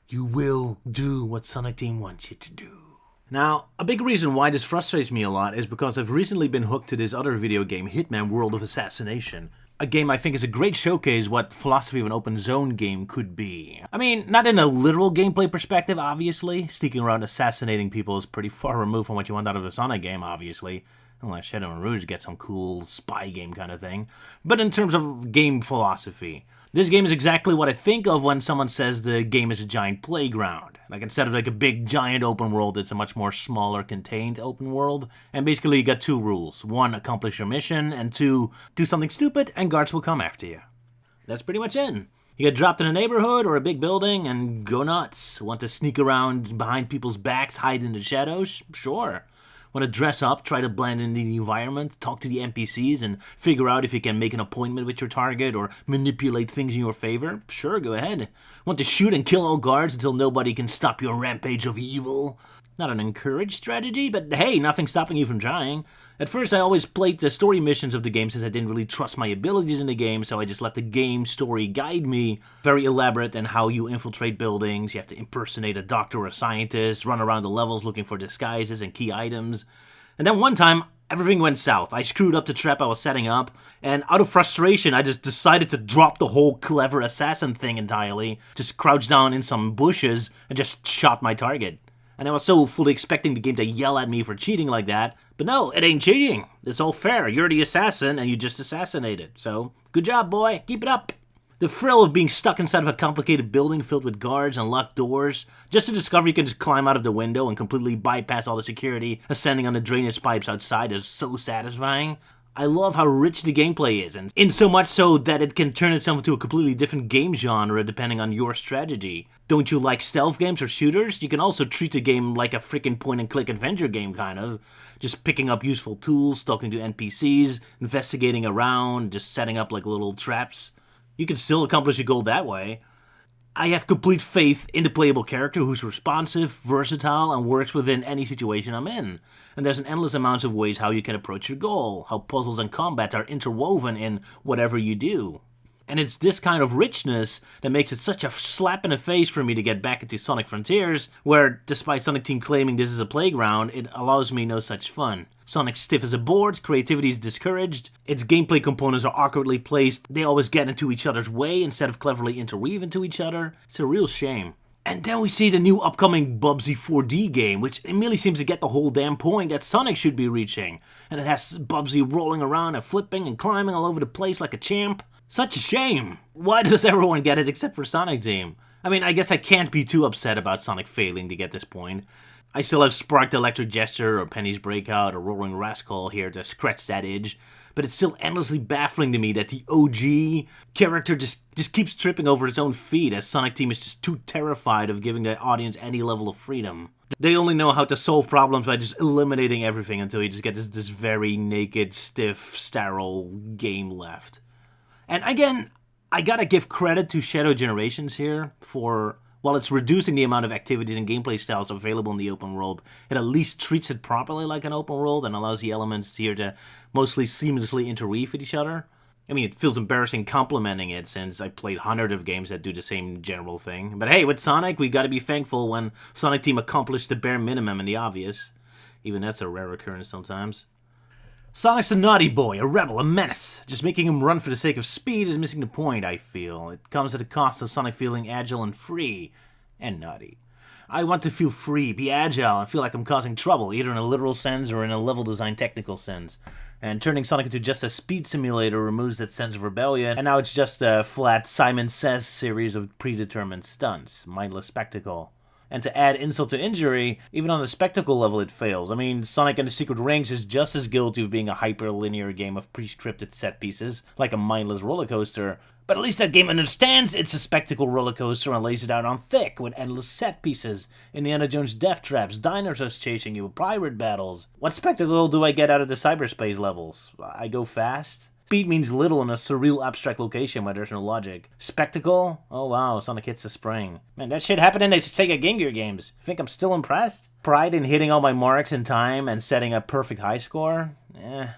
You will do what Sonic Team wants you to do. Now, a big reason why this frustrates me a lot is because I've recently been hooked to this other video game, Hitman World of Assassination. A game I think is a great showcase what philosophy of an open zone game could be. I mean, not in a literal gameplay perspective, obviously. Sneaking around assassinating people is pretty far removed from what you want out of a Sonic game, obviously. Unless Shadow and Rouge get some cool spy game kind of thing. But in terms of game philosophy, this game is exactly what I think of when someone says the game is a giant playground. Like, instead of like a big giant open world, it's a much more smaller contained open world. And basically you got two rules. One, accomplish your mission, and two, do something stupid and guards will come after you. That's pretty much it. You get dropped in a neighborhood or a big building and go nuts. Want to sneak around behind people's backs, hide in the shadows? Sure. Want to dress up, try to blend in the environment, talk to the NPCs, and figure out if you can make an appointment with your target or manipulate things in your favor? Sure, go ahead. Want to shoot and kill all guards until nobody can stop your rampage of evil? Not an encouraged strategy, but hey, nothing stopping you from trying. At first, I always played the story missions of the game since I didn't really trust my abilities in the game, so I just let the game story guide me. Very elaborate in how you infiltrate buildings, you have to impersonate a doctor or a scientist, run around the levels looking for disguises and key items. And then one time, everything went south. I screwed up the trap I was setting up, and out of frustration, I just decided to drop the whole clever assassin thing entirely, just crouched down in some bushes, and just shot my target. And I was so fully expecting the game to yell at me for cheating like that. But no, it ain't cheating. It's all fair. You're the assassin and you just assassinated. So, good job, boy. Keep it up. The thrill of being stuck inside of a complicated building filled with guards and locked doors, just to discover you can just climb out of the window and completely bypass all the security ascending on the drainage pipes outside is so satisfying. I love how rich the gameplay is, and in so much so that it can turn itself into a completely different game genre depending on your strategy. Don't you like stealth games or shooters? You can also treat the game like a freaking point-and-click adventure game, kind of. Just picking up useful tools, talking to NPCs, investigating around, just setting up like little traps. You can still accomplish your goal that way. I have complete faith in the playable character who's responsive, versatile, and works within any situation I'm in. And there's an endless amount of ways how you can approach your goal, how puzzles and combat are interwoven in whatever you do. And it's this kind of richness that makes it such a slap in the face for me to get back into Sonic Frontiers, where, despite Sonic Team claiming this is a playground, it allows me no such fun. Sonic's stiff as a board, creativity is discouraged, its gameplay components are awkwardly placed, they always get into each other's way instead of cleverly interweave into each other. It's a real shame. And then we see the new upcoming Bubsy 4D game, which immediately seems to get the whole damn point that Sonic should be reaching. And it has Bubsy rolling around and flipping and climbing all over the place like a champ. Such a shame. Why does everyone get it except for Sonic Team? I mean, I guess I can't be too upset about Sonic failing to get this point. I still have Spark the Electric Gesture or Penny's Breakout or Roaring Rascal here to scratch that itch, but it's still endlessly baffling to me that the OG character just keeps tripping over his own feet as Sonic Team is just too terrified of giving the audience any level of freedom. They only know how to solve problems by just eliminating everything until you just get this very naked, stiff, sterile game left. And again, I gotta give credit to Shadow Generations here for, while it's reducing the amount of activities and gameplay styles available in the open world, it at least treats it properly like an open world and allows the elements here to mostly seamlessly interweave with each other. I mean, it feels embarrassing complimenting it since I played hundreds of games that do the same general thing. But hey, with Sonic, we gotta be thankful when Sonic Team accomplished the bare minimum and the obvious. Even that's a rare occurrence sometimes. Sonic's a naughty boy, a rebel, a menace. Just making him run for the sake of speed is missing the point, I feel. It comes at the cost of Sonic feeling agile and free. And naughty. I want to feel free, be agile, and feel like I'm causing trouble, either in a literal sense or in a level design technical sense. And turning Sonic into just a speed simulator removes that sense of rebellion, and now it's just a flat Simon Says series of predetermined stunts. Mindless spectacle. And to add insult to injury, even on the spectacle level it fails. I mean, Sonic and the Secret Rings is just as guilty of being a hyper-linear game of pre-scripted set pieces, like a mindless roller coaster, but at least that game understands it's a spectacle roller coaster and lays it out on thick with endless set pieces. Indiana Jones death traps, dinosaurs chasing you, pirate battles. What spectacle do I get out of the cyberspace levels? I go fast? Speed means little in a surreal abstract location where there's no logic. Spectacle? Oh wow, Sonic hits the spring. Man, that shit happened in the Sega Game Gear games. Think I'm still impressed? Pride in hitting all my marks in time and setting a perfect high score?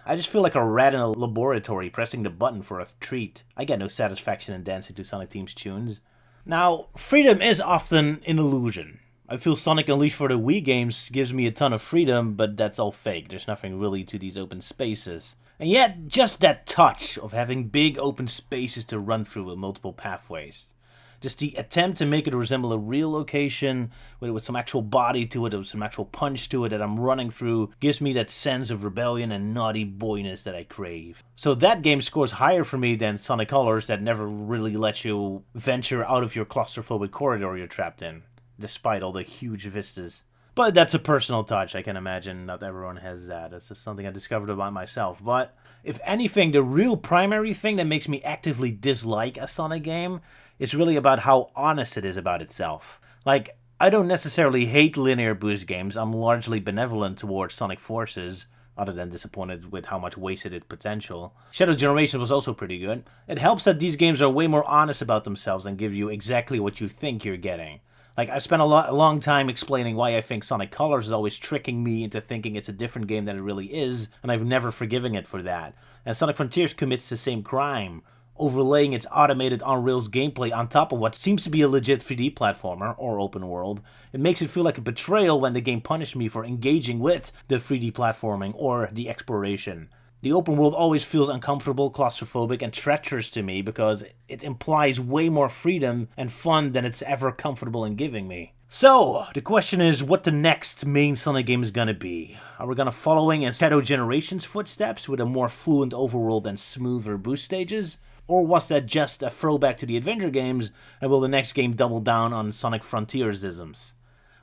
I just feel like a rat in a laboratory pressing the button for a treat. I get no satisfaction in dancing to Sonic Team's tunes. Now, freedom is often an illusion. I feel Sonic Unleashed for the Wii games gives me a ton of freedom, but that's all fake. There's nothing really to these open spaces. And yet, just that touch of having big open spaces to run through with multiple pathways. Just the attempt to make it resemble a real location with some actual body to it, with some actual punch to it that I'm running through, gives me that sense of rebellion and naughty boyness that I crave. So that game scores higher for me than Sonic Colors that never really lets you venture out of your claustrophobic corridor you're trapped in, despite all the huge vistas. But that's a personal touch. I can imagine not everyone has that. It's just something I discovered about myself. But if anything, the real primary thing that makes me actively dislike a Sonic game is really about how honest it is about itself. Like, I don't necessarily hate linear boost games. I'm largely benevolent towards Sonic Forces, other than disappointed with how much wasted potential. Shadow Generation was also pretty good. It helps that these games are way more honest about themselves and give you exactly what you think you're getting. Like, I spent a long time explaining why I think Sonic Colors is always tricking me into thinking it's a different game than it really is, and I've never forgiven it for that. And Sonic Frontiers commits the same crime, overlaying its automated on-rails gameplay on top of what seems to be a legit 3D platformer, or open world. It makes it feel like a betrayal when the game punished me for engaging with the 3D platforming or the exploration. The open world always feels uncomfortable, claustrophobic, and treacherous to me because it implies way more freedom and fun than it's ever comfortable in giving me. So, the question is what the next main Sonic game is gonna be. Are we gonna following in Shadow Generation's footsteps with a more fluent overworld and smoother boost stages? Or was that just a throwback to the adventure games, and will the next game double down on Sonic Frontiers-isms?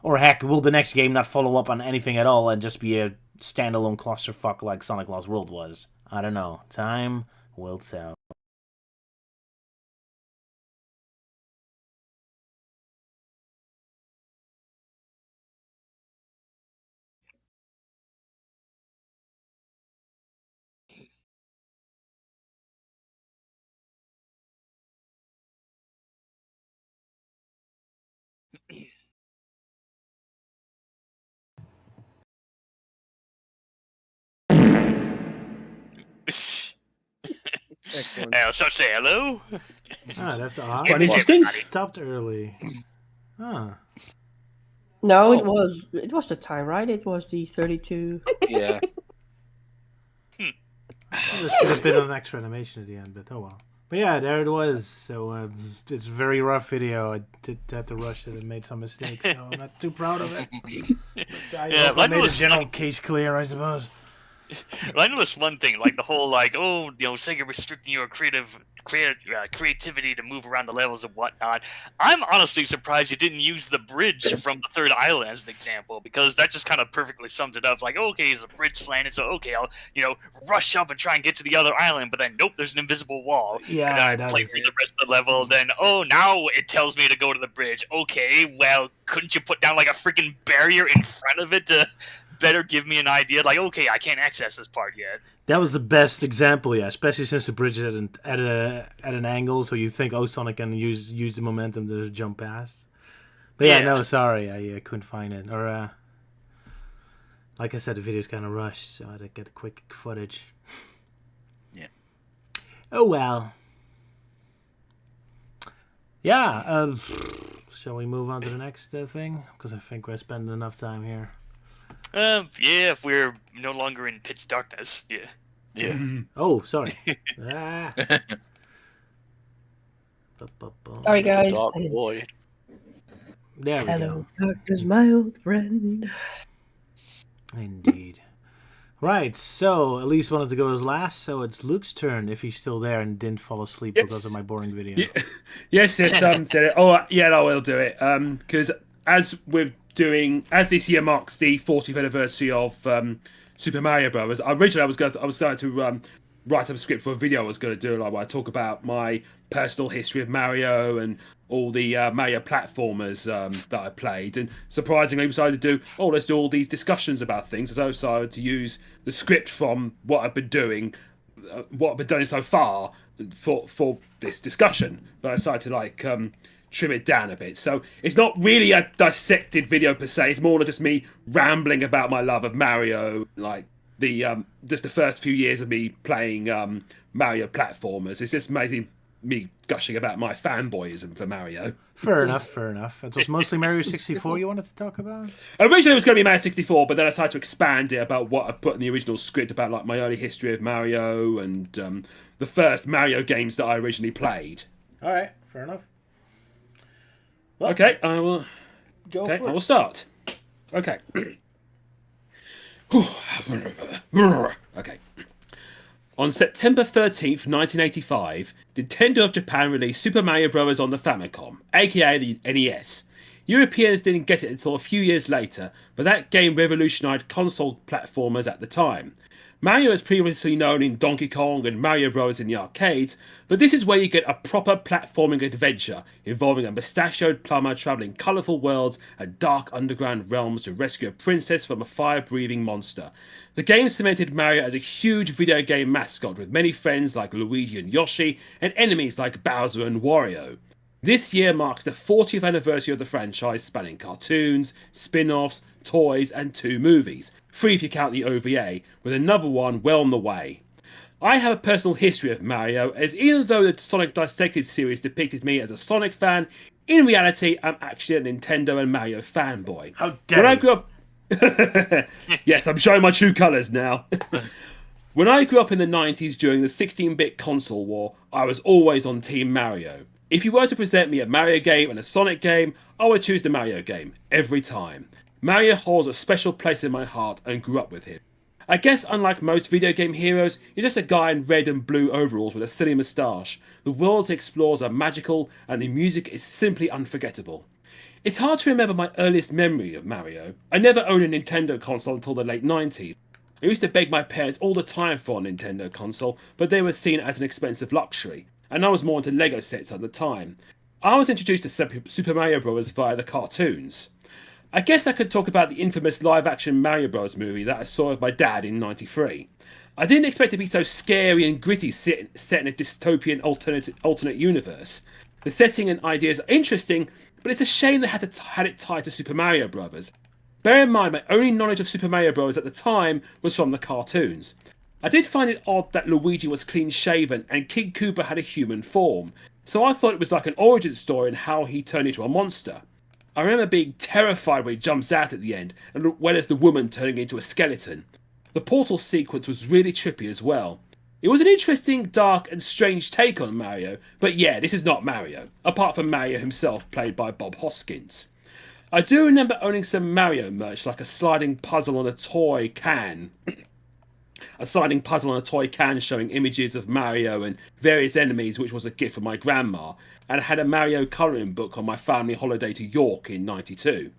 Or heck, will the next game not follow up on anything at all and just be a standalone clusterfuck like Sonic Lost World was? I don't know. Time will tell. Excellent. So say hello. Ah, that's odd. Quite interesting. Stopped early. Huh. No, Oh. it was the time, right? It was the 32. Yeah. I just put a bit of an extra animation at the end, but oh well. But yeah, there it was. So it's a very rough video. I did have to rush it and made some mistakes, so I'm not too proud of it. But I hope I made the general case clear, I suppose. Well, I noticed one thing, like the whole, like, oh, you know, Sega restricting your creativity to move around the levels and whatnot. I'm honestly surprised you didn't use the bridge from the third island as an example, because that just kind of perfectly sums it up. Like, okay, there's a bridge slanted, so okay, I'll, you know, rush up and try and get to the other island, but then nope, there's an invisible wall. Yeah, and I play through the rest of the level, then oh, now it tells me to go to the bridge. Okay, well, couldn't you put down like a freaking barrier in front of it to better give me an idea? Like, okay, I can't access this part yet. That was the best example, yeah. Especially since the bridge is at an angle, so you think, oh, Sonic can use the momentum to jump past. But yeah, no, sorry, I couldn't find it. Or like I said, the video's kind of rushed, so I had to get quick footage. Yeah. Oh well. Yeah. Shall we move on to the next thing? Because I think we're spending enough time here. Yeah, if we're no longer in pitch darkness, yeah. Yeah. Oh, sorry. Ah. Sorry, guys. Dark boy. There we Hello, go. darkness, my old friend. Indeed. Right, so Elise wanted to go as last, so it's Luke's turn if he's still there and didn't fall asleep Yes. because of my boring video. Yeah. Yes, said it. Oh, yeah, I will do it. Because as this year marks the 40th anniversary of Super Mario Brothers, originally I was starting to write up a script for a video I was going to do, like where I talk about my personal history of Mario and all the Mario platformers that I played. And surprisingly, we decided to do, let's do all these discussions about things. So I decided to use the script from what I've been doing, so far for this discussion. But I decided to trim it down a bit. So it's not really a dissected video per se. It's more just me rambling about my love of Mario, like just the first few years of me playing Mario platformers. It's just mainly me gushing about my fanboyism for Mario. Fair enough. It was mostly Mario 64 you wanted to talk about? Originally it was going to be Mario 64, but then I decided to expand it about what I put in the original script about like my early history of Mario and the first Mario games that I originally played. All right, fair enough. Well, Okay, I will. Go Okay, for I it. will start. Okay. Okay. On September 13th, 1985, Nintendo of Japan released Super Mario Bros. On the Famicom, aka the NES. Europeans didn't get it until a few years later, but that game revolutionized console platformers at the time. Mario is previously known in Donkey Kong and Mario Bros. In the arcades, but this is where you get a proper platforming adventure involving a mustachioed plumber travelling colourful worlds and dark underground realms to rescue a princess from a fire-breathing monster. The game cemented Mario as a huge video game mascot with many friends like Luigi and Yoshi and enemies like Bowser and Wario. This year marks the 40th anniversary of the franchise, spanning cartoons, spin-offs, toys and 2 movies, 3 if you count the OVA, with another one well on the way. I have a personal history of Mario, as even though the Sonic Dissected series depicted me as a Sonic fan, in reality I'm actually a Nintendo and Mario fanboy. How dare When I you. grew up... Yes, I'm showing my true colours now. When I grew up in the 90s during the 16-bit console war, I was always on Team Mario. If you were to present me a Mario game and a Sonic game, I would choose the Mario game, every time. Mario holds a special place in my heart and grew up with him. I guess unlike most video game heroes, you're just a guy in red and blue overalls with a silly moustache. The worlds he explores are magical and the music is simply unforgettable. It's hard to remember my earliest memory of Mario. I never owned a Nintendo console until the late 90s. I used to beg my parents all the time for a Nintendo console, but they were seen as an expensive luxury, and I was more into Lego sets at the time. I was introduced to Super Mario Bros. Via the cartoons. I guess I could talk about the infamous live-action Mario Bros. Movie that I saw with my dad in '93. I didn't expect it to be so scary and gritty set in a dystopian alternate universe. The setting and ideas are interesting, but it's a shame they had it tied to Super Mario Bros. Bear in mind, my only knowledge of Super Mario Bros. At the time was from the cartoons. I did find it odd that Luigi was clean-shaven and King Koopa had a human form, so I thought it was like an origin story and how he turned into a monster. I remember being terrified when he jumps out at the end, as well as the woman turning into a skeleton. The portal sequence was really trippy as well. It was an interesting, dark and strange take on Mario, but yeah, this is not Mario, apart from Mario himself played by Bob Hoskins. I do remember owning some Mario merch, like a sliding puzzle on a toy can. A sliding puzzle on a toy can showing images of Mario and various enemies, which was a gift from my grandma, and I had a Mario colouring book on my family holiday to York in '92.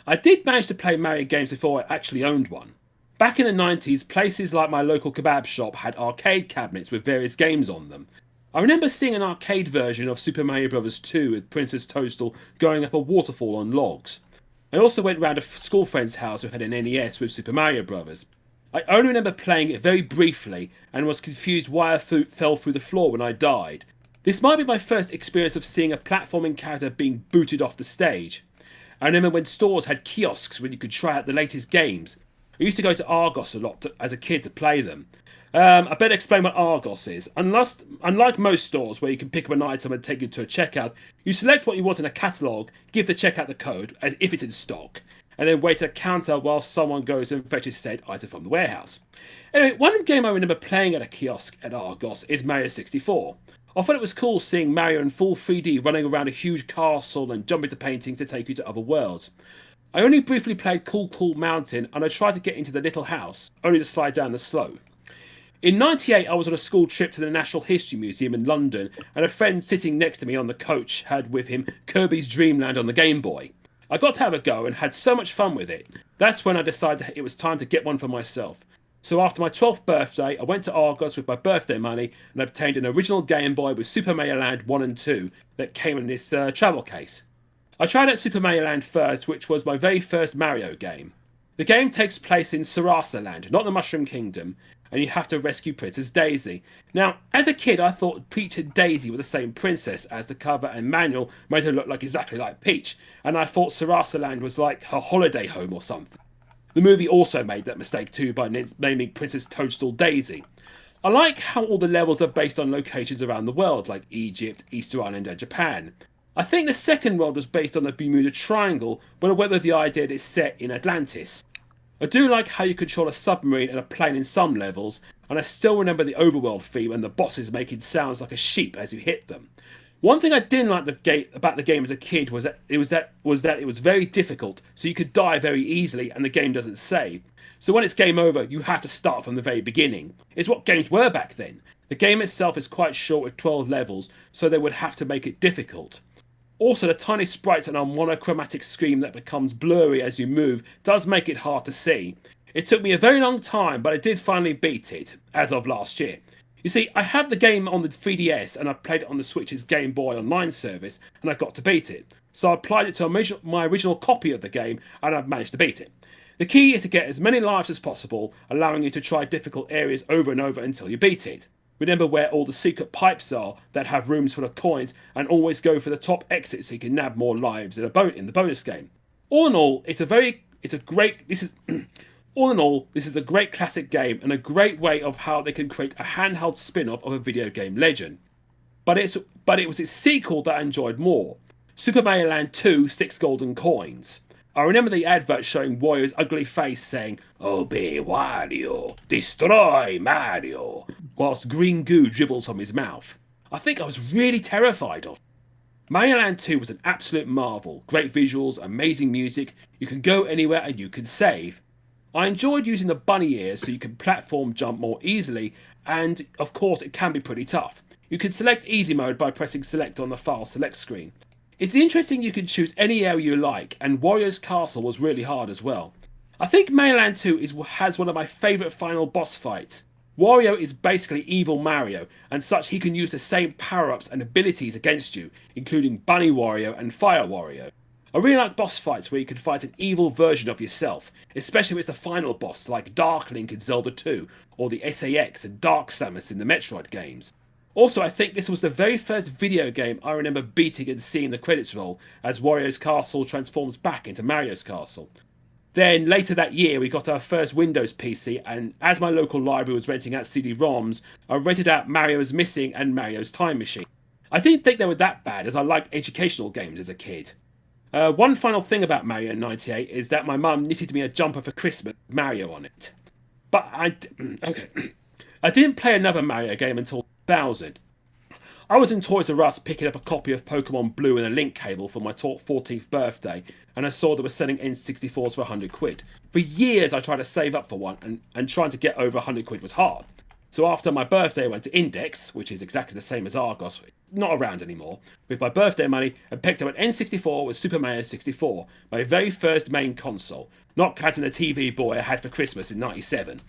I did manage to play Mario games before I actually owned one. Back in the 90s, places like my local kebab shop had arcade cabinets with various games on them. I remember seeing an arcade version of Super Mario Bros. 2 with Princess Toadstool going up a waterfall on logs. I also went round a school friend's house who had an NES with Super Mario Bros. I only remember playing it very briefly and was confused why I fell through the floor when I died. This might be my first experience of seeing a platforming character being booted off the stage. I remember when stores had kiosks where you could try out the latest games. I used to go to Argos a lot as a kid to play them. I better explain what Argos is. Unlike most stores where you can pick up an item and take it to a checkout, you select what you want in a catalogue, give the checkout the code, as if it's in stock, and then wait at a counter while someone goes and fetches said item from the warehouse. Anyway, one game I remember playing at a kiosk at Argos is Mario 64. I thought it was cool seeing Mario in full 3D running around a huge castle and jumping to paintings to take you to other worlds. I only briefly played Cool Cool Mountain, and I tried to get into the little house, only to slide down the slope. In '98, I was on a school trip to the Natural History Museum in London, and a friend sitting next to me on the coach had with him Kirby's Dream Land on the Game Boy. I got to have a go and had so much fun with it. That's when I decided it was time to get one for myself. So after my 12th birthday, I went to Argos with my birthday money and obtained an original Game Boy with Super Mario Land 1 and 2 that came in this travel case. I tried out Super Mario Land first, which was my very first Mario game. The game takes place in Sarasa Land, not the Mushroom Kingdom, and you have to rescue Princess Daisy. Now, as a kid, I thought Peach and Daisy were the same princess, as the cover and manual made her look like exactly like Peach, and I thought Sarasa Land was like her holiday home or something. The movie also made that mistake too by naming Princess Toadstool Daisy. I like how all the levels are based on locations around the world, like Egypt, Easter Island and Japan. I think the second world was based on the Bermuda Triangle, but whether the idea is set in Atlantis. I do like how you control a submarine and a plane in some levels, and I still remember the overworld theme and the bosses making sounds like a sheep as you hit them. One thing I didn't like about the game as a kid was that it was very difficult, so you could die very easily and the game doesn't save. So when it's game over, you have to start from the very beginning. It's what games were back then. The game itself is quite short with 12 levels, so they would have to make it difficult. Also, the tiny sprites on a monochromatic screen that becomes blurry as you move does make it hard to see. It took me a very long time, but I did finally beat it, as of last year. You see, I have the game on the 3DS and I played it on the Switch's Game Boy Online service, and I got to beat it. So I applied it to my original copy of the game, and I've managed to beat it. The key is to get as many lives as possible, allowing you to try difficult areas over and over until you beat it. Remember where all the secret pipes are that have rooms full of coins, and always go for the top exit so you can nab more lives in the bonus game. All in all, this is a great classic game and a great way of how they can create a handheld spin-off of a video game legend. But it was its sequel that I enjoyed more. Super Mario Land 2 6 Golden Coins. I remember the advert showing Wario's ugly face saying, "Obey Wario, destroy Mario," whilst green goo dribbles from his mouth. I think I was really terrified of it. Mario Land 2 was an absolute marvel. Great visuals, amazing music, you can go anywhere and you can save. I enjoyed using the bunny ears so you can platform jump more easily, and of course it can be pretty tough. You can select easy mode by pressing select on the file select screen. It's interesting you can choose any area you like, and Wario's Castle was really hard as well. I think Mario Land 2 has one of my favourite final boss fights. Wario is basically evil Mario, and such he can use the same power-ups and abilities against you, including Bunny Wario and Fire Wario. I really like boss fights where you can fight an evil version of yourself, especially if it's the final boss like Dark Link in Zelda 2, or the SAX and Dark Samus in the Metroid games. Also, I think this was the very first video game I remember beating and seeing the credits roll as Wario's Castle transforms back into Mario's Castle. Then, later that year, we got our first Windows PC, and as my local library was renting out CD-ROMs, I rented out Mario's Missing and Mario's Time Machine. I didn't think they were that bad, as I liked educational games as a kid. One final thing about Mario in '98 is that my mum knitted me a jumper for Christmas with Mario on it. But I didn't play another Mario game until 2000. I was in Toys R Us picking up a copy of Pokemon Blue and a link cable for my 14th birthday, and I saw they were selling N64s for £100. For years I tried to save up for one, and trying to get over £100 was hard. So after my birthday I went to Index, which is exactly the same as Argos, not around anymore, with my birthday money, and picked up an N64 with Super Mario 64, my very first main console, not counting the TV boy I had for Christmas in '97.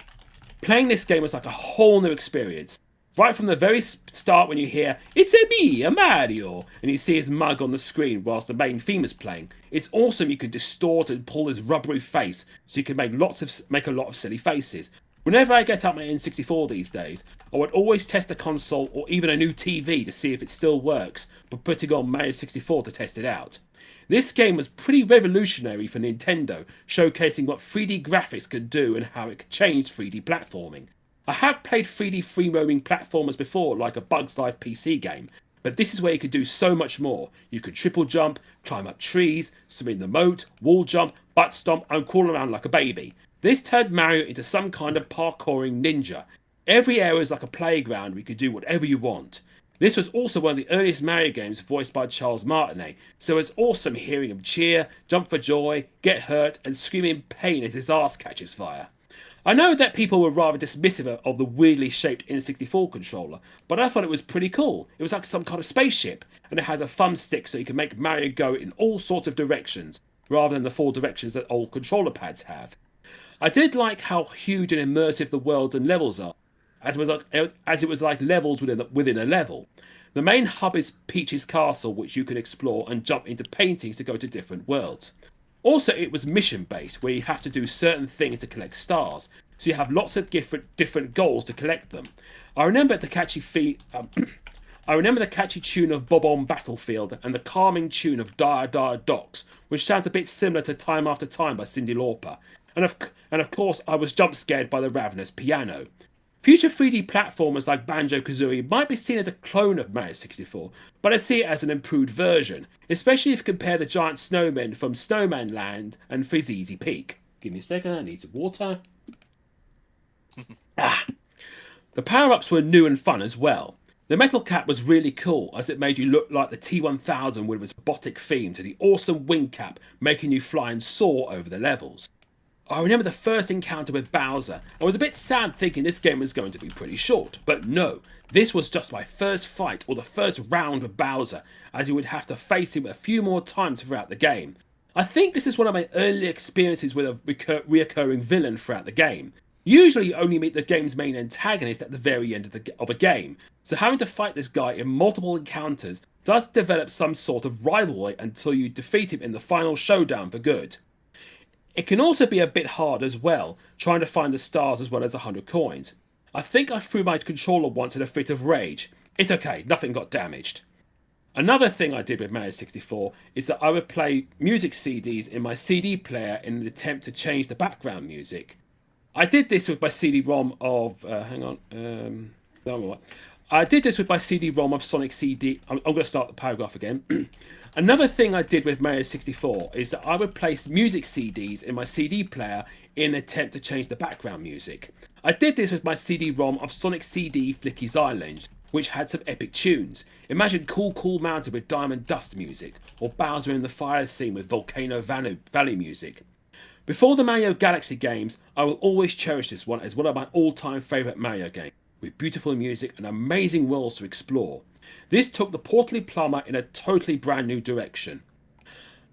Playing this game was like a whole new experience. Right from the very start when you hear, "It's a Mario," and you see his mug on the screen whilst the main theme is playing, it's awesome you can distort and pull his rubbery face so you can make a lot of silly faces. Whenever I get out my N64 these days, I would always test a console or even a new TV to see if it still works, but putting on Mario 64 to test it out. This game was pretty revolutionary for Nintendo, showcasing what 3D graphics could do and how it could change 3D platforming. I have played 3D free-roaming platformers before, like a Bugs Life PC game, but this is where you could do so much more. You could triple jump, climb up trees, swim in the moat, wall jump, butt stomp, and crawl around like a baby. This turned Mario into some kind of parkouring ninja. Every area is like a playground where you could do whatever you want. This was also one of the earliest Mario games voiced by Charles Martinet, so it's awesome hearing him cheer, jump for joy, get hurt, and scream in pain as his ass catches fire. I know that people were rather dismissive of the weirdly shaped N64 controller, but I thought it was pretty cool. It was like some kind of spaceship, and it has a thumbstick so you can make Mario go in all sorts of directions, rather than the 4 directions that old controller pads have. I did like how huge and immersive the worlds and levels are, as it was like levels within a level. The main hub is Peach's Castle, which you can explore and jump into paintings to go to different worlds. Also, it was mission-based, where you have to do certain things to collect stars, so you have lots of different goals to collect them. I remember the catchy tune of Bob on Battlefield and the calming tune of Dire Dire Docks, which sounds a bit similar to Time After Time by Cyndi Lauper. And of course, I was jump scared by the Ravenous piano. Future 3D platformers like Banjo-Kazooie might be seen as a clone of Mario 64, but I see it as an improved version, especially if you compare the giant snowmen from Snowman Land and Fizzy Easy Peak. Give me a second, I need some water. The power-ups were new and fun as well. The metal cap was really cool, as it made you look like the T-1000 with its robotic theme, to the awesome wing cap making you fly and soar over the levels. I remember the first encounter with Bowser. I was a bit sad thinking this game was going to be pretty short, but no, this was just my first fight or the first round with Bowser, as you would have to face him a few more times throughout the game. I think this is one of my early experiences with a reoccurring villain throughout the game. Usually you only meet the game's main antagonist at the very end of a game, so having to fight this guy in multiple encounters does develop some sort of rivalry until you defeat him in the final showdown for good. It can also be a bit hard as well, trying to find the stars as well as 100 coins. I think I threw my controller once in a fit of rage. It's okay, nothing got damaged. Another thing I did with Mario 64 is that I would play music CDs in my CD player in an attempt to change the background music. I did this with my CD-ROM of... I did this with my CD-ROM of Sonic CD... I'm going to start the paragraph again. Another thing I did with Mario 64 is that I would place music CDs in my CD player in an attempt to change the background music. I did this with my CD-ROM of Sonic CD Flicky's Island, which had some epic tunes. Imagine Cool Cool Mountain with Diamond Dust music, or Bowser in the Fire Scene with Volcano Valley music. Before the Mario Galaxy games, I will always cherish this one as one of my all-time favourite Mario games, with beautiful music and amazing worlds to explore. This took the Portally Plumber in a totally brand new direction.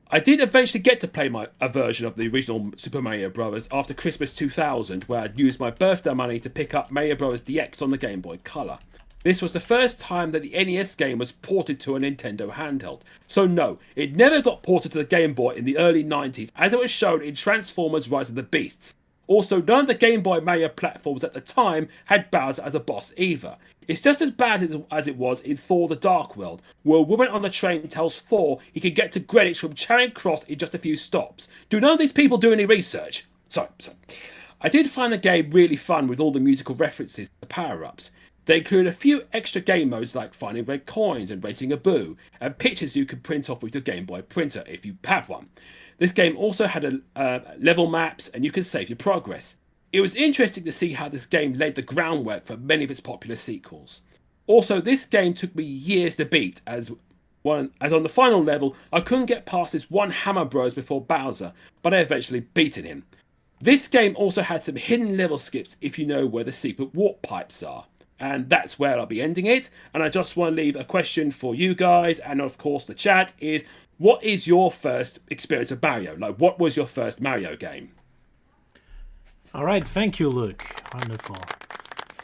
I did eventually get to play a version of the original Super Mario Bros. After Christmas 2000, where I'd used my birthday money to pick up Mario Bros. DX on the Game Boy Color. This was the first time that the NES game was ported to a Nintendo handheld. So no, it never got ported to the Game Boy in the early 90s, as it was shown in Transformers Rise of the Beasts. Also, none of the Game Boy Mario platforms at the time had Bowser as a boss either. It's just as bad as it was in Thor the Dark World, where a woman on the train tells Thor he can get to Greenwich from Charing Cross in just a few stops. Do none of these people do any research? Sorry. I did find the game really fun with all the musical references to the power-ups. They include a few extra game modes like finding red coins and racing a boo, and pictures you could print off with your Game Boy printer if you have one. This game also had level maps, and you could save your progress. It was interesting to see how this game laid the groundwork for many of its popular sequels. Also, this game took me years to beat, as on the final level, I couldn't get past this one Hammer Bros before Bowser, but I eventually beaten him. This game also had some hidden level skips if you know where the secret warp pipes are. And that's where I'll be ending it. And I just want to leave a question for you guys, and of course the chat, is what is your first experience of Mario? Like, what was your first Mario game? All right, thank you, Luke. Wonderful.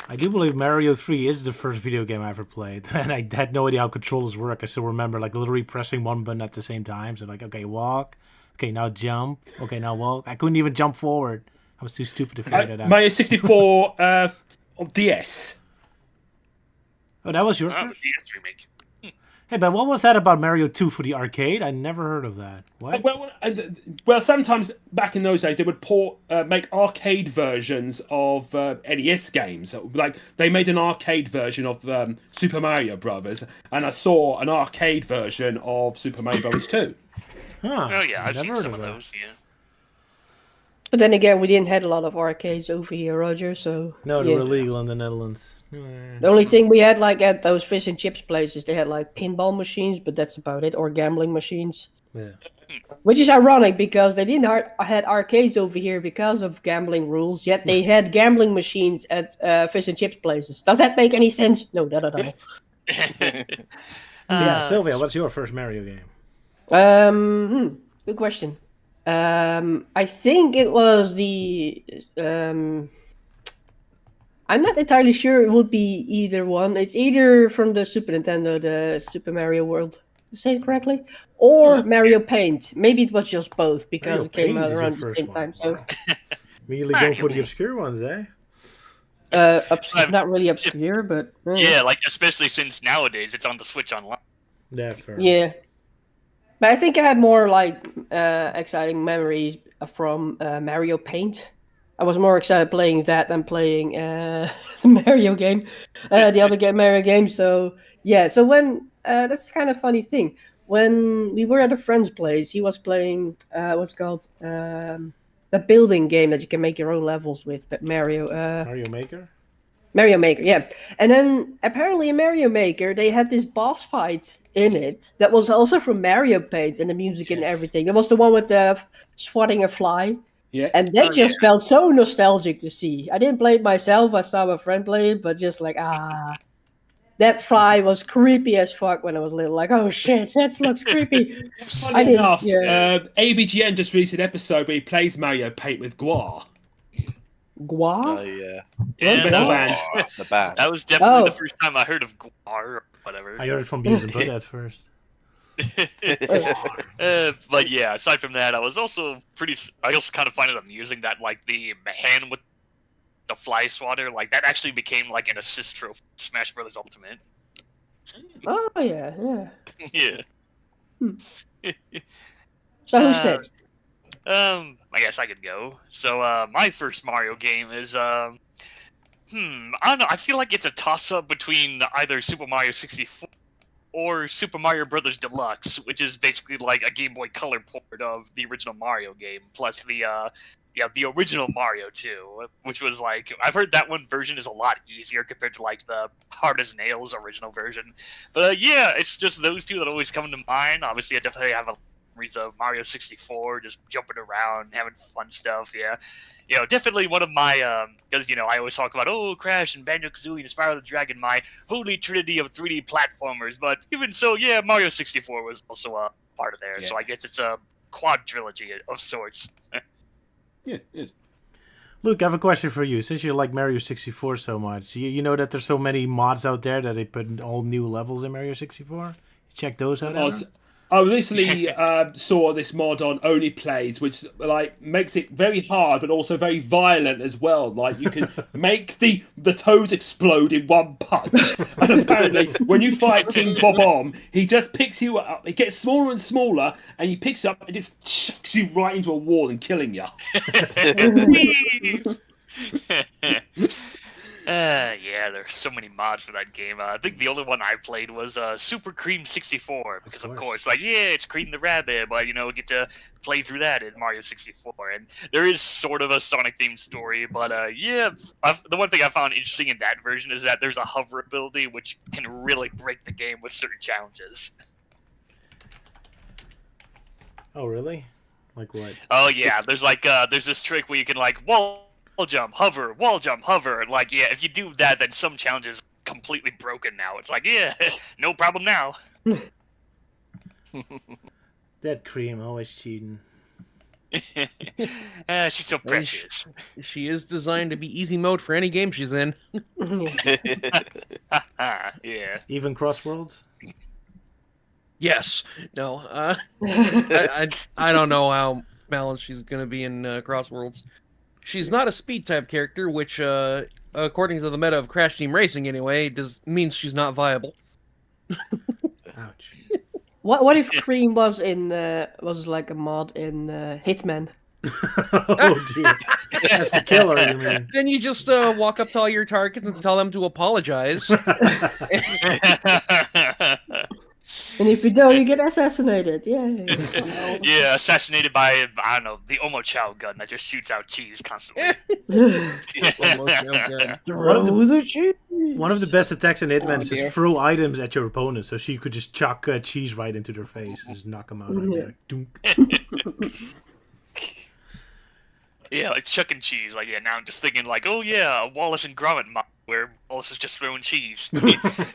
I do believe Mario 3 is the first video game I ever played, and I had no idea how controllers work. I still remember, like, literally pressing one button at the same time. So, like, okay, walk. Okay, now jump. Okay, now walk. I couldn't even jump forward. I was too stupid to figure that out. Mario 64 on DS. Oh, that was your first? DS remake. Hey, but what was that about Mario 2 for the arcade? I never heard of that. What? Well, sometimes back in those days they would make arcade versions of NES games. Like they made an arcade version of Super Mario Brothers, and I saw an arcade version of Super Mario Brothers 2. Huh, Oh yeah, I've never seen heard some of of that. those. Yeah. But then again, we didn't have a lot of arcades over here, Roger. So No, they yeah. were illegal in the Netherlands. The only thing we had, like at those fish and chips places, they had like pinball machines, but that's about it, or gambling machines. Yeah. Which is ironic because they didn't had arcades over here because of gambling rules. Yet they had gambling machines at fish and chips places. Does that make any sense? No, not at all. Yeah, Sylvia, what's your first Mario game? Good question. I think it was the I'm not entirely sure it would be either one. It's either from the Super Nintendo, the Super Mario World, to say it correctly, or Mario Paint. Maybe it was just both because Mario it came Paint out is your around the first same one. time. So, Immediately go for the obscure ones, eh? not really obscure, but Yeah, like especially since nowadays it's on the Switch Online. Yeah, fair. yeah. But I think I had more like exciting memories from Mario Paint. I was more excited playing that than playing the Mario game, the other Mario game. So yeah, so when that's kind of funny thing. When we were at a friend's place, he was playing what's it called the building game that you can make your own levels with, but Mario. Mario Maker? Mario Maker, yeah. And then apparently in Mario Maker, they had this boss fight in it that was also from Mario Paint and the music and everything. It was the one with the swatting a fly. Yeah. And that just felt so nostalgic to see. I didn't play it myself. I saw my friend play it, but just like, that fly was creepy as fuck when I was little. Like, oh shit, that looks creepy. Funny enough, AVGN just released an episode where he plays Mario Paint with Guar. Guar? Oh yeah. Yeah, Metal band. The band. that was definitely the first time I heard of Guar or whatever. I heard it from Beavis and Bud at first. But yeah, aside from that, I also kind of find it amusing that like the hand with the fly swatter, like that actually became like an assist trophy in Smash Brothers Ultimate. Oh, yeah. Yeah. So who's next? I guess I could go. So my first Mario game is I don't know. I feel like it's a toss-up between either Super Mario 64 or Super Mario Brothers Deluxe, which is basically like a Game Boy Color port of the original Mario game, plus the original Mario 2, which was like, I've heard that one version is a lot easier compared to like the hard as nails original version. But yeah, it's just those two that always come to mind. Obviously, I definitely have a memories of Mario 64, just jumping around, having fun stuff. Yeah, definitely one of my because I always talk about Crash and Banjo-Kazooie and Spyro the Dragon, my holy trinity of 3D platformers. But even so, yeah, Mario 64 was also a part of there. Yeah. So I guess it's a quad trilogy of sorts. Yeah. Luke, I have a question for you. Since you like Mario 64 so much, you know that there's so many mods out there that they put all new levels in Mario 64? You check those out? I recently saw this mod on Only Plays, which like makes it very hard, but also very violent as well. Like you can make the toads explode in one punch, and apparently when you fight King Bob-omb, he just picks you up. It gets smaller and smaller, and he picks you up and just chucks you right into a wall and killing you. Yeah, there's so many mods for that game. I think the only one I played was Super Cream 64, because of course, like, it's Cream the Rabbit, but get to play through that in Mario 64. And there is sort of a Sonic themed story, but the one thing I found interesting in that version is that there's a hover ability which can really break the game with certain challenges. Oh, really? Like what? Oh yeah, there's like there's this trick where you can like wall jump, hover, wall jump, hover. Like, yeah, if you do that, then some challenges are completely broken now. It's like, yeah, no problem now. That Cream always cheating. She's so precious. She is designed to be easy mode for any game she's in. Yeah. Even Crossworlds? Yes. No. I don't know how balanced she's going to be in Crossworlds. She's not a speed type character, which, according to the meta of Crash Team Racing anyway, means she's not viable. Ouch. What if Cream was in was like a mod in Hitman? Oh dear. That's the killer, you mean? Then you just walk up to all your targets and tell them to apologize. And if you don't, you get assassinated. Yay. Yeah, assassinated by, I don't know, the Omochao gun that just shoots out cheese constantly. Almost no good. Throw the cheese. One of the best attacks in Hitman Oh, is dear. just throw items at your opponent, so she could just chuck cheese right into their face and just knock them out right there. Dunk. Yeah, like Chuck and Cheese. Like, yeah, now I'm just thinking, like, oh yeah, a Wallace and Gromit mod where Wallace is just throwing cheese.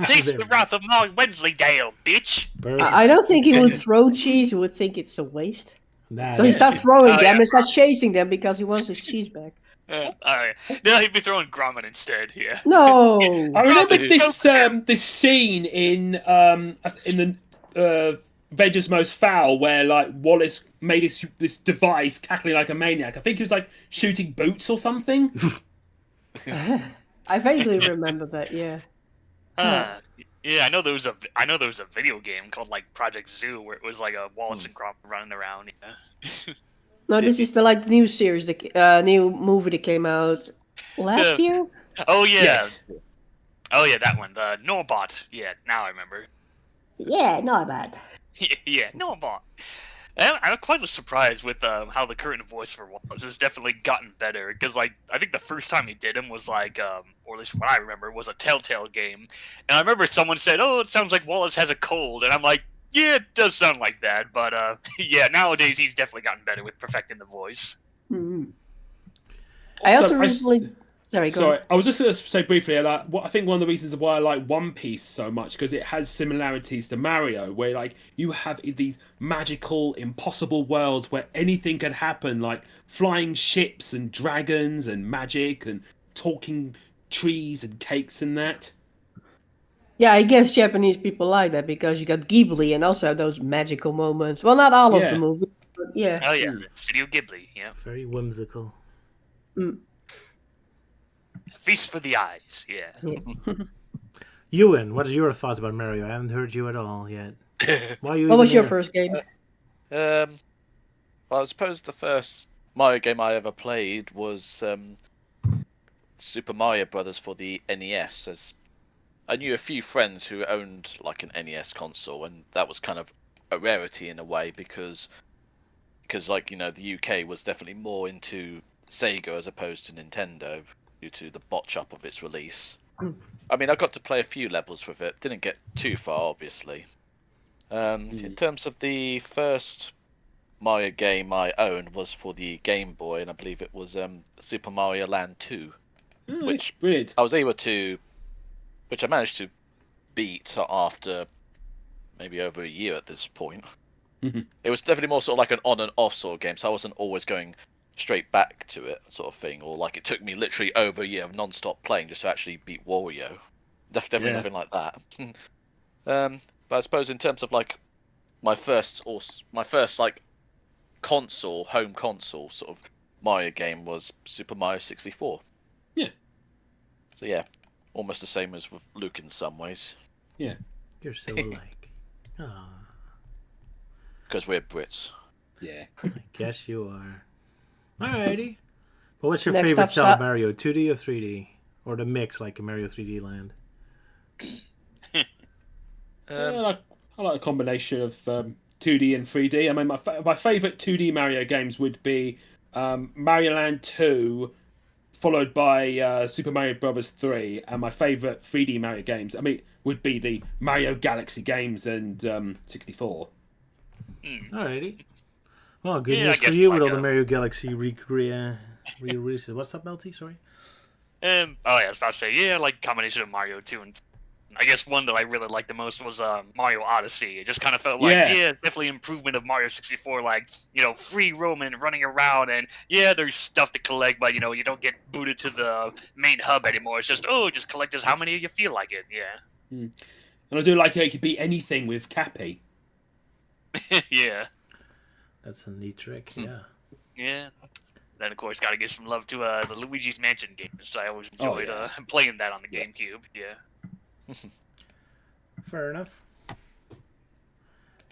Taste the wrath of my Wensleydale, bitch! Perfect. I don't think he would throw cheese. He would think it's a waste. Nah, So he that- starts throwing Oh, them yeah. and starts chasing them because he wants his cheese back. Alright. No, he'd be throwing Gromit instead, yeah. No. I remember this scene in the Avengers Most Foul where like Wallace made this device cackling like a maniac. I think he was like shooting boots or something. I vaguely remember that. Yeah. Yeah, I know there was a video game called like Project Zoo where it was like a Wallace and Gromit running around. Yeah. No, this is the new series, the new movie that came out last year. Oh yeah. Yes. Oh yeah, that one, the Norbot. Yeah, now I remember. Yeah, not bad. Yeah, Norbot. I'm quite surprised with how the current voice for Wallace has definitely gotten better. Because, like, I think the first time he did him was, like, or at least what I remember, was a Telltale game. And I remember someone said, oh, it sounds like Wallace has a cold. And I'm like, yeah, it does sound like that. But, yeah, nowadays he's definitely gotten better with perfecting the voice. Hmm. I also So, recently... Sorry, go Sorry, on. I was just going to say briefly that I think one of the reasons why I like One Piece so much because it has similarities to Mario, where like you have these magical, impossible worlds where anything can happen, like flying ships and dragons and magic and talking trees and cakes and that. Yeah, I guess Japanese people like that because you got Ghibli and also have those magical moments. Well, not all of Yeah. the movies, but yeah. Oh, yeah, Studio Ghibli, yeah. Very whimsical. Feast for the eyes, yeah. Euan, what is your thoughts about Mario? I haven't heard you at all yet. Why are you What was even your here? first game? Well, I suppose the first Mario game I ever played was Super Mario Brothers for the NES. As I knew a few friends who owned like an NES console, and that was kind of a rarity in a way because like the UK was definitely more into Sega as opposed to Nintendo due to the botch up of its release. I mean, I got to play a few levels with it. Didn't get too far, obviously. In terms of the first Mario game I owned was for the Game Boy, and I believe it was Super Mario Land 2, which Brilliant. I was able to, which I managed to beat after maybe over a year at this point. It was definitely more sort of like an on and off sort of game, so I wasn't always going straight back to it sort of thing, or like it took me literally over a year of non-stop playing just to actually beat Wario. Definitely Yeah. nothing like that. But I suppose in terms of like my first like home console sort of Mario game was Super Mario 64. Yeah. So yeah, almost the same as with Luke in some ways, You're so alike. Aw, because we're Brits. Yeah. I guess you are. Alrighty. But what's your Next favorite up, style of Mario? 2D or 3D? Or the mix like a Mario 3D Land? I like a combination of 2D and 3D. I mean, my favourite 2D Mario games would be Mario Land 2, followed by Super Mario Bros. 3, and my favourite 3D Mario games, would be the Mario Galaxy games and 64. Alrighty. Well, good Yeah, I news for guess you like with all the a- Mario Galaxy re-releases. What's up, Melty? Sorry? Oh yeah, I was about to say, yeah, like combination of Mario 2 and I guess one that I really liked the most was Mario Odyssey. It just kind of felt like, Yeah. definitely improvement of Mario 64, like, free roaming, running around, and yeah, there's stuff to collect, but, you don't get booted to the main hub anymore. It's just, just collect as how many you feel like it, yeah. And I do like it could be anything with Cappy. Yeah. That's a neat trick, yeah. Yeah. Then, of course, gotta give some love to the Luigi's Mansion games. I always Oh, enjoyed yeah. playing that on the GameCube, yeah. Fair enough.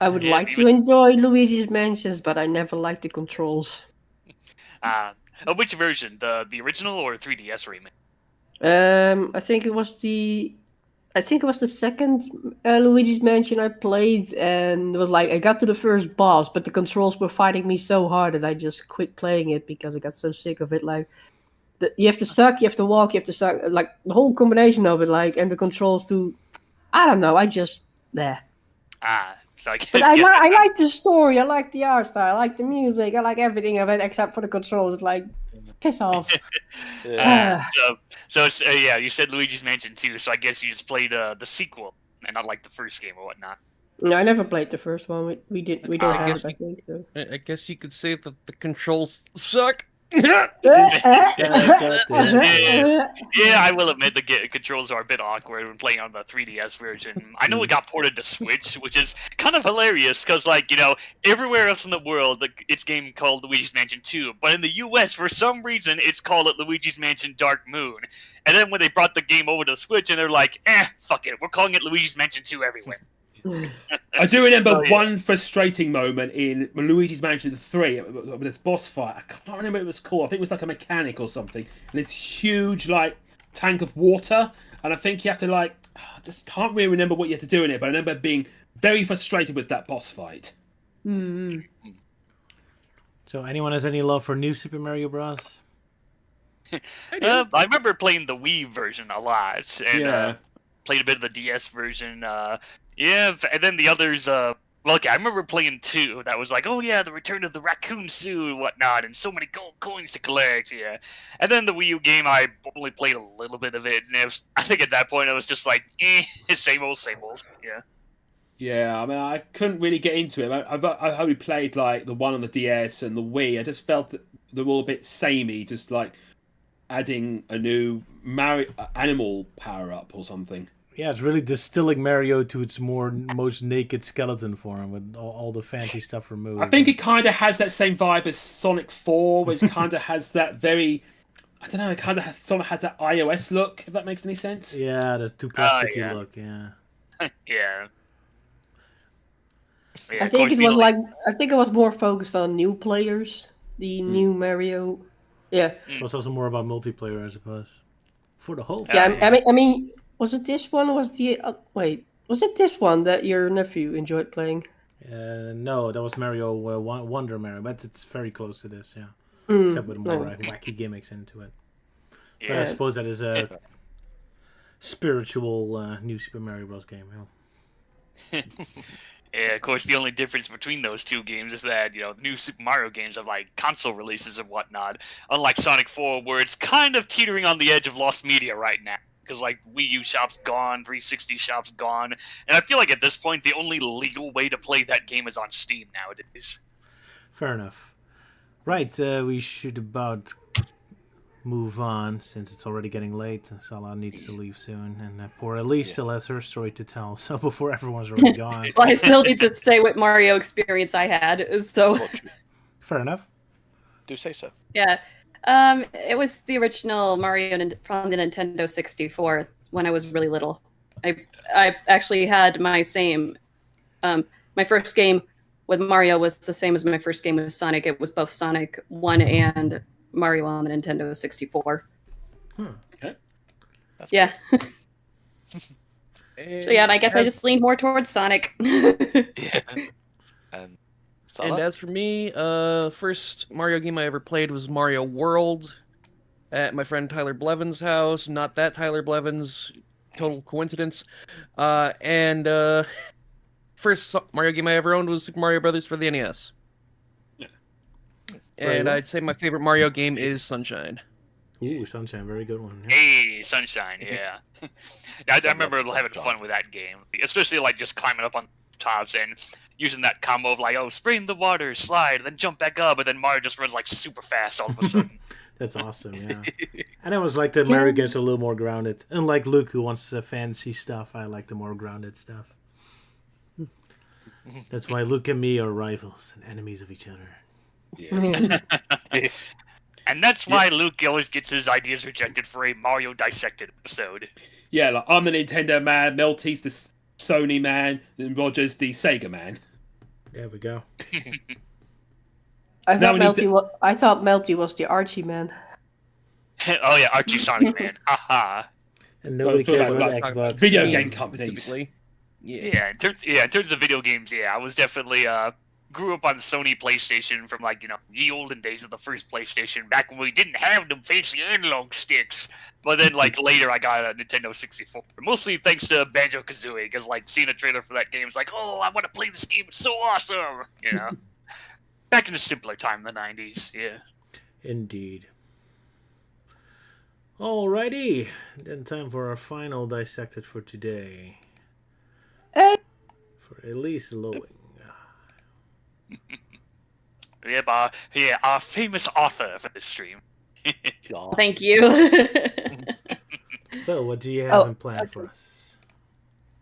I would Yeah, like to enjoy Luigi's Mansions, but I never liked the controls. Which version? The original or 3DS remake? I think it was the second Luigi's Mansion I played, and it was like I got to the first boss, but the controls were fighting me so hard that I just quit playing it because I got so sick of it. Like, you have to suck, you have to walk, you have to suck, like the whole combination of it, like, and the controls too. I don't know. I just there. So I guess, But I like the story. I like the art style. I like the music. I like everything of it except for the controls. It's like, piss off. So it's, yeah, you said Luigi's Mansion 2, so I guess you just played the sequel and not like the first game or whatnot. No, I never played the first one. We don't I have guess it, I think. So. I guess you could say that the controls suck. Yeah, I will admit the controls are a bit awkward when playing on the 3DS version. I know it got ported to Switch, which is kind of hilarious because, like, you know, everywhere else in the world, it's game called Luigi's Mansion 2, but in the US, for some reason, it's called Luigi's Mansion Dark Moon. And then when they brought the game over to the Switch, and they're like, fuck it, we're calling it Luigi's Mansion 2 everywhere. I do remember one frustrating moment in Luigi's Mansion 3 with this boss fight. I can't remember what it was called. I think it was like a mechanic or something. And this huge like tank of water. And I think you have to like, I just can't really remember what you had to do in it. But I remember being very frustrated with that boss fight. Mm. So, anyone has any love for New Super Mario Bros? I remember playing the Wii version a lot, and played a bit of the DS version. Yeah, and then the others. Well, okay, I remember playing 2. That was like, oh yeah, the Return of the Raccoon Suit and whatnot, and so many gold coins to collect. Yeah, and then the Wii U game, I only played a little bit of it, and I think at that point I was just like, same old, same old. Yeah. Yeah, I mean, I couldn't really get into it. I only played like the one on the DS and the Wii. I just felt that they were all a bit samey, just like adding a new animal power up or something. Yeah, it's really distilling Mario to its most naked skeleton form with all the fancy stuff removed. I think it kind of has that same vibe as Sonic 4, which kind of has that very, I don't know, it kind of sort of has that iOS look, if that makes any sense. Yeah, the too plasticky look, yeah. Yeah. I think it was more focused on new players. The new Mario. Yeah. It was also more about multiplayer, I suppose. For the whole family. Yeah, I mean, was it this one? Was it this one that your nephew enjoyed playing? No, that was Mario Wonder Mario, but it's very close to this, yeah. Except with more wacky gimmicks into it. Yeah. But I suppose that is a spiritual New Super Mario Bros. Game, yeah. Yeah, of course, the only difference between those two games is that, you know, the new Super Mario games have, like, console releases and whatnot, unlike Sonic 4, where it's kind of teetering on the edge of lost media right now. Because, like, Wii U shop's gone, 360 shop's gone, and I feel like at this point, the only legal way to play that game is on Steam nowadays. Fair enough. Right, we should about move on, since it's already getting late. Sala needs to leave soon, and poor Elise still has her story to tell, so before everyone's already gone. Well, I still need to say what Mario experience I had, so... Fair enough. Do say so. Yeah. It was the original Mario from the Nintendo 64 when I was really little. I actually had my same... my first game with Mario was the same as my first game with Sonic. It was both Sonic 1 and Mario on the Nintendo 64. Okay. Yeah. So yeah, and I guess I just leaned more towards Sonic. Yeah. And as for me, first Mario game I ever played was Mario World at my friend Tyler Blevins' house. Not that Tyler Blevins, total coincidence. First Mario game I ever owned was Super Mario Brothers for the NES. And I'd say my favorite Mario game is Sunshine. Ooh, Sunshine, very good one. Yeah. Hey, Sunshine, yeah. I remember having fun with that game, especially like just climbing up on tops and using that combo of like, oh, spray in the water, slide, and then jump back up, and then Mario just runs like super fast all of a sudden. That's awesome, yeah. And it was like the Mario games a little more grounded. Unlike Luke, who wants the fancy stuff, I like the more grounded stuff. That's why Luke and me are rivals and enemies of each other. Yeah. And that's why Luke always gets his ideas rejected for a Mario Dissected episode. Yeah, like I'm the Nintendo man, Melty's the Sony man, and Roger's the Sega man. There we go. I Now thought we need Melty was the Archie man. Oh yeah, Archie Sonic Man. Haha. And nobody Well, cares like- about like Xbox. video Meme, game companies. typically. Yeah. Yeah. In terms of video games, yeah, I was definitely grew up on Sony PlayStation from like the olden days of the first PlayStation, back when we didn't have them fancy analog sticks. But then like later, I got a Nintendo 64, mostly thanks to Banjo Kazooie, because like seeing a trailer for that game is like, oh, I want to play this game. It's so awesome, Back in a simpler time in the 90s, yeah. Indeed. Alrighty. Then time for our final dissected for today. Hey. For Elise Lowing. Our famous author for this stream. Thank you. So, what do you have Oh, in plan for us?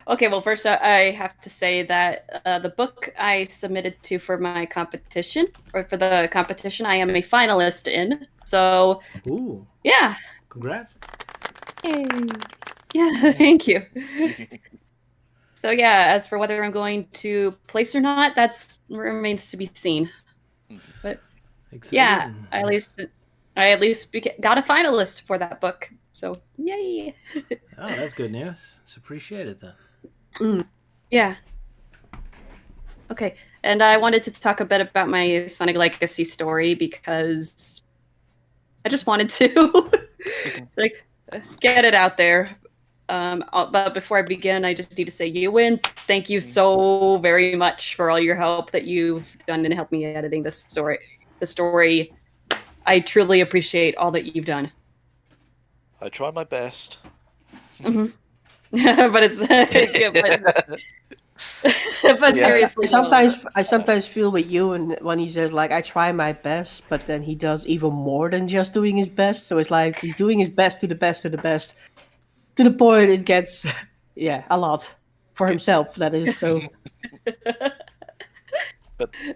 Okay, well, first I have to say that the book I submitted to for my competition, or for the competition, I am a finalist in. So, Ooh, yeah. congrats. Yay. Yeah, thank you. So, yeah, as for whether I'm going to place or not, that remains to be seen. But, yeah, Exciting. I at least got a finalist for that book. So, yay. Oh, that's good news. It's appreciated then. Yeah. Okay, and I wanted to talk a bit about my Sonic Legacy story because I just wanted to get it out there. But before I begin, I just need to say, Euan, thank you so very much for all your help that you've done in helping me editing this story. The story, I truly appreciate all that you've done. I try my best. Mm-hmm. But it's but Yeah. seriously, I sometimes feel with you, and when he says like I try my best, but then he does even more than just doing his best. So it's like he's doing his best to the best to the best, to the point it gets a lot for himself. That is so.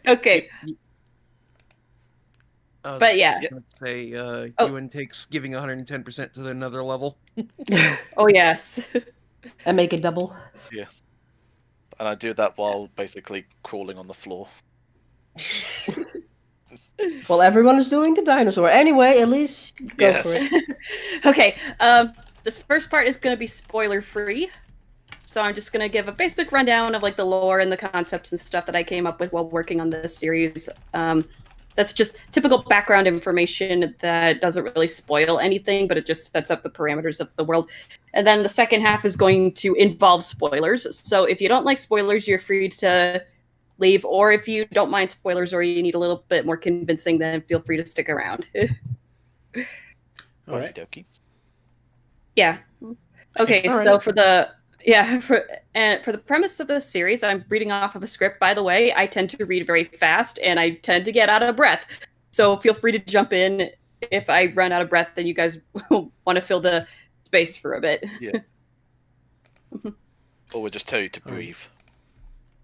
okay. But yeah. Let's say Oh. Euan takes giving 110% to another level. Oh yes. And make it double. Yeah. And I do that while basically crawling on the floor. Well, everyone is doing the dinosaur anyway. At least go Yes. for it. Okay. This first part is going to be spoiler free, so I'm just going to give a basic rundown of like the lore and the concepts and stuff that I came up with while working on this series. That's just typical background information that doesn't really spoil anything, but it just sets up the parameters of the world. And then the second half is going to involve spoilers. So if you don't like spoilers, you're free to leave. Or if you don't mind spoilers or you need a little bit more convincing, then feel free to stick around. All right. Okie dokie. Yeah. Okay, All so right. for the premise of this series, I'm reading off of a script. By the way, I tend to read very fast and I tend to get out of breath. So feel free to jump in if I run out of breath and you guys want to fill the space for a bit. Yeah. Or we'll just tell you to breathe.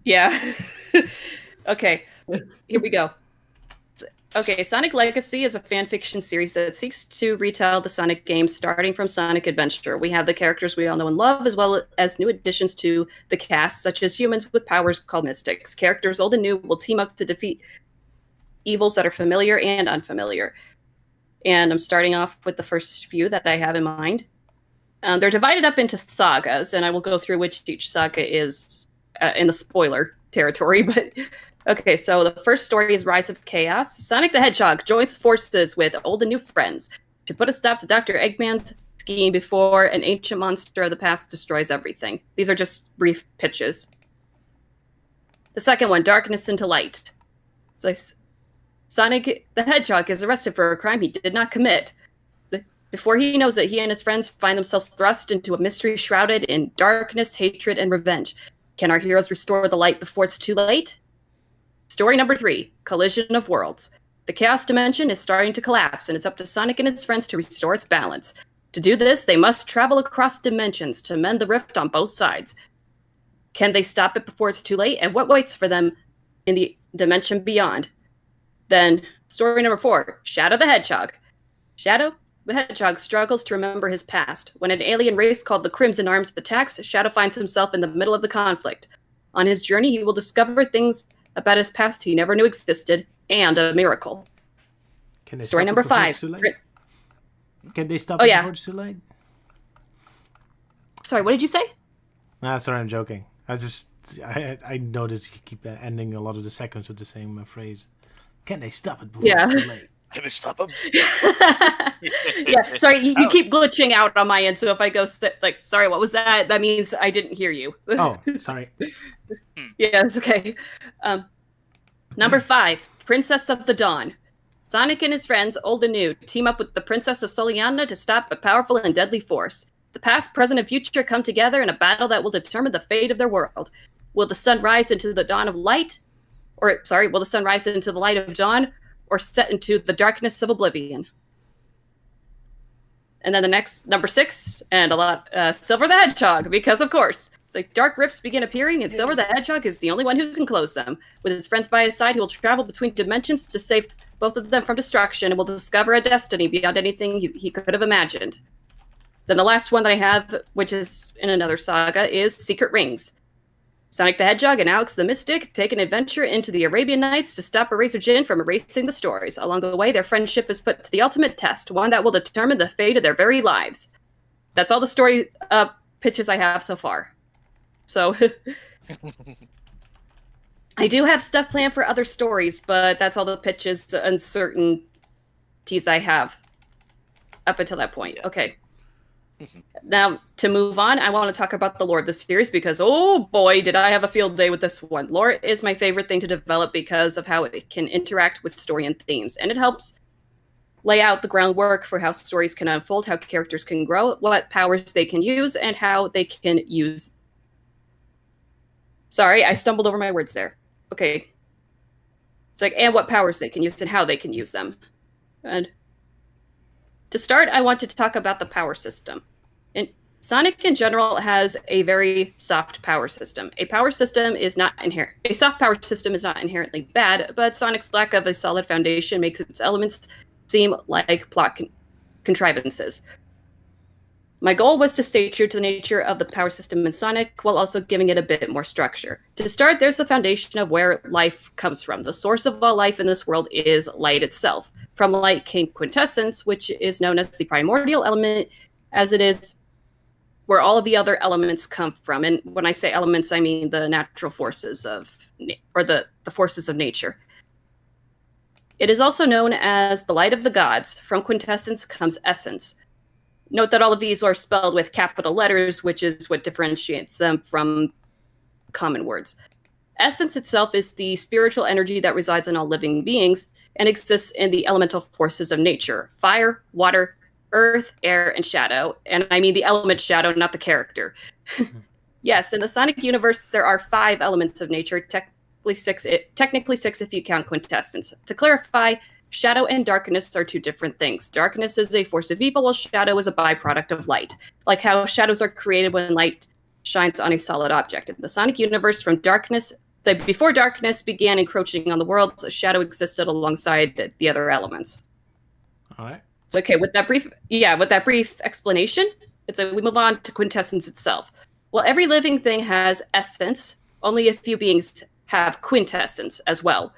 Yeah. Okay, here we go. Okay, Sonic Legacy is a fanfiction series that seeks to retell the Sonic games starting from Sonic Adventure. We have the characters we all know and love, as well as new additions to the cast, such as humans with powers called Mystics. Characters old and new will team up to defeat evils that are familiar and unfamiliar. And I'm starting off with the first few that I have in mind. They're divided up into sagas, and I will go through which each saga is in the spoiler territory, but... Okay, so the first story is Rise of Chaos. Sonic the Hedgehog joins forces with old and new friends to put a stop to Dr. Eggman's scheme before an ancient monster of the past destroys everything. These are just brief pitches. The second one, Darkness into Light. So Sonic the Hedgehog is arrested for a crime he did not commit. Before he knows it, he and his friends find themselves thrust into a mystery shrouded in darkness, hatred, and revenge. Can our heroes restore the light before it's too late? Story number 3, Collision of Worlds. The Chaos Dimension is starting to collapse, and it's up to Sonic and his friends to restore its balance. To do this, they must travel across dimensions to mend the rift on both sides. Can they stop it before it's too late? And what waits for them in the dimension beyond? Then, story number 4, Shadow the Hedgehog. Shadow the Hedgehog struggles to remember his past. When an alien race called the Crimson Arms attacks, Shadow finds himself in the middle of the conflict. On his journey, he will discover things about his past he never knew existed, and a miracle. Can they Story stop it number before 5. it's too late? Can they stop Oh, it yeah. before it's too late? Sorry, what did you say? Nah, sorry, I'm joking. I noticed you keep ending a lot of the seconds with the same phrase. Can they stop it before Yeah. it's too late? Can we stop him? Yeah, sorry, you keep glitching out on my end, so if I go, sorry, what was that? That means I didn't hear you. Oh, sorry. Yeah, it's okay. Number 5, Princess of the Dawn. Sonic and his friends, old and new, team up with the Princess of Soliana to stop a powerful and deadly force. The past, present, and future come together in a battle that will determine the fate of their world. Will the sun rise into the dawn of light? Will the sun rise into the light of dawn, or set into the darkness of oblivion? And then the next, number 6, and a lot, Silver the Hedgehog, because of course. It's like dark rifts begin appearing, and Silver the Hedgehog is the only one who can close them. With his friends by his side, he will travel between dimensions to save both of them from destruction, and will discover a destiny beyond anything he could have imagined. Then the last one that I have, which is in another saga, is Secret Rings. Sonic the Hedgehog and Alex the Mystic take an adventure into the Arabian Nights to stop Eraser Jin from erasing the stories. Along the way, their friendship is put to the ultimate test, one that will determine the fate of their very lives. That's all the story pitches I have so far. So, I do have stuff planned for other stories, but that's all the pitches and uncertainties I have up until that point. Okay. Now, to move on, I want to talk about the lore of the series because, oh boy, did I have a field day with this one. Lore is my favorite thing to develop because of how it can interact with story and themes, and it helps lay out the groundwork for how stories can unfold, how characters can grow, what powers they can use, and how they can use... Sorry, I stumbled over my words there. Okay. It's like, and what powers they can use and how they can use them. And to start, I want to talk about the power system. And Sonic in general has a very soft power system. A soft power system is not inherently bad, but Sonic's lack of a solid foundation makes its elements seem like plot contrivances. My goal was to stay true to the nature of the power system in Sonic, while also giving it a bit more structure. To start, there's the foundation of where life comes from. The source of all life in this world is light itself. From light came quintessence, which is known as the primordial element, as it is where all of the other elements come from. And when I say elements, I mean the natural forces the forces of nature. It is also known as the light of the gods. From quintessence comes essence. Note that all of these are spelled with capital letters, which is what differentiates them from common words. Essence itself is the spiritual energy that resides in all living beings and exists in the elemental forces of nature: fire, water, earth, air, and shadow. And I mean the element shadow, not the character. Yes, in the Sonic universe, there are 5 elements of nature, technically six if you count quintessence. To clarify, shadow and darkness are 2 different things. Darkness is a force of evil, while shadow is a byproduct of light. Like how shadows are created when light shines on a solid object. In the Sonic universe, before darkness began encroaching on the world, a shadow existed alongside the other elements. All right. So, okay, with that brief explanation, we move on to quintessence itself. Well, every living thing has essence. Only a few beings have quintessence as well.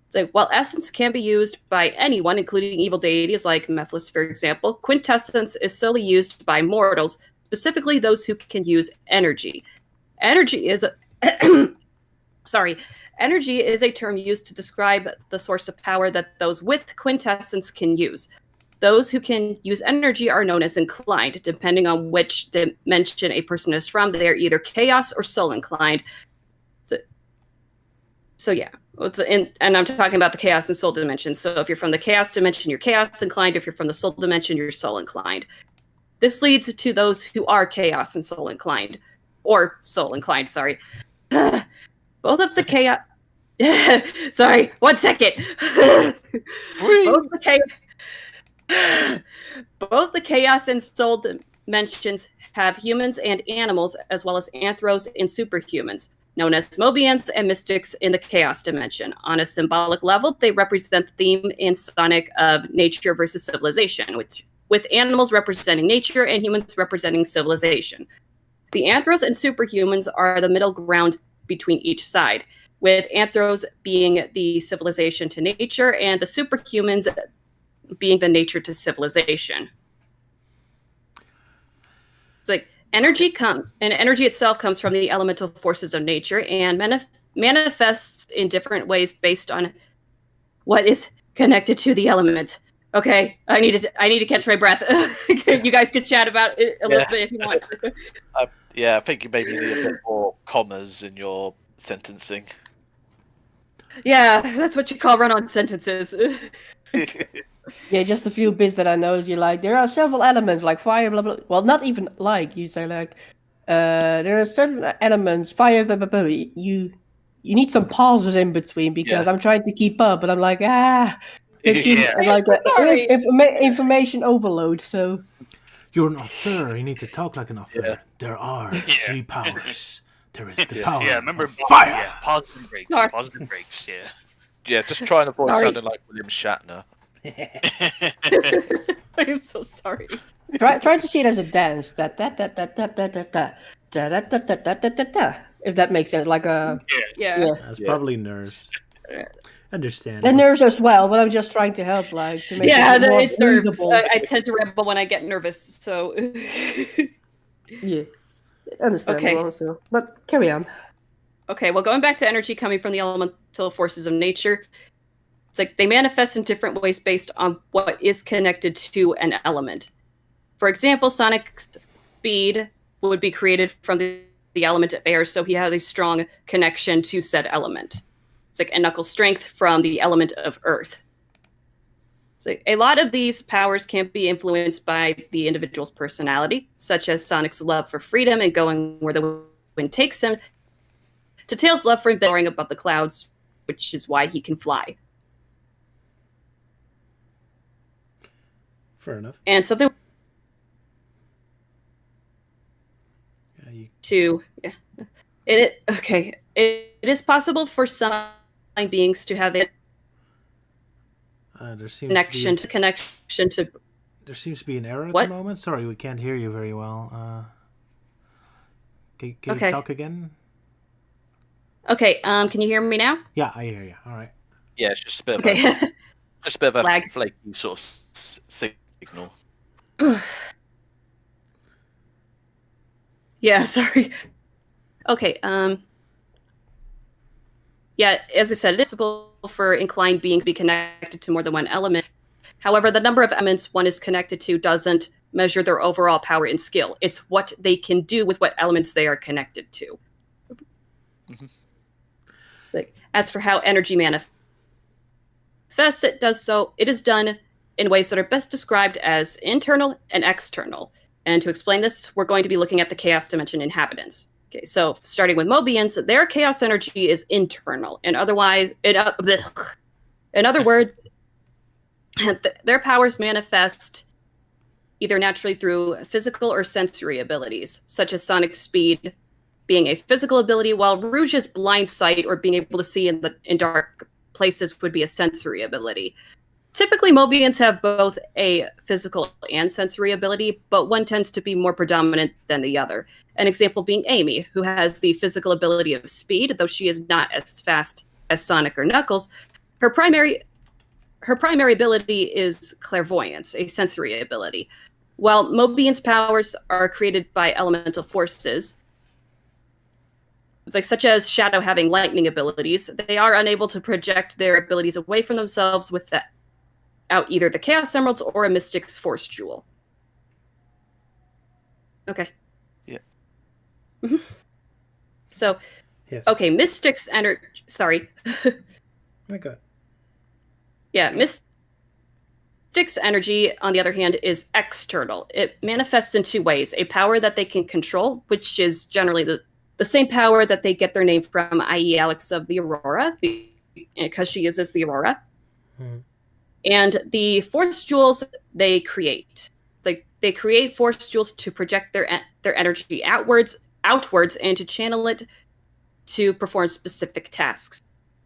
So, while essence can be used by anyone, including evil deities like Mephiles, for example, quintessence is solely used by mortals, specifically those who can use energy. Energy is a term used to describe the source of power that those with quintessence can use. Those who can use energy are known as inclined. Depending on which dimension a person is from, they are either chaos or soul inclined. So yeah. And I'm talking about the chaos and soul dimensions. So if you're from the chaos dimension, you're chaos inclined. If you're from the soul dimension, you're soul inclined. This leads to those who are chaos and soul inclined. Or soul inclined, sorry. Both of the chaos... Sorry, 1 second. Both the chaos and soul dimensions have humans and animals, as well as anthros and superhumans, known as Mobians and Mystics in the Chaos Dimension. On a symbolic level, they represent the theme in Sonic of nature versus civilization, with animals representing nature and humans representing civilization. The Anthros and Superhumans are the middle ground between each side. with Anthros being the civilization to nature and the superhumans being the nature to civilization. It's like energy itself comes from the elemental forces of nature and manifests in different ways based on what is connected to the element. Okay, I need to catch my breath. You guys can chat about it a little bit if you want. I think you maybe need a bit more commas in your sentencing. Yeah, that's what you call run-on sentences. Yeah, just a few bits that I know. You like there are several elements like fire, blah blah. Well, not even like you say like, there are certain elements fire, blah blah blah. You need some pauses in between because I'm trying to keep up, but I'm like information overload. So You're an author. You need to talk like an author. There are 3 powers. There is the power. Yeah, remember fire. Yeah, pause and breaks. Pause and breaks. Yeah. Yeah, just try and avoid sounding like William Shatner. I am so sorry. Try to see it as a dance. Da da da da da da da da da da da da da da da. If that makes sense, like a That's probably nerves. Understand. The nerves as well, but I'm just trying to help, like to make it's nerves. breathable. I tend to ramble when I get nervous, so Yeah, understandable. Okay. Also, but carry on. Okay, well, going back to energy coming from the elemental forces of nature, it's like they manifest in different ways based on what is connected to an element. For example, Sonic's speed would be created from the element of air, so he has a strong connection to said element. It's like a Knuckles' strength from the element of earth. So a lot of these powers can be influenced by the individual's personality, such as Sonic's love for freedom and going where the wind takes him, to Tails' love for soaring above the clouds, which is why he can fly. Fair enough. And something it is possible for some beings to have a connection to. There seems to be an error at What? the moment. Sorry, we can't hear you very well. Can you talk again? Okay, can you hear me now? Yeah, I hear you. All right. Yeah, it's just a bit Okay. of a Lag. flaky sort of signal. Yeah, sorry. Okay, yeah, as I said, it is possible for inclined beings to be connected to more than one element. However, the number of elements one is connected to doesn't measure their overall power and skill. It's what they can do with what elements they are connected to. Mm-hmm. Like, as for how energy manifests, it is done in ways that are best described as internal and external. And to explain this, we're going to be looking at the Chaos Dimension inhabitants. Okay, so starting with Mobians, their chaos energy is internal, and in other words, their powers manifest either naturally through physical or sensory abilities, such as Sonic's speed being a physical ability, while Rouge's blind sight or being able to see in dark places would be a sensory ability. Typically, Mobians have both a physical and sensory ability, but one tends to be more predominant than the other. An example being Amy, who has the physical ability of speed, though she is not as fast as Sonic or Knuckles. Her primary ability is clairvoyance, a sensory ability. While Mobian's powers are created by elemental forces, it's like such as Shadow having lightning abilities, they are unable to project their abilities away from themselves without either the Chaos Emeralds or a Mystic's Force Jewel. Okay. Yeah. Mm-hmm. So, Yes. okay, Mystic's energy. Sorry. My God. Yeah, Mystic's energy, on the other hand, is external. It manifests in two ways. A power that they can control, which is generally the same power that they get their name from, i.e. Alex of the Aurora, because she uses the Aurora. Hmm. And the Force Jewels they create. They create Force Jewels to project their energy outwards and to channel it to perform specific tasks.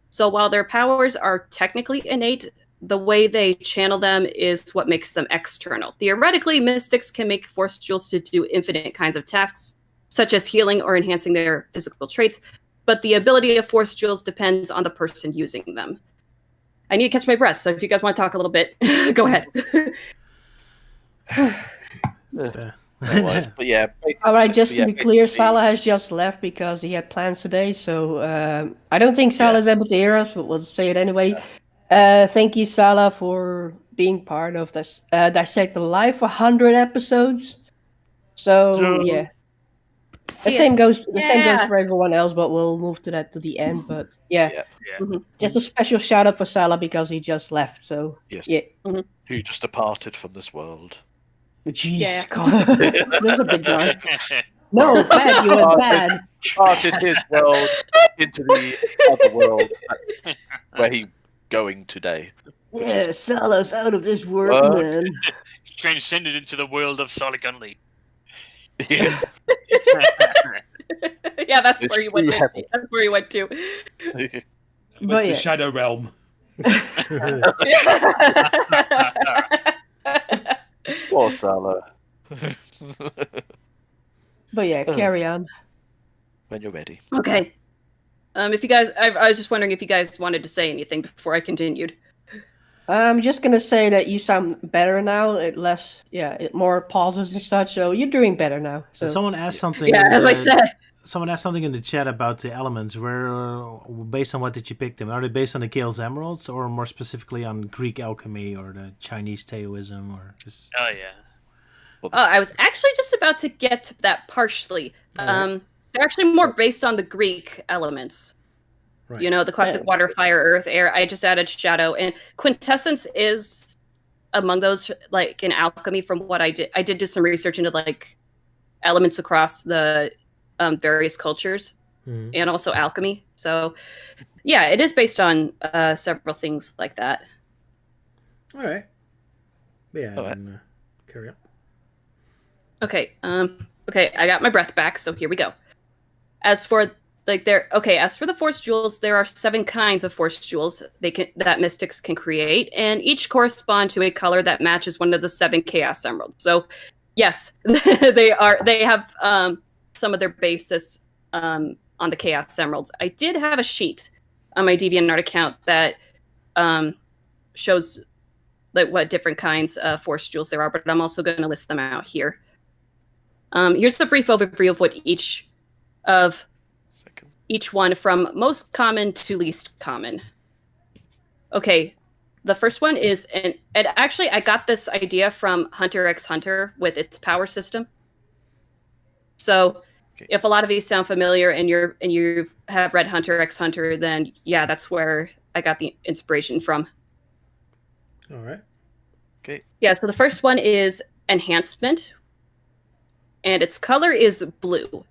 So while their powers are technically innate, the way they channel them is what makes them external. Theoretically, Mystics can make Force Jewels to do infinite kinds of tasks, such as healing or enhancing their physical traits, but the ability of force jewels depends on the person using them. I need to catch my breath, so if you guys want to talk a little bit, go ahead. No worries. But yeah. All right, just yeah, to be clear, basically- Sala has just left because he had plans today. So I don't think Sala's able to hear us, but we'll say it anyway. Thank you, Sala, for being part of this Dissected Alive for 100 episodes. So yeah, the same goes for everyone else, but we'll move to that to the end. But yeah, just a special shout out for Sala because he just left. So Yes. yeah, Who just departed from this world. jeez, Yeah. God. That's a big guy. No, bad, you went bad. Departed his world into the other world where he going today. Yeah, Sala's out of this world, What? man. He's transcended into the world of Sonic Unleashed. Yeah. Yeah, that's It's where you went. too heavy. That's where you went to. With But the yeah. Shadow Realm. Poor Sala. But yeah, carry on. When you're ready. Okay. If you guys, I was just wondering if you guys wanted to say anything before I continued. I'm just gonna say that you sound better now. More pauses and such. So you're doing better now. So Someone asked something. Yeah, as I said. Someone asked something in the chat about the elements. Based on what did you pick them? Are they based on the Chaos Emeralds, or more specifically on Greek alchemy or the Chinese Taoism, or just? Oh yeah. Oh, I was actually just about to get to that partially. They're actually more based on the Greek elements. Right. You know, the classic water, fire, earth, air. I just added shadow, and quintessence is among those, like in alchemy. From what I did do some research into like elements across the various cultures and also alchemy. So, yeah, it is based on several things like that. All right. Yeah. All right. Then, carry on. Okay. Okay, I got my breath back, so here we go. As for the force jewels, there are 7 kinds of force jewels that mystics can create, and each correspond to a color that matches one of the 7 chaos emeralds. So, yes, they have some of their basis on the chaos emeralds. I did have a sheet on my DeviantArt account that shows like what different kinds of force jewels there are, but I'm also going to list them out here. Here's the brief overview of what each one from most common to least common. Okay, the first one is, and actually I got this idea from Hunter x Hunter with its power system. So if a lot of you sound familiar and you have read Hunter x Hunter, then yeah, that's where I got the inspiration from. All right. Okay. Yeah, so the first one is enhancement, and its color is blue.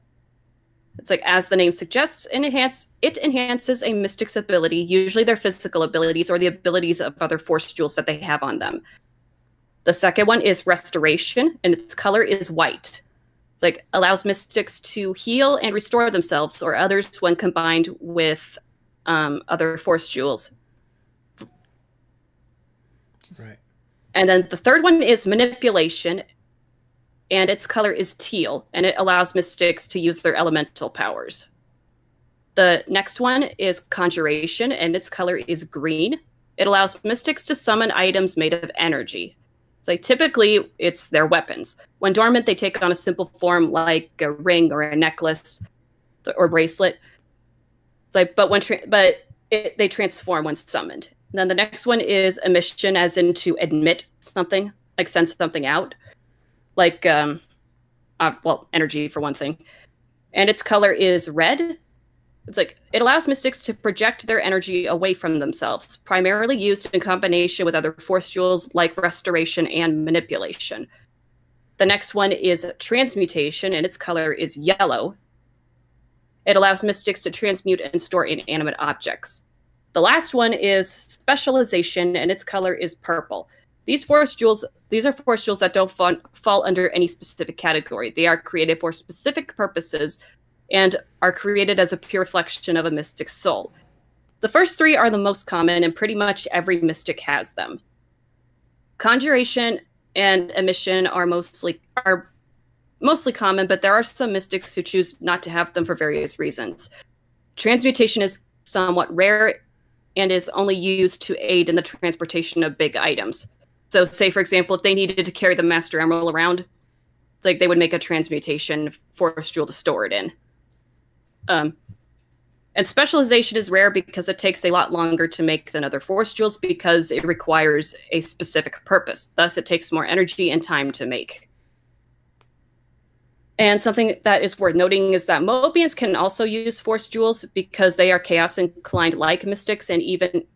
It's like, as the name suggests, it enhances a mystic's ability, usually their physical abilities or the abilities of other force jewels that they have on them. The second one is restoration, and its color is white. It's like, allows mystics to heal and restore themselves or others when combined with other force jewels. Right. And then the third one is manipulation, and its color is teal, and it allows mystics to use their elemental powers. The next one is conjuration, and its color is green. It allows mystics to summon items made of energy. It's like, typically, it's their weapons. When dormant, they take on a simple form like a ring or a necklace or bracelet. It's like, they transform when summoned. And then the next one is emission, as in to admit something, like send something out. Like, energy for one thing. And its color is red. It's like, it allows mystics to project their energy away from themselves, primarily used in combination with other force jewels like restoration and manipulation. The next one is transmutation, and its color is yellow. It allows mystics to transmute and store inanimate objects. The last one is specialization, and its color is purple. These are force jewels that don't fall under any specific category. They are created for specific purposes and are created as a pure reflection of a mystic's soul. The first 3 are the most common, and pretty much every mystic has them. Conjuration and emission are mostly common, but there are some mystics who choose not to have them for various reasons. transmutation is somewhat rare and is only used to aid in the transportation of big items. So, say, for example, if they needed to carry the Master Emerald around, it's like they would make a transmutation force jewel to store it in. And specialization is rare because it takes a lot longer to make than other force jewels because it requires a specific purpose. Thus, it takes more energy and time to make. And something that is worth noting is that Mobians can also use force jewels because they are chaos inclined like mystics and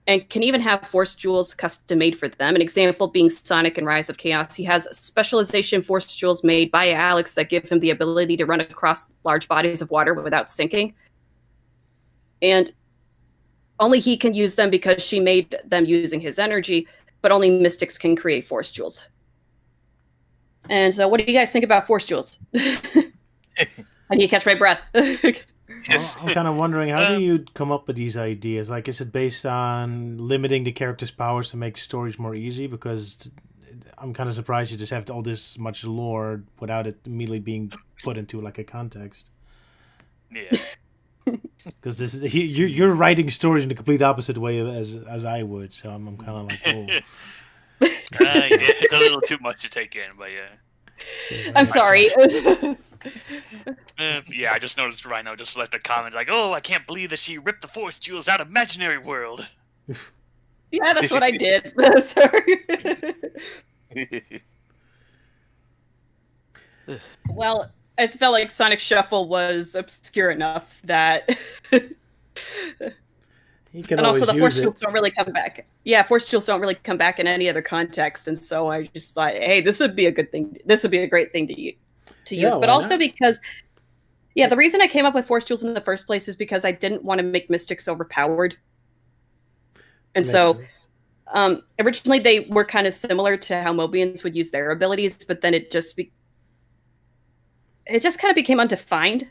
can even have force jewels custom made for them. An example being Sonic in Rise of Chaos. He has specialization force jewels made by Alex that give him the ability to run across large bodies of water without sinking. And only he can use them because she made them using his energy, but only mystics can create force jewels. And so what do you guys think about force jewels? I need to catch my breath. I'm kind of wondering, how do you come up with these ideas? Like, is it based on limiting the character's powers to make stories more easy? Because I'm kind of surprised you just have all this much lore without it immediately being put into like a context. Yeah. Because you're writing stories in the complete opposite way as I would, so I'm kind of like, oh. Yeah, it's a little too much to take in, but yeah. I'm sorry. Yeah, I just noticed Rhino just left a comment like, "Oh, I can't believe that she ripped the force jewels out of Imaginary World." Yeah, that's what I did. Sorry. Well, I felt like Sonic Shuffle was obscure enough that... And also the force jewels don't really come back. Yeah, force jewels don't really come back in any other context, and so I just thought, hey, this would be a good thing. This would be a great thing to use. But also because, the reason I came up with force jewels in the first place is because I didn't want to make mystics overpowered. And so, originally they were kind of similar to how Mobians would use their abilities, but then it just kind of became undefined.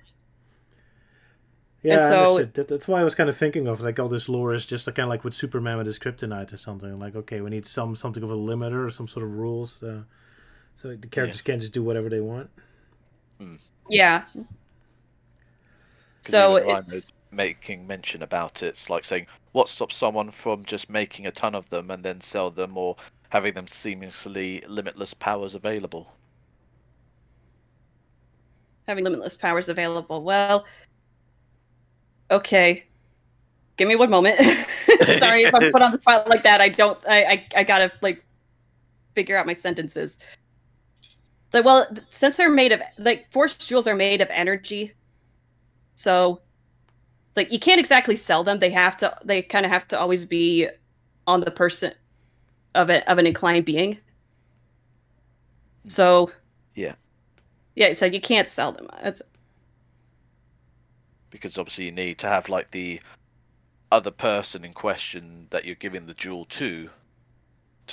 Yeah, and so that's why I was kind of thinking of like all this lore is just kind of like with Superman with his kryptonite or something. Like, okay, we need something of a limiter or some sort of rules, so the characters can't just do whatever they want. Yeah. So it's making mention about it's like saying, what stops someone from just making a ton of them and then sell them, or having them seemingly limitless powers available? Having limitless powers available. Well. Okay, give me one moment. Sorry if I'm put on the spot like that. I gotta like figure out my sentences. Like, well, since they're made of force jewels are made of energy, so it's like you can't exactly sell them. They kind of have to always be on the person of an inclined being. So yeah, so you can't sell them. That's because obviously you need to have like the other person in question that you're giving the jewel to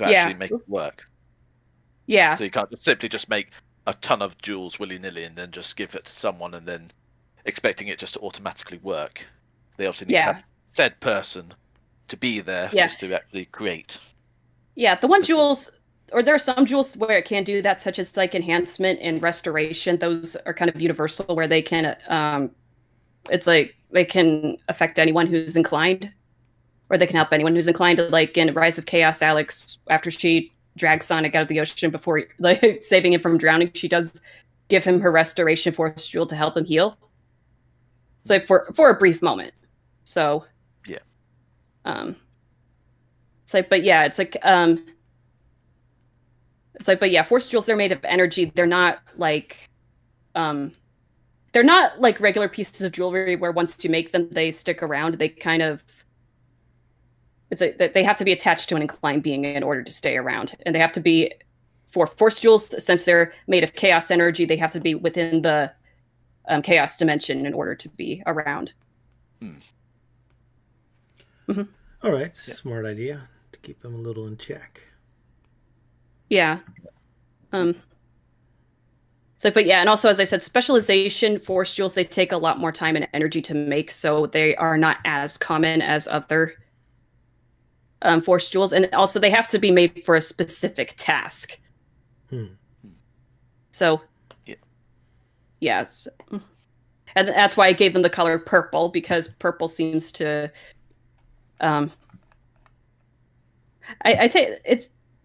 actually make it work. Yeah. So you can't simply just make a ton of jewels willy-nilly and then just give it to someone and then expecting it just to automatically work. They obviously need to have said person to be there just to actually create. Yeah, the one jewels, or there are some jewels where it can do that, such as like enhancement and restoration. Those are kind of universal where they can... it's like they can affect anyone who's inclined, or they can help anyone who's inclined. Like in Rise of Chaos, Alex, after she drags Sonic out of the ocean before like saving him from drowning, she does give him her restoration force jewel to help him heal. So for a brief moment. So it's like, but yeah, it's like but yeah, force jewels are made of energy. They're not like regular pieces of jewelry where once you make them, they stick around. They kind of... It's like they have to be attached to an inclined being in order to stay around. And they have to be... For force jewels, since they're made of chaos energy, they have to be within the chaos dimension in order to be around. Mm-hmm. All right. Smart idea to keep them a little in check. Yeah. So, but yeah, and also, as I said, specialization force jewels, they take a lot more time and energy to make, so they are not as common as other force jewels. And also, they have to be made for a specific task. So, yeah. So, And that's why I gave them the color purple, because purple seems to I'd say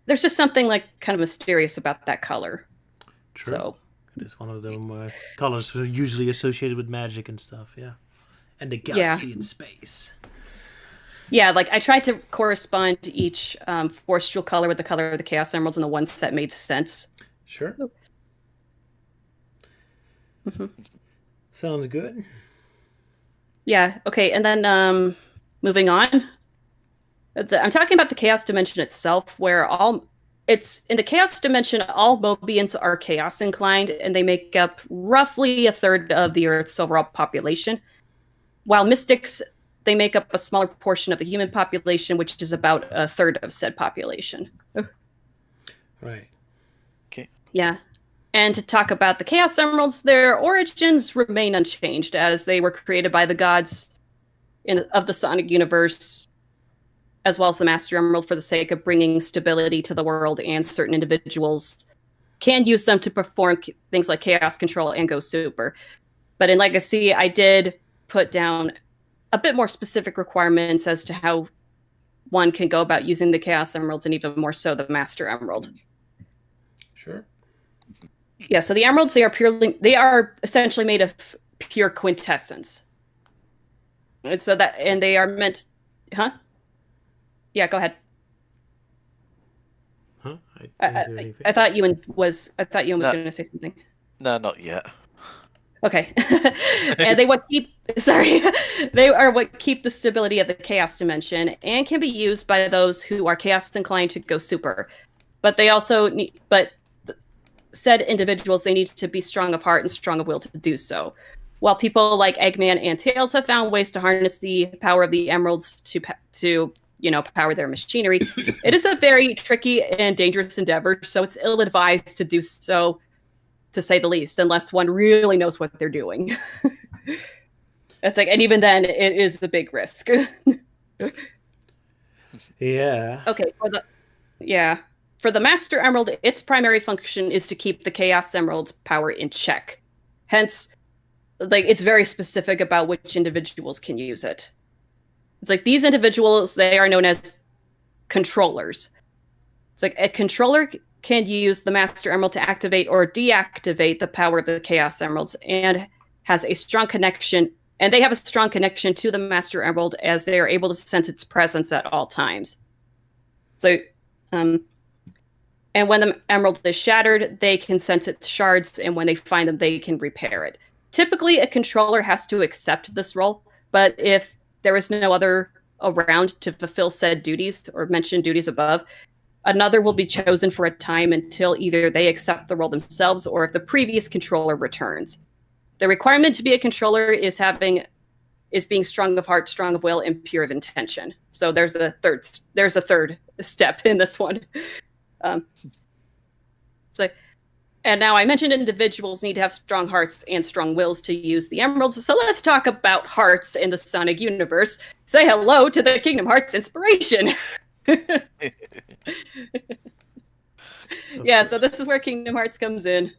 there's just something like kind of mysterious about that color. True. So it is one of them colors usually associated with magic and stuff. Yeah, and the galaxy and space. Yeah, like I tried to correspond to each force jewel color with the color of the Chaos Emeralds and the ones that made sense. Sure. Mm-hmm. Sounds good. Yeah. Okay. And then moving on, I'm talking about the Chaos Dimension itself, where it's in the Chaos Dimension, all Mobians are Chaos inclined, and they make up roughly a third of the Earth's overall population. While Mystics, they make up a smaller portion of the human population, which is about a third of said population. Right. Okay. Yeah. And to talk about the Chaos Emeralds, their origins remain unchanged, as they were created by the gods of the Sonic universe, as well as the Master Emerald, for the sake of bringing stability to the world, and certain individuals can use them to perform things like Chaos Control and Go Super. But in Legacy, I did put down a bit more specific requirements as to how one can go about using the Chaos Emeralds, and even more so the Master Emerald. Sure. Yeah, so the emeralds, they are essentially made of pure quintessence. And so they are meant, huh? Yeah, go ahead. Huh? I thought Euan was going to say something. No, not yet. Okay. And they are what keep the stability of the Chaos Dimension, and can be used by those who are Chaos inclined to Go Super. But they also said individuals, they need to be strong of heart and strong of will to do so. While people like Eggman and Tails have found ways to harness the power of the emeralds to power their machinery, it is a very tricky and dangerous endeavor, so it's ill-advised to do so, to say the least, unless one really knows what they're doing. It's like, and even then, it is a big risk. Yeah. Okay, For the Master Emerald, its primary function is to keep the Chaos Emerald's power in check. Hence, like, it's very specific about which individuals can use it. It's like these individuals, they are known as controllers. It's like a controller can use the Master Emerald to activate or deactivate the power of the Chaos Emeralds, and has a strong connection, and they have a strong connection to the Master Emerald, as they are able to sense its presence at all times. So, and when the emerald is shattered, they can sense its shards, and when they find them, they can repair it. Typically, a controller has to accept this role, but if there is no other around to fulfill said duties, or mentioned duties above, another will be chosen for a time until either they accept the role themselves, or if the previous controller returns. The requirement to be a controller is being strong of heart, strong of will, and pure of intention. So there's a third step in this one. And now I mentioned individuals need to have strong hearts and strong wills to use the emeralds. So let's talk about hearts in the Sonic universe. Say hello to the Kingdom Hearts inspiration. Yeah, so this is where Kingdom Hearts comes in.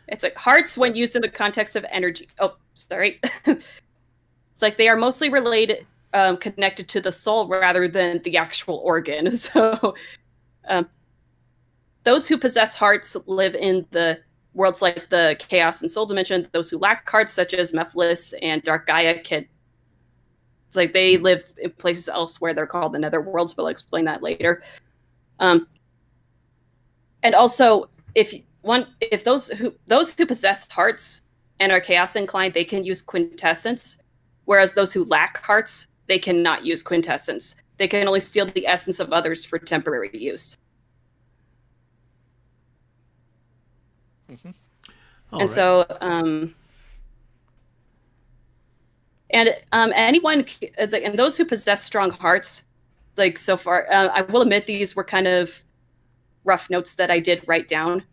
It's like hearts, when used in the context of energy. Oh, sorry. It's like they are mostly related, connected to the soul rather than the actual organ. So, those who possess hearts live in the worlds like the Chaos and Soul Dimension. Those who lack hearts, such as Mephiles and Dark Gaia, it's like they live in places elsewhere. They're called the Nether Worlds, but I'll explain that later. And also, if those who possess hearts and are Chaos inclined, they can use quintessence, whereas those who lack hearts, they cannot use quintessence. They can only steal the essence of others for temporary use. Mm-hmm. And so, anyone, it's like, and those who possess strong hearts, like so far, I will admit these were kind of rough notes that I did write down.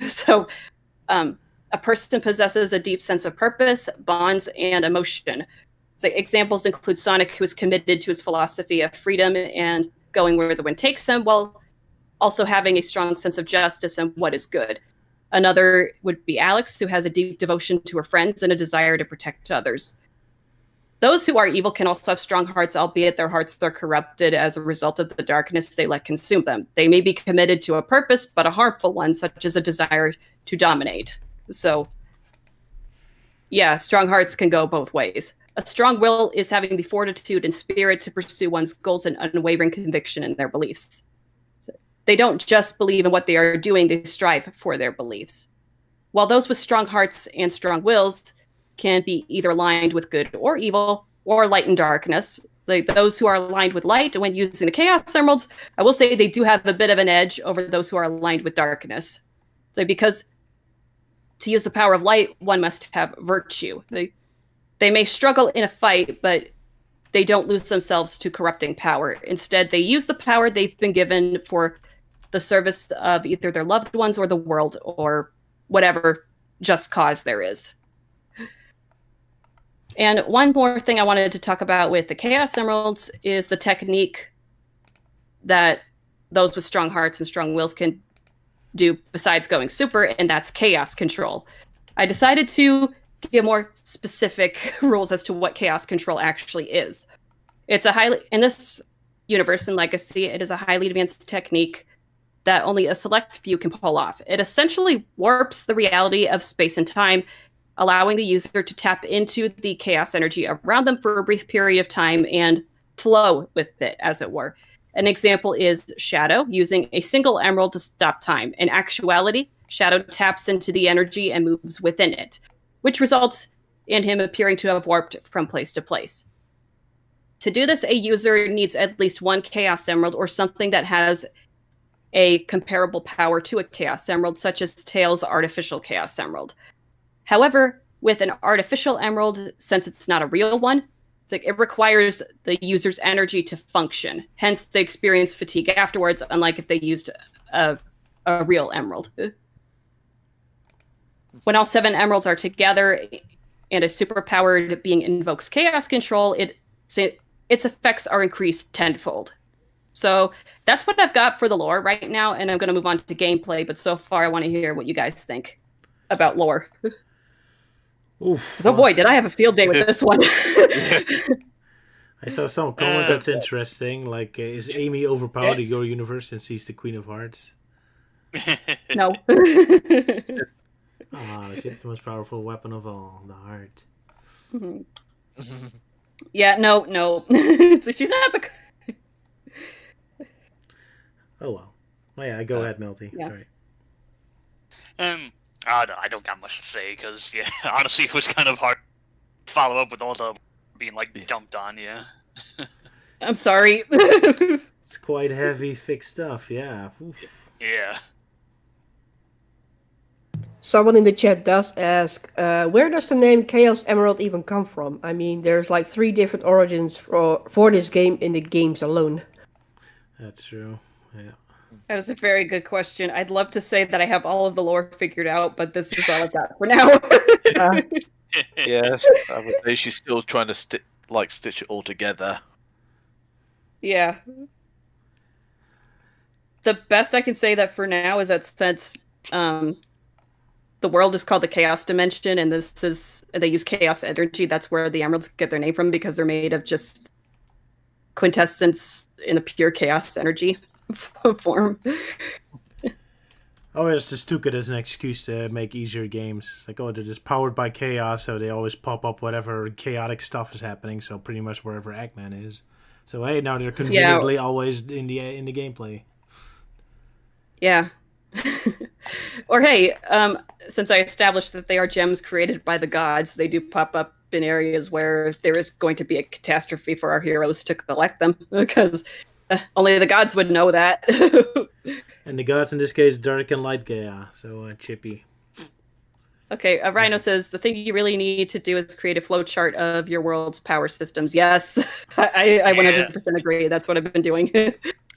So, a person possesses a deep sense of purpose, bonds, and emotion. So examples include Sonic, who is committed to his philosophy of freedom and going where the wind takes him, while also having a strong sense of justice and what is good. Another would be Alex, who has a deep devotion to her friends and a desire to protect others. Those who are evil can also have strong hearts, albeit their hearts are corrupted as a result of the darkness they let consume them. They may be committed to a purpose, but a harmful one, such as a desire to dominate. So, yeah, strong hearts can go both ways. A strong will is having the fortitude and spirit to pursue one's goals and unwavering conviction in their beliefs. So they don't just believe in what they are doing, they strive for their beliefs. While those with strong hearts and strong wills can be either aligned with good or evil, or light and darkness. Like those who are aligned with light when using the Chaos Emeralds, I will say they do have a bit of an edge over those who are aligned with darkness. So because to use the power of light, one must have virtue. They may struggle in a fight, but they don't lose themselves to corrupting power. Instead, they use the power they've been given for the service of either their loved ones or the world, or whatever just cause there is. And one more thing I wanted to talk about with the Chaos Emeralds is the technique that those with strong hearts and strong wills can do besides going super, and that's chaos control. I decided to give more specific rules as to what chaos control actually is. It's in this universe in Legacy, it is a highly advanced technique that only a select few can pull off. It essentially warps the reality of space and time, allowing the user to tap into the chaos energy around them for a brief period of time and flow with it, as it were. An example is Shadow, using a single emerald to stop time. In actuality, Shadow taps into the energy and moves within it, which results in him appearing to have warped from place to place. To do this, a user needs at least one Chaos Emerald or something that has a comparable power to a Chaos Emerald, such as Tails' artificial Chaos Emerald. However, with an artificial emerald, since it's not a real one, it requires the user's energy to function. Hence, they experience fatigue afterwards, unlike if they used a real emerald. When all 7 emeralds are together and a superpowered being invokes chaos control, its effects are increased tenfold. So that's what I've got for the lore right now, and I'm going to move on to gameplay, but so far I want to hear what you guys think about lore. So boy, did I have a field day with this one. I saw some comment that's interesting, like, is Amy overpowered in your universe and she's the Queen of Hearts? No. She's the most powerful weapon of all, the heart. Mm-hmm. Yeah, no. So she's not the... Oh, well. Oh, yeah, go ahead, Melty. Yeah. Sorry. I don't got much to say, because, yeah, honestly, it was kind of hard to follow up with all the being, like, dumped on, yeah. I'm sorry. It's quite heavy, thick stuff, yeah. Oof. Yeah. Someone in the chat does ask, where does the name Chaos Emerald even come from? I mean, there's like 3 different origins for this game in the games alone. That's true, yeah. That is a very good question. I'd love to say that I have all of the lore figured out, but this is all I've got for now. Yes, I would say she's still trying to stitch it all together. Yeah. The best I can say that for now is that since the world is called the Chaos Dimension, and they use chaos energy, that's where the emeralds get their name from, because they're made of just quintessence in a pure chaos energy form. Oh, I just took it as an excuse to make easier games. It's like, they're just powered by chaos, so they always pop up whatever chaotic stuff is happening, so pretty much wherever Eggman is. So, hey, now they're conveniently always in the gameplay. Yeah. Or hey, since I established that they are gems created by the gods, they do pop up in areas where there is going to be a catastrophe for our heroes to collect them, because only the gods would know that. And the gods in this case, Dark and Light Gaia, so Chippy. Okay, Rhino says, the thing you really need to do is create a flowchart of your world's power systems. Yes, I 100% agree. That's what I've been doing.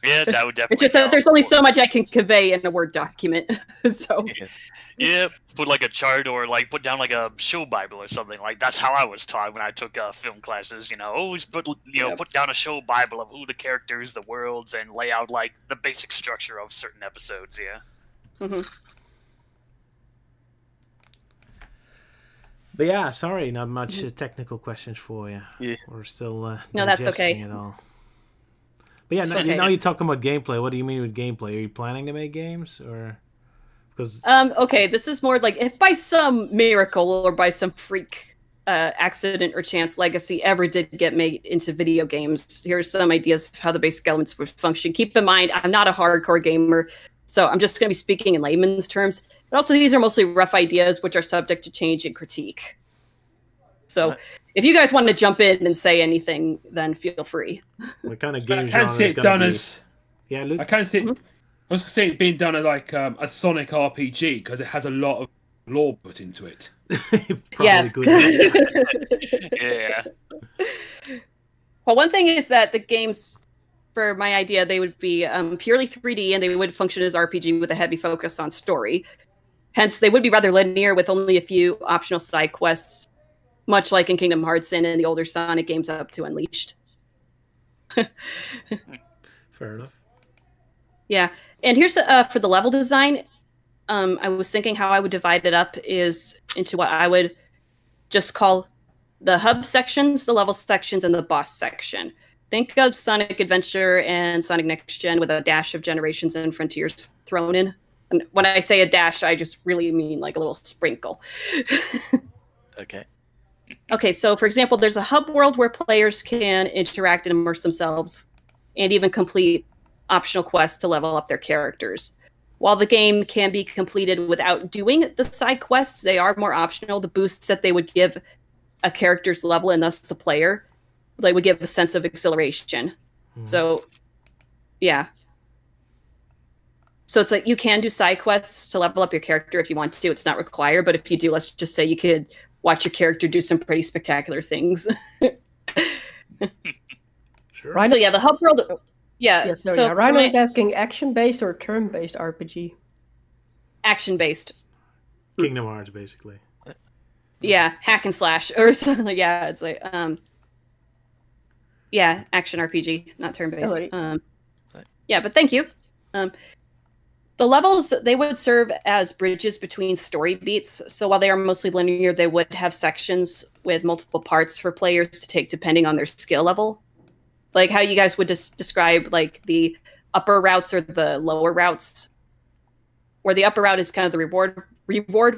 Yeah, that would definitely. It's just that there's only so much I can convey in a Word document. So. Yeah, put like a chart or like put down like a show Bible or something. Like that's how I was taught when I took film classes. Always put put down a show Bible of who the characters, the worlds, and lay out like the basic structure of certain episodes. Yeah. Mm-hmm. But yeah, sorry, not much technical questions for you. Yeah. We're still No, that's digesting okay. it all. But yeah, Okay. now you're talking about gameplay. What do you mean with gameplay? Are you planning to make games, or because Okay, this is more like if by some miracle or by some freak accident or chance Legacy ever did get made into video games, here's some ideas of how the basic elements would function. Keep in mind, I'm not a hardcore gamer, so I'm just going to be speaking in layman's terms. But also, these are mostly rough ideas, which are subject to change and critique. So, Right. if you guys want to jump in and say anything, then feel free. what kind of But game I genre can see is it going done to be? as. Yeah, Luke. I can see. I was gonna say it being done as like a Sonic RPG because it has a lot of lore put into it. Probably Yes. could be. Yeah. Well, one thing is that the games, for my idea, they would be purely 3D and they would function as RPG with a heavy focus on story. Hence, they would be rather linear with only a few optional side quests, much like in Kingdom Hearts and in the older Sonic games up to Unleashed. Fair enough. Yeah, and here's for the level design. I was thinking how I would divide it up is into what I would just call the hub sections, the level sections, and the boss section. Think of Sonic Adventure and Sonic Next Gen with a dash of Generations and Frontiers thrown in. And when I say a dash, I just really mean like a little sprinkle. Okay. Okay, so for example, there's a hub world where players can interact and immerse themselves and even complete optional quests to level up their characters. While the game can be completed without doing the side quests, they are more optional. The boosts that they would give a character's level and thus the player, they would give a sense of exhilaration. So, yeah. So it's like you can do side quests to level up your character if you want to. It's not required, but if you do, let's just say you could watch your character do some pretty spectacular things. Sure. Rhino, So yeah, the hub world. Yeah. yes, no, so yeah. for Rhino my is asking action-based or turn-based RPG. action-based. Kingdom Hearts, basically. Yeah, hack and slash or something. Like, yeah, it's like yeah, action RPG, not turn-based. Alright. Yeah, but thank you. The levels, they would serve as bridges between story beats. So while they are mostly linear, they would have sections with multiple parts for players to take depending on their skill level. Like how you guys would describe like the upper routes or the lower routes. Where the upper route is kind of the reward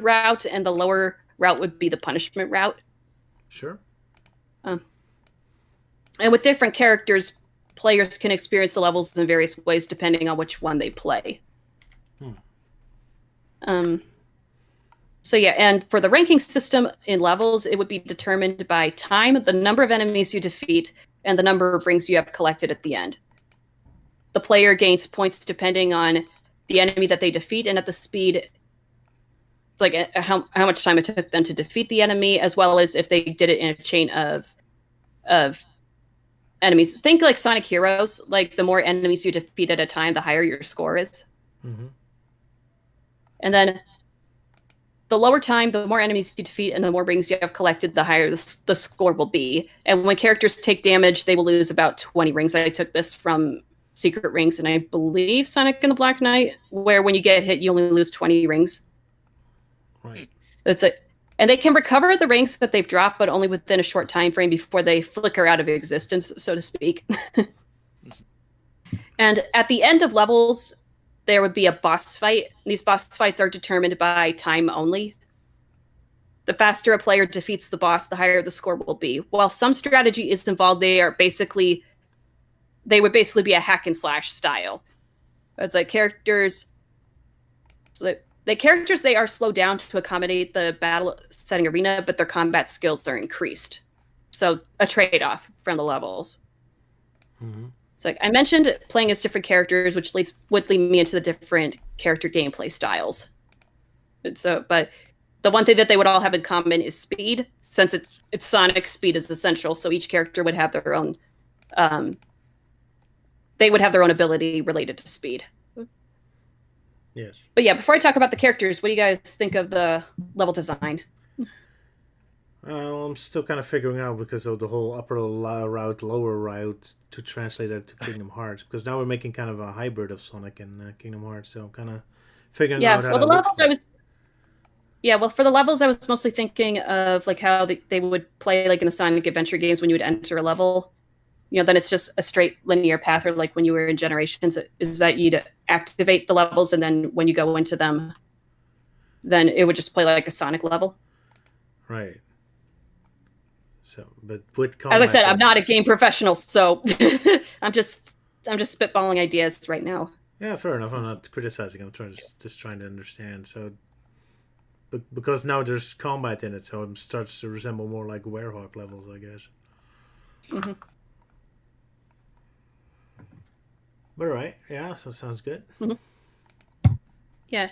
route, and the lower route would be the punishment route. Sure. And with different characters, players can experience the levels in various ways depending on which one they play. So yeah, and for the ranking system in levels, it would be determined by time, the number of enemies you defeat, and the number of rings you have collected at the end. The player gains points depending on the enemy that they defeat and at the speed. It's like how much time it took them to defeat the enemy, as well as if they did it in a chain of enemies. Think like Sonic Heroes. Like the more enemies you defeat at a time, the higher your score is. Mm-hmm. And then the lower time, the more enemies you defeat and the more rings you have collected, the higher the score will be. And when characters take damage, they will lose about 20 rings. I took this from Secret Rings, and I believe Sonic and the Black Knight, where when you get hit, you only lose 20 rings. Right. That's it. And they can recover the rings that they've dropped, but only within a short time frame before they flicker out of existence, so to speak. And at the end of levels, there would be a boss fight. These boss fights are determined by time only. The faster a player defeats the boss, the higher the score will be. While some strategy is involved, they would basically be a hack and slash style. It's like characters. So the characters, they are slowed down to accommodate the battle setting arena, but their combat skills are increased. So a trade-off from the levels. Mm-hmm. It's like I mentioned playing as different characters, which would lead me into the different character gameplay styles. But the one thing that they would all have in common is speed. Since it's Sonic, speed is essential. So each character would have their own. They would have their own ability related to speed. Yes. But yeah, before I talk about the characters, what do you guys think of the level design? I'm still kind of figuring out because of the whole upper route, lower route to translate that to Kingdom Hearts. Because now we're making kind of a hybrid of Sonic and Kingdom Hearts, so I'm kind of figuring out how the that levels looks like. Yeah, well, for the levels, I was mostly thinking of like how they would play like in the Sonic Adventure games when you would enter a level. Then it's just a straight linear path, or like when you were in Generations, is that you'd activate the levels, and then when you go into them, then it would just play like a Sonic level. Right. So, but with As I said, combat, I'm not a game professional, so I'm just spitballing ideas right now. Yeah, fair enough. I'm not criticizing. I'm just trying to understand. So, because now there's combat in it, so it starts to resemble more like Werehog levels, I guess. Mm-hmm. But alright, yeah, so sounds good. Mm-hmm. Yeah.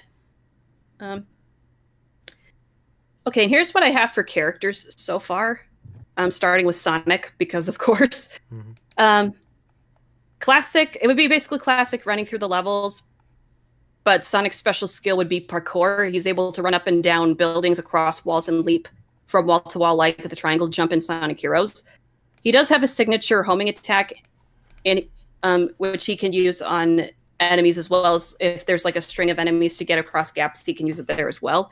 Okay, and here's what I have for characters so far. I'm starting with Sonic because, of course. Mm-hmm. Classic. It would be basically classic running through the levels, but Sonic's special skill would be parkour. He's able to run up and down buildings, across walls, and leap from wall to wall like the triangle jump in Sonic Heroes. He does have a signature homing attack, and which he can use on enemies, as well as if there's like a string of enemies to get across gaps, he can use it there as well.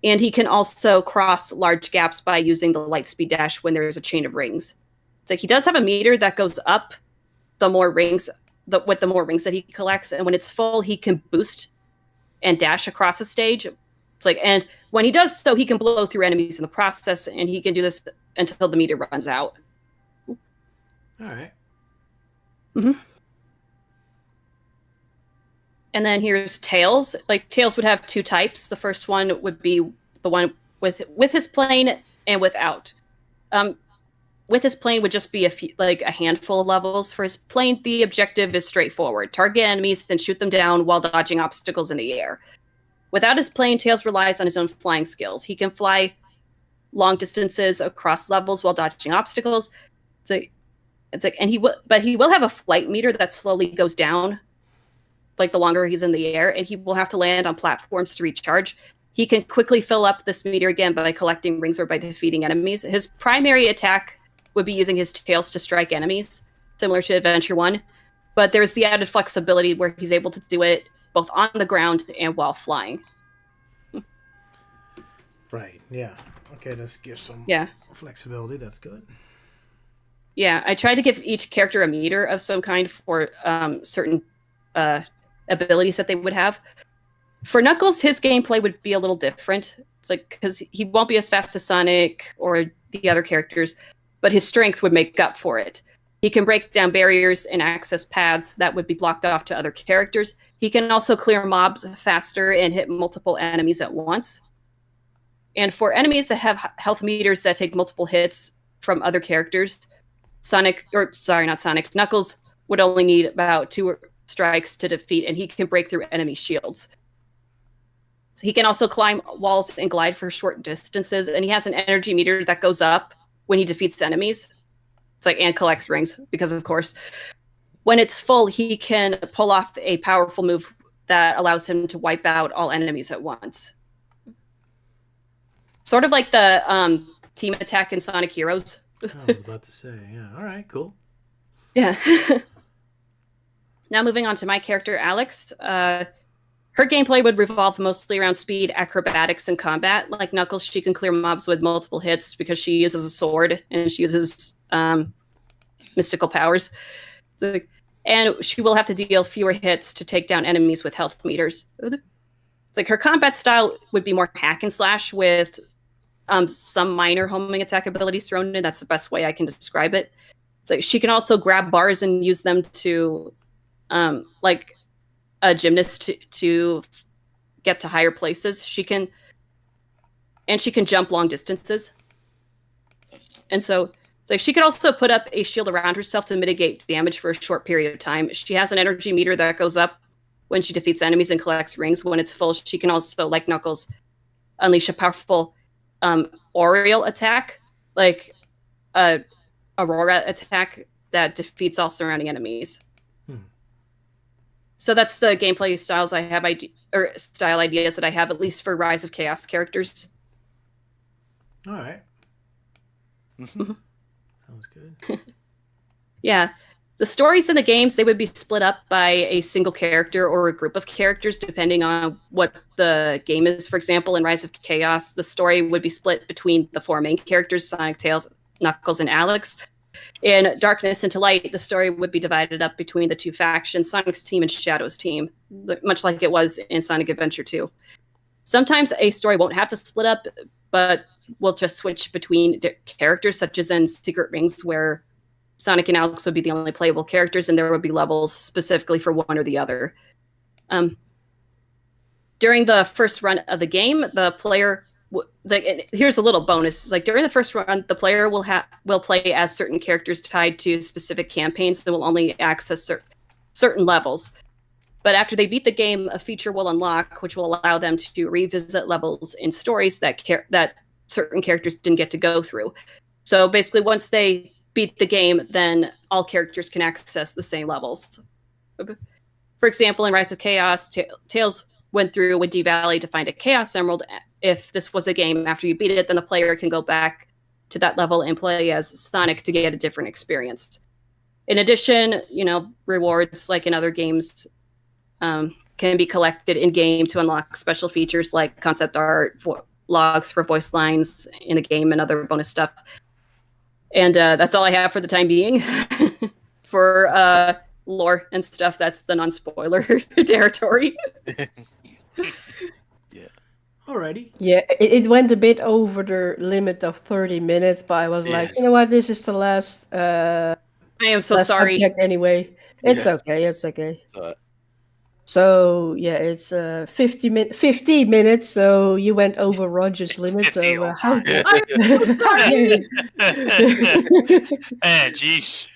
And he can also cross large gaps by using the light speed dash when there's a chain of rings. It's like he does have a meter that goes up the more rings, with the more rings that he collects, and when it's full, he can boost and dash across a stage. It's like, and when he does so, he can blow through enemies in the process, and he can do this until the meter runs out. All right. Mm-hmm. And then here's Tails. Like, Tails would have two types. The first one would be the one with his plane and without. With his plane would just be a handful of levels. For his plane, the objective is straightforward: target enemies, then shoot them down while dodging obstacles in the air. Without his plane, Tails relies on his own flying skills. He can fly long distances across levels while dodging obstacles. And he will have a flight meter that slowly goes down, like the longer he's in the air, and he will have to land on platforms to recharge. He can quickly fill up this meter again by collecting rings or by defeating enemies. His primary attack would be using his tails to strike enemies, similar to Adventure 1, but there's the added flexibility where he's able to do it both on the ground and while flying. Right, yeah. Okay, this gives some flexibility. That's good. Yeah, I tried to give each character a meter of some kind for certain abilities that they would have. For Knuckles, his gameplay would be a little different. It's like, because he won't be as fast as Sonic or the other characters, but his strength would make up for it. He can break down barriers and access paths that would be blocked off to other characters. He can also clear mobs faster and hit multiple enemies at once. And for enemies that have health meters that take multiple hits from other characters, Knuckles would only need about 2 strikes to defeat, and he can break through enemy shields. So he can also climb walls and glide for short distances, and he has an energy meter that goes up when he defeats enemies. It's like, and collects rings, because of course. When it's full, he can pull off a powerful move that allows him to wipe out all enemies at once. Sort of like the team attack in Sonic Heroes. I was about to say, yeah. All right, cool. Yeah. Now moving on to my character, Alex. Her gameplay would revolve mostly around speed, acrobatics, and combat. Like Knuckles, she can clear mobs with multiple hits because she uses a sword and she uses mystical powers. And she will have to deal fewer hits to take down enemies with health meters. Like, her combat style would be more hack and slash with some minor homing attack abilities thrown in. That's the best way I can describe it. So she can also grab bars and use them to, like a gymnast, to get to higher places. She can jump long distances. And so she could also put up a shield around herself to mitigate damage for a short period of time. She has an energy meter that goes up when she defeats enemies and collects rings. When it's full, she can also, like Knuckles, unleash a powerful aerial attack, like a Aurora attack that defeats all surrounding enemies. So that's the gameplay styles I have, style ideas that I have, at least for Rise of Chaos characters. All right. Sounds good. Yeah. The stories in the games, they would be split up by a single character or a group of characters, depending on what the game is. For example, in Rise of Chaos, the story would be split between the 4 main characters, Sonic, Tails, Knuckles, and Alex. In Darkness into Light, the story would be divided up between the 2 factions, Sonic's team and Shadow's team, much like it was in Sonic Adventure 2. Sometimes a story won't have to split up, but will just switch between characters, such as in Secret Rings, where Sonic and Alex would be the only playable characters, and there would be levels specifically for one or the other. During the first run of the game, the player... here's a little bonus. Like during the first run, the player will play as certain characters tied to specific campaigns that will only access certain levels. But after they beat the game, a feature will unlock, which will allow them to revisit levels in stories that certain characters didn't get to go through. So basically, once they beat the game, then all characters can access the same levels. For example, in Rise of Chaos, Tails went through Windy Valley to find a Chaos Emerald. If this was a game after you beat it, then the player can go back to that level and play as Sonic to get a different experience. In addition, rewards like in other games can be collected in-game to unlock special features like concept art, logs for voice lines in the game, and other bonus stuff. And that's all I have for the time being. For lore and stuff, that's the non-spoiler territory. Alrighty. Yeah, it went a bit over the limit of 30 minutes, but I was like, you know what, this is the last I am so last sorry. subject anyway. It's okay, it's okay. So yeah, it's 50 minutes, so you went over Roger's limit. 50, So oh how my. good? Sorry. Jeez.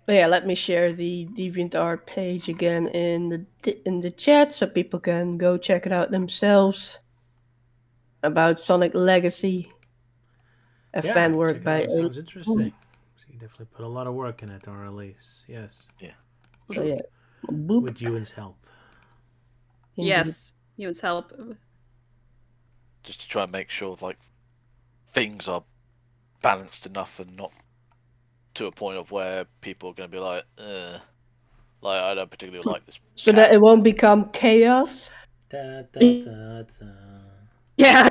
Yeah, let me share the DeviantArt page again in the chat so people can go check it out themselves. About Sonic Legacy, a fan work check it by out. Sounds interesting. So you definitely put a lot of work in it, or Elise. Yes. So yeah, boop. With Euan's help. Indeed. Yes, Euan's help. Just to try and make sure like things are balanced enough and not to a point of where people are going to be like I don't particularly like this. So that it won't become chaos. Yeah.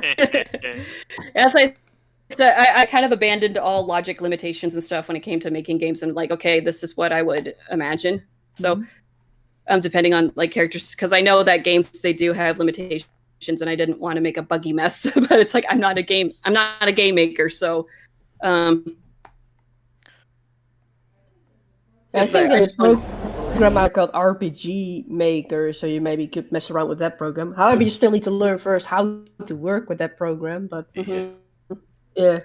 As I said, I kind of abandoned all logic limitations and stuff when it came to making games. And like, okay, this is what I would imagine. So, depending on like characters, because I know that games they do have limitations, and I didn't want to make a buggy mess. But it's like I'm not a game maker, so. I think there's a program out called RPG Maker, so you maybe could mess around with that program. However, you still need to learn first how to work with that program, but yeah,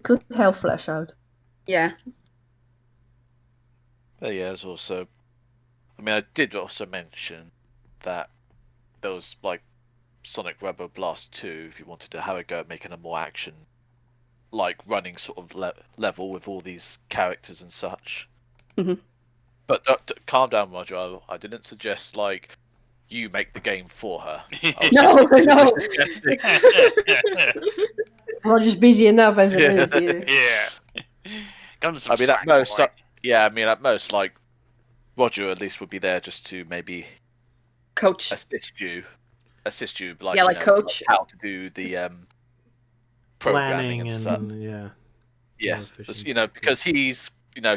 could help flesh out. Yeah. But yeah, there's also, I did also mention that there was like Sonic Robo Blast 2, if you wanted to have a go at making a more action, like running sort of level with all these characters and such. But calm down, Roger. I didn't suggest like you make the game for her. No. Roger's busy enough as it is. Yeah. Come to some at slack, most, boy. at most, like Roger at least would be there just to maybe Coach. assist you, like Yeah, like coach. how to do the programming Planning and stuff. and Yeah, more efficient. because he's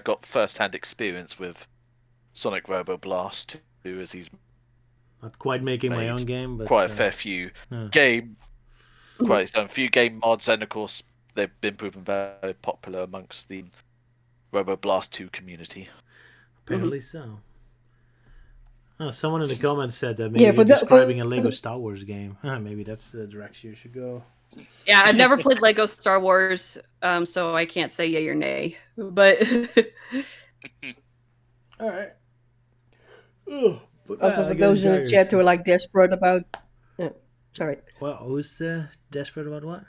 got first-hand experience with Sonic Robo Blast 2, as he's Not quite making my made own game, but quite a fair few game mods, and of course they've been proven very popular amongst the Robo Blast 2 community. apparently so. Oh, someone in the comments said that maybe Yeah, you're but describing a Lego Star Wars game. Maybe that's the direction you should go. Yeah, I've never played Lego Star Wars, so I can't say yay or nay. But All right. Also, for those in the chat who are like desperate about, sorry. Well, who's desperate about what?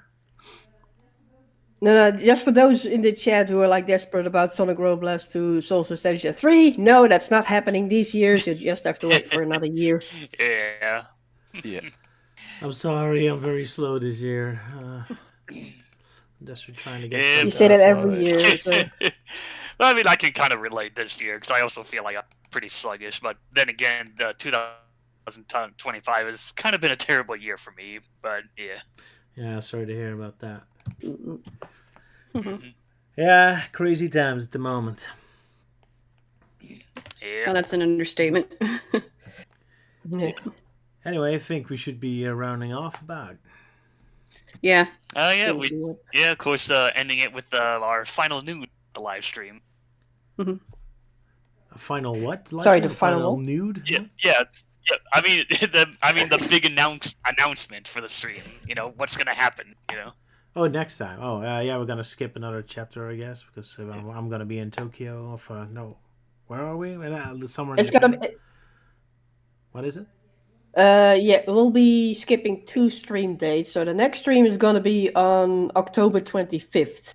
No, just for those in the chat who are like desperate about Sonic Roblast 2 Soul Nostalgia 3, no, that's not happening these years. You just have to wait for another year. Yeah. Yeah. I'm sorry, I'm very slow this year. Just for trying to get. Yeah. You some say that stuff every right. year. So. Well, I mean, I can kind of relate this year because I also feel like I'm pretty sluggish. But then again, the 2025 has kind of been a terrible year for me. But yeah. Yeah, sorry to hear about that. Mhm. Yeah, crazy times at the moment. Yeah. Oh, that's an understatement. Yeah. Anyway, I think we should be rounding off about. Yeah. Oh yeah, Thank you. of course, ending it with our final nude, the live stream. A final what? Sorry, Live the stream? A final- Yeah, nude? What? yeah. I mean, the big announcement for the stream. You know what's gonna happen. You know. Oh, next time. Oh, yeah, we're gonna skip another chapter, I guess, because I'm gonna be in Tokyo. For no, where are we? Somewhere. In It's gonna Japan? be. What is it? Yeah, we'll be skipping 2 stream dates. So the next stream is gonna be on October 25th.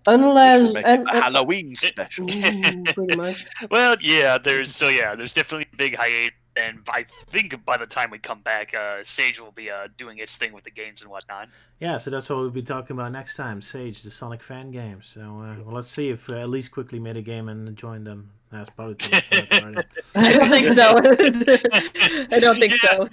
Unless Make it a Halloween special. Ooh, pretty much. Well, yeah. There's definitely a big hiatus, and I think by the time we come back, Sage will be doing its thing with the games and whatnot. Yeah, so that's what we'll be talking about next time. Sage, the Sonic fan game. So well, let's see if Elise quickly made a game and joined them. That's probably too much for that already. I don't think so. I don't think so.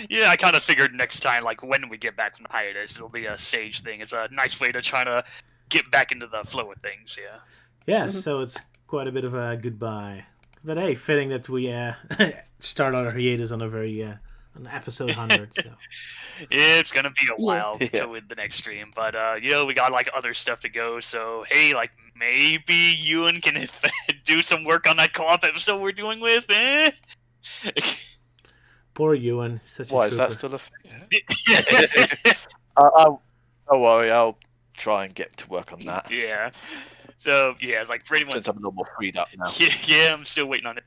Yeah, I kind of figured next time, like when we get back from the hiatus, it'll be a Sage thing. It's a nice way to try to get back into the flow of things. Yeah. Yeah, so it's quite a bit of a goodbye. But hey, fitting that we start our hiatus on a very on episode 100. So. It's gonna be a while Yeah. till the next stream, but we got like other stuff to go. So hey, like maybe Euan can do some work on that co-op episode we're doing with. Poor Euan, such a Why is that trooper. still a thing? Don't worry, I'll try and get to work on that. Yeah. So yeah, it's like for anyone. Since I'm a little more freed up now. Yeah, I'm still waiting on it.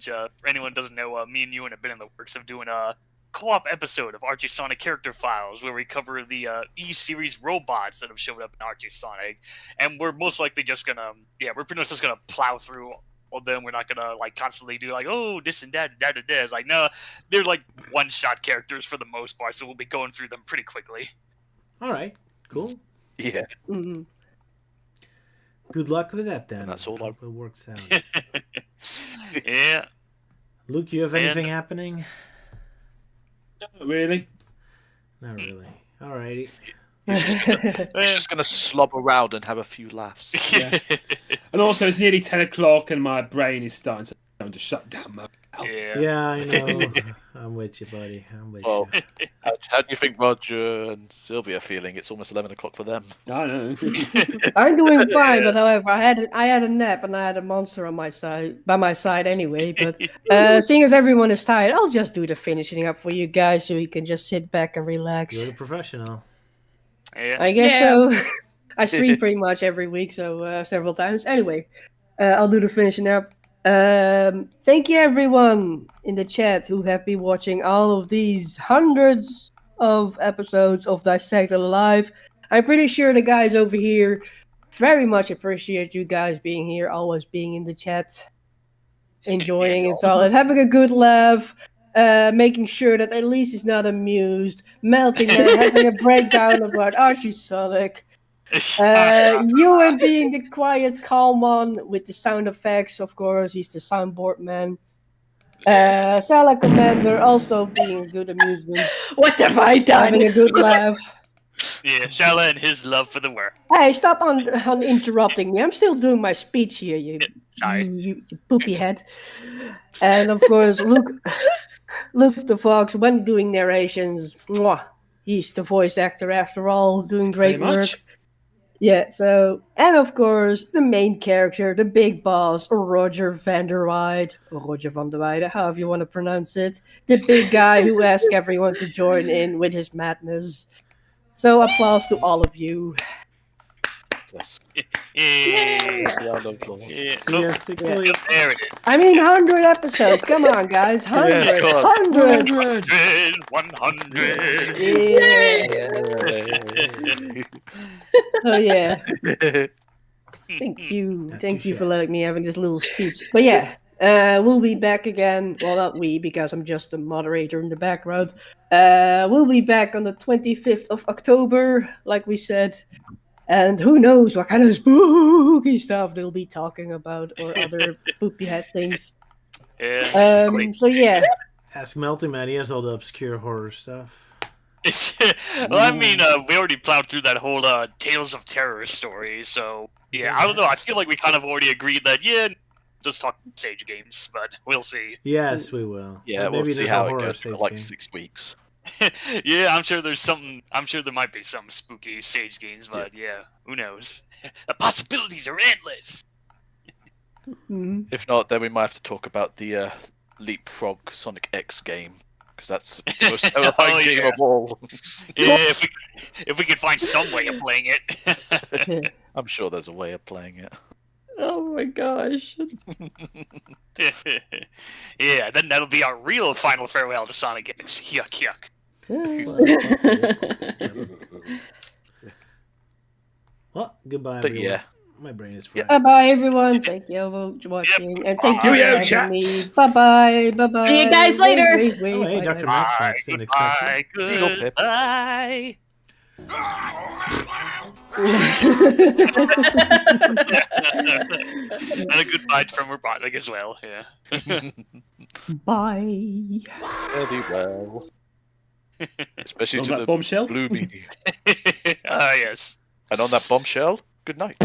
For anyone who doesn't know, me and Euan have been in the works of doing a co-op episode of Archie Sonic Character Files, where we cover the E-series robots that have showed up in Archie Sonic, and we're most likely just gonna, we're pretty much just gonna plow through all of them. We're not gonna like constantly do like, oh, this and that, that and that. It's like, no, they're like one-shot characters for the most part, so we'll be going through them pretty quickly. All right, cool. Yeah. Mhm. Good luck with that then. And that's all I- Hope it works out. Yeah. Luke, you have anything happening? Not really. Not really. All righty. He's just gonna slob around and have a few laughs. Yeah. And also, it's nearly 10 o'clock, and my brain is starting to shut down. Yeah, I know. I'm with you, buddy. I'm with Well, you. how do you think Roger and Sylvia are feeling? It's almost 11 o'clock for them. I know. I'm doing fine, but however, I had a nap and I had a monster on my side by my side anyway. But seeing as everyone is tired, I'll just do the finishing up for you guys, so you can just sit back and relax. You're a professional. Yeah. I guess so. I stream pretty much every week, so several times. Anyway, I'll do the finishing up. Thank you everyone in the chat who have been watching all of these hundreds of episodes of Dissected Alive. I'm pretty sure the guys over here very much appreciate you guys being here, always being in the chat, enjoying it all, and having a good laugh. Making sure that Elise is not amused, melting and having a breakdown about Archie Sonic. Euan being the quiet, calm one with the sound effects, of course, he's the soundboard man. Sala Commander also being a good amusement, What have I having a done? good laugh. Yeah, Sala and his love for the work. Hey, stop on interrupting me. I'm still doing my speech here, you poopy head. And of course, Luke the Fox, when doing narrations, he's the voice actor after all, doing great Pretty much. work. Yeah, so, and of course, the main character, the big boss, Roger van der Weide, or Roger van der Weide, however you want to pronounce it, the big guy who asks everyone to join in with his madness. So, applause to all of you. Yeah. Yeah, no problem. Yeah. See you in 6 Yeah. weeks. There it is. I mean, 100 episodes. Come on, guys. 100. Yeah, come on. 100. 100. Yeah. Oh, yeah. Yeah. Thank you. Not Thank too you for shabby. letting me having this little speech. But yeah, We'll be back again. Well, not we, because I'm just a moderator in the background. We'll be back on the 25th of October, like we said. And who knows what kind of spooky stuff they'll be talking about or other poopy head things. Yeah. So yeah. Ask Melty Man. He has all the obscure horror stuff. Well, I mean, we already plowed through that whole Tales of Terror story, so yeah, I don't know. I feel like we kind of already agreed that just talk Sage games, but we'll see. Yes, we will. Yeah, Or we'll maybe see there's a how it horror goes for Sage like game. 6 weeks. Yeah, I'm sure there's something. I'm sure there might be some spooky Sage games, but yeah, who knows? The possibilities are endless. Mhm. If not, then we might have to talk about the Leapfrog Sonic X game, because that's the most terrifying game yeah. of all. Yeah, if we could find some way of playing it. I'm sure there's a way of playing it. Oh my gosh. Yeah, then that'll be our real final farewell to Sonic X. Yuck, yuck. Well, goodbye, But everyone. yeah. My brain is Yeah. fried. Bye-bye, everyone. Thank you for watching. And thank you for Yo, having chaps. me. Bye-bye. Bye-bye. See you guys Wait, later. Wait, wait, Oh, hey, bye, Dr. bye. Max. Bye, Didn't expect goodbye, you. goodbye. And a goodbye from Robotnik as well, yeah. Bye. Very well. Especially On to that the bombshell. blue beanie. Ah, yes. And on that bombshell, good night.